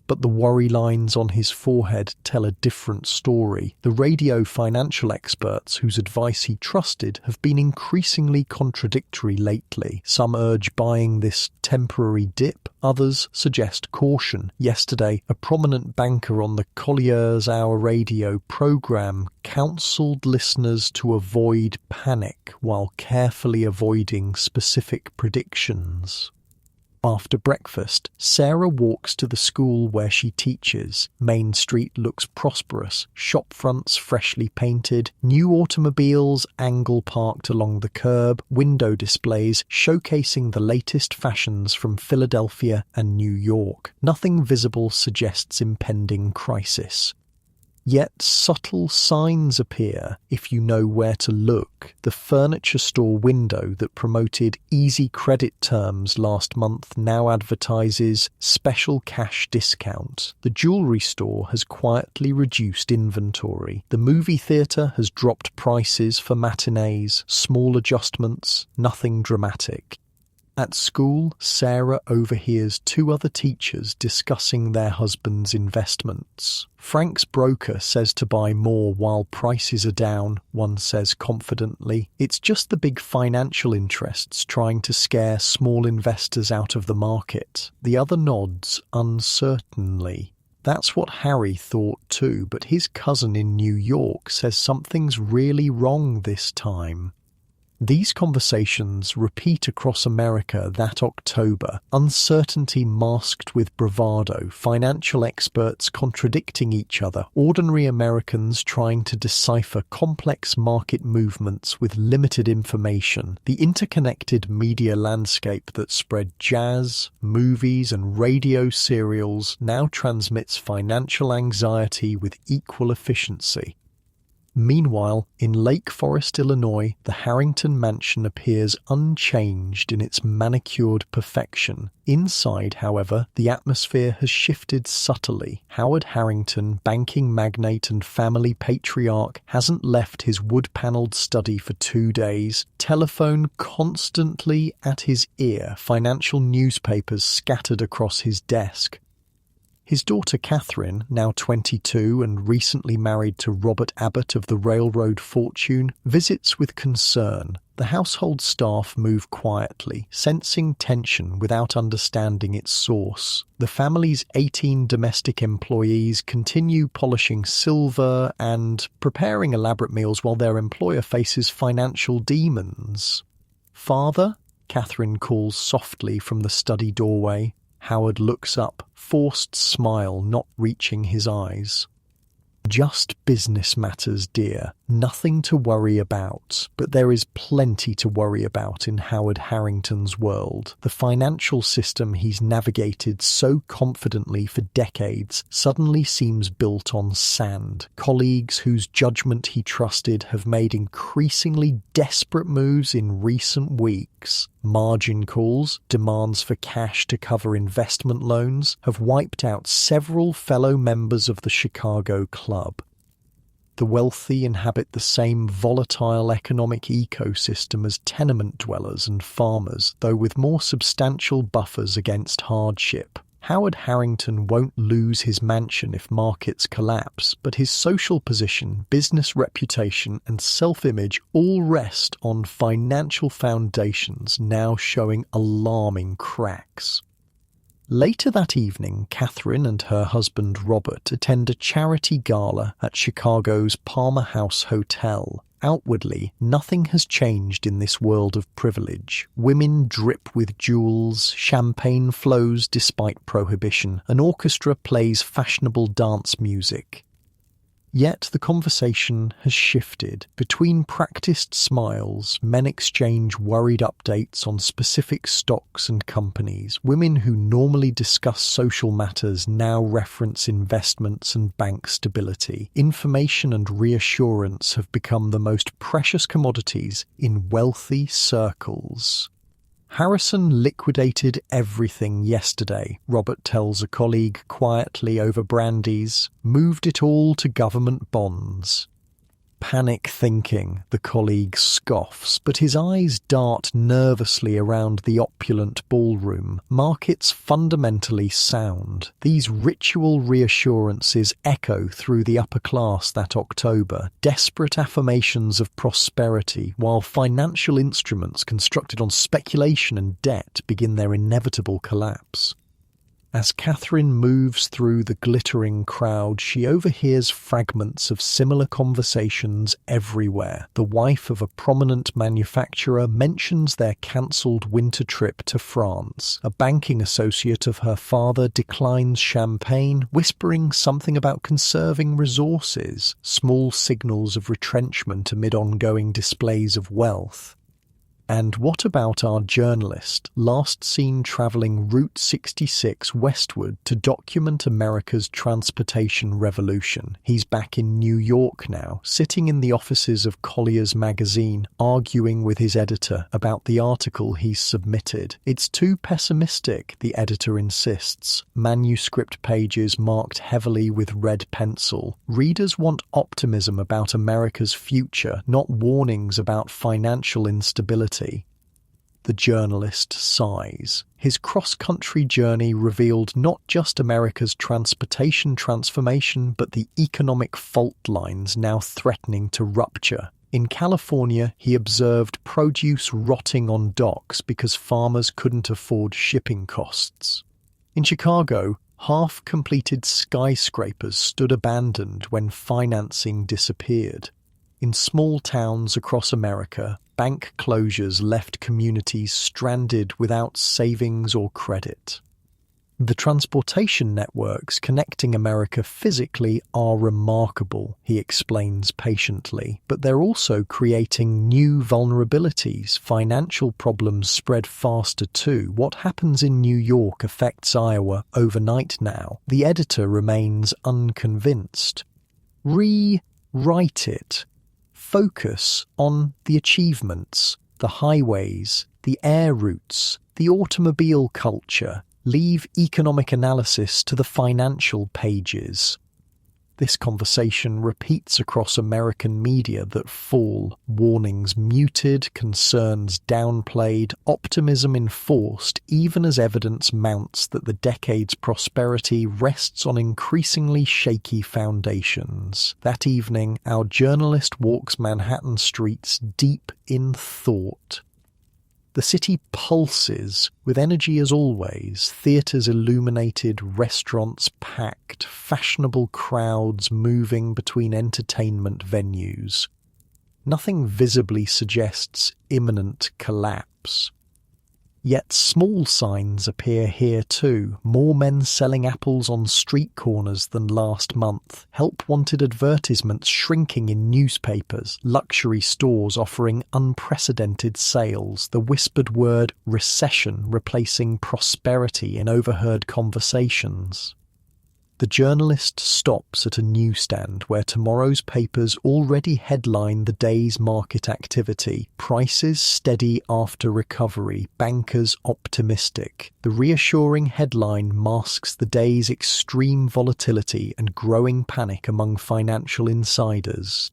Speaker 1: But the worry lines on his forehead tell a different story. The radio financial experts whose advice he trusted have been increasingly contradictory lately. Some urge buying this temporary dip, others suggest caution. Yesterday, a prominent banker on the Collier's Hour radio program counseled listeners to avoid panic while carefully avoiding specific predictions. After breakfast, Sarah walks to the school where she teaches. Main Street looks prosperous, shop fronts freshly painted, new automobiles angle parked along the curb, window displays showcasing the latest fashions from Philadelphia and New York. Nothing visible suggests impending crisis. Yet subtle signs appear if you know where to look. The furniture store window that promoted easy credit terms last month now advertises special cash discount. The jewelry store has quietly reduced inventory. The movie theater has dropped prices for matinees, small adjustments, nothing dramatic. At school, Sarah overhears two other teachers discussing their husbands' investments. Frank's broker says to buy more while prices are down, one says confidently. It's just the big financial interests trying to scare small investors out of the market. The other nods uncertainly. That's what Harry thought too, but his cousin in New York says something's really wrong this time. These conversations repeat across America that October, uncertainty masked with bravado, financial experts contradicting each other, ordinary Americans trying to decipher complex market movements with limited information. The interconnected media landscape that spread jazz, movies, and radio serials now transmits financial anxiety with equal efficiency. Meanwhile, in Lake Forest, Illinois, the Harrington mansion appears unchanged in its manicured perfection. Inside, however, the atmosphere has shifted subtly. Howard Harrington, banking magnate and family patriarch, hasn't left his wood-panelled study for 2 days. Telephone constantly at his ear, financial newspapers scattered across his desk. His daughter Catherine, now 22 and recently married to Robert Abbott of the railroad fortune, visits with concern. The household staff move quietly, sensing tension without understanding its source. The family's 18 domestic employees continue polishing silver and preparing elaborate meals while their employer faces financial demons. "Father?" Catherine calls softly from the study doorway. Howard looks up, forced smile not reaching his eyes. Just business matters, dear. Nothing to worry about. But there is plenty to worry about in Howard Harrington's world. The financial system he's navigated so confidently for decades suddenly seems built on sand. Colleagues whose judgment he trusted have made increasingly desperate moves in recent weeks. Margin calls, demands for cash to cover investment loans, have wiped out several fellow members of the Chicago Club. The wealthy inhabit the same volatile economic ecosystem as tenement dwellers and farmers, though with more substantial buffers against hardship. Howard Harrington won't lose his mansion if markets collapse, but his social position, business reputation, and self-image all rest on financial foundations now showing alarming cracks. Later that evening, Catherine and her husband Robert attend a charity gala at Chicago's Palmer House Hotel. Outwardly, nothing has changed in this world of privilege. Women drip with jewels, champagne flows despite prohibition, an orchestra plays fashionable dance music. Yet the conversation has shifted. Between practiced smiles, men exchange worried updates on specific stocks and companies. Women who normally discuss social matters now reference investments and bank stability. Information and reassurance have become the most precious commodities in wealthy circles. Harrison liquidated everything yesterday, Robert tells a colleague quietly over brandies, moved it all to government bonds. Panic thinking, the colleague scoffs, but his eyes dart nervously around the opulent ballroom. Markets fundamentally sound. These ritual reassurances echo through the upper class that October, desperate affirmations of prosperity, while financial instruments constructed on speculation and debt begin their inevitable collapse. As Catherine moves through the glittering crowd, she overhears fragments of similar conversations everywhere. The wife of a prominent manufacturer mentions their cancelled winter trip to France. A banking associate of her father declines champagne, whispering something about conserving resources, small signals of retrenchment amid ongoing displays of wealth. And what about our journalist, last seen travelling Route 66 westward to document America's transportation revolution? He's back in New York now, sitting in the offices of Collier's magazine, arguing with his editor about the article he's submitted. It's too pessimistic, the editor insists. Manuscript pages marked heavily with red pencil. Readers want optimism about America's future, not warnings about financial instability. The journalist sighs. His cross-country journey revealed not just America's transportation transformation, but the economic fault lines now threatening to rupture. In California, he observed produce rotting on docks because farmers couldn't afford shipping costs. In Chicago, half-completed skyscrapers stood abandoned when financing disappeared. In small towns across America, bank closures left communities stranded without savings or credit. The transportation networks connecting America physically are remarkable, he explains patiently, but they're also creating new vulnerabilities. Financial problems spread faster too. What happens in New York affects Iowa overnight now. The editor remains unconvinced. Rewrite it. Focus on the achievements, the highways, the air routes, the automobile culture. Leave economic analysis to the financial pages. This conversation repeats across American media that fall, warnings muted, concerns downplayed, optimism enforced, even as evidence mounts that the decade's prosperity rests on increasingly shaky foundations. That evening, our journalist walks Manhattan streets deep in thought. The city pulses with energy as always, theatres illuminated, restaurants packed, fashionable crowds moving between entertainment venues. Nothing visibly suggests imminent collapse. Yet small signs appear here too. More men selling apples on street corners than last month. Help-wanted advertisements shrinking in newspapers. Luxury stores offering unprecedented sales. The whispered word recession replacing prosperity in overheard conversations. The journalist stops at a newsstand where tomorrow's papers already headline the day's market activity. Prices steady after recovery, bankers optimistic. The reassuring headline masks the day's extreme volatility and growing panic among financial insiders.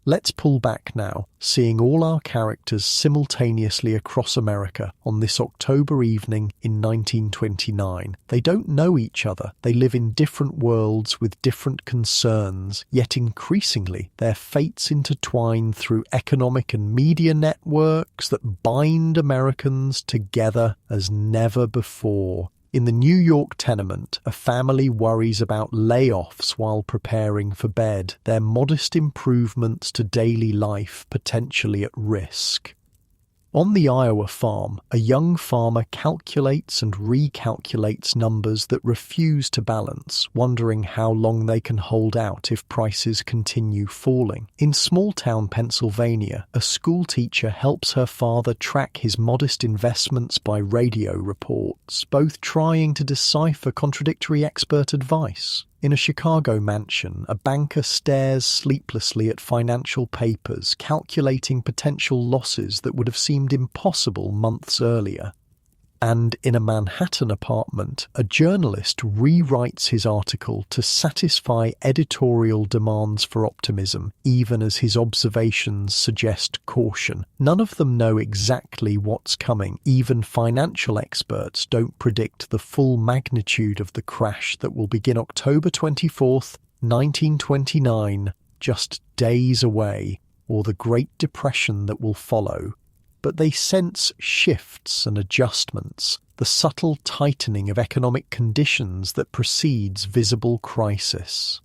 Speaker 1: Let's pull back now, seeing all our characters simultaneously across America on this October evening in 1929. They don't know each other, they live in different worlds with different concerns, yet increasingly their fates intertwine through economic and media networks that bind Americans together as never before. In the New York tenement, a family worries about layoffs while preparing for bed, their modest improvements to daily life potentially at risk. On the Iowa farm, a young farmer calculates and recalculates numbers that refuse to balance, wondering how long they can hold out if prices continue falling. In small-town Pennsylvania, a schoolteacher helps her father track his modest investments by radio reports, both trying to decipher contradictory expert advice. In a Chicago mansion, a banker stares sleeplessly at financial papers, calculating potential losses that would have seemed impossible months earlier. And in a Manhattan apartment, a journalist rewrites his article to satisfy editorial demands for optimism, even as his observations suggest caution. None of them know exactly what's coming. Even financial experts don't predict the full magnitude of the crash that will begin October 24th, 1929, just days away, or the Great Depression that will follow. But they sense shifts and adjustments, the subtle tightening of economic conditions that precedes visible crisis.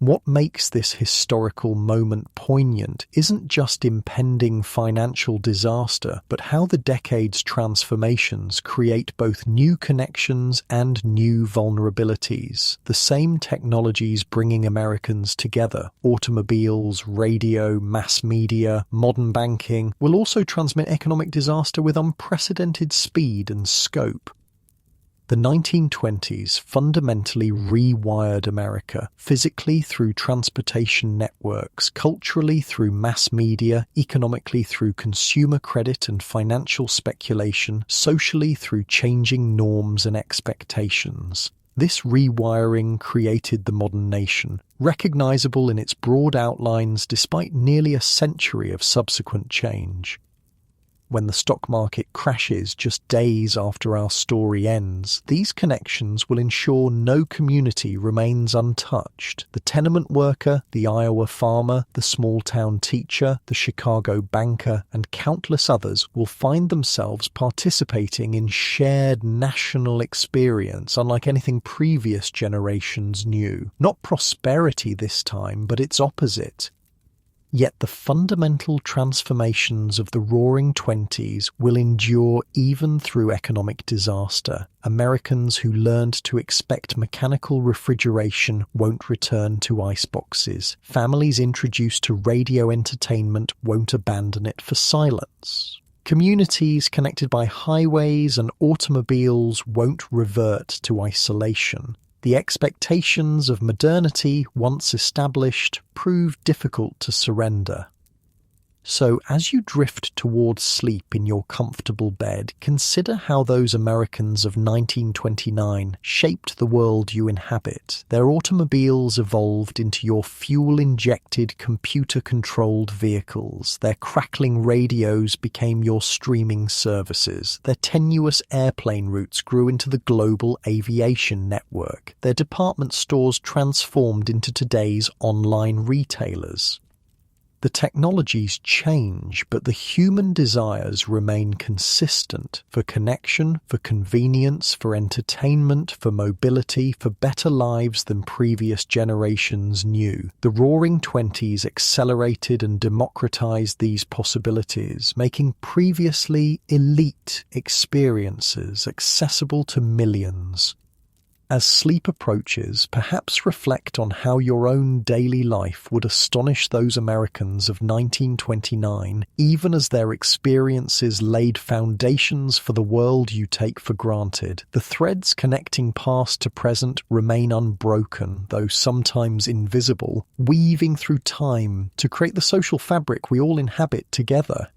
Speaker 1: What makes this historical moment poignant isn't just impending financial disaster, but how the decade's transformations create both new connections and new vulnerabilities. The same technologies bringing Americans together, automobiles, radio, mass media, modern banking, will also transmit economic disaster with unprecedented speed and scope. The 1920s fundamentally rewired America, physically through transportation networks, culturally through mass media, economically through consumer credit and financial speculation, socially through changing norms and expectations. This rewiring created the modern nation, recognizable in its broad outlines despite nearly a century of subsequent change. When the stock market crashes just days after our story ends, these connections will ensure no community remains untouched. The tenement worker, the Iowa farmer, the small-town teacher, the Chicago banker, and countless others will find themselves participating in shared national experience unlike anything previous generations knew. Not prosperity this time, but its opposite. Yet the fundamental transformations of the Roaring Twenties will endure even through economic disaster. Americans who learned to expect mechanical refrigeration won't return to iceboxes. Families introduced to radio entertainment won't abandon it for silence. Communities connected by highways and automobiles won't revert to isolation. The expectations of modernity, once established, prove difficult to surrender. So, as you drift towards sleep in your comfortable bed, consider how those Americans of 1929 shaped the world you inhabit. Their automobiles evolved into your fuel-injected, computer-controlled vehicles. Their crackling radios became your streaming services. Their tenuous airplane routes grew into the global aviation network. Their department stores transformed into today's online retailers. The technologies change, but the human desires remain consistent for connection, for convenience, for entertainment, for mobility, for better lives than previous generations knew. The Roaring Twenties accelerated and democratized these possibilities, making previously elite experiences accessible to millions. As sleep approaches, perhaps reflect on how your own daily life would astonish those Americans of 1929, even as their experiences laid foundations for the world you take for granted. The threads connecting past to present remain unbroken, though sometimes invisible, weaving through time to create the social fabric we all inhabit together.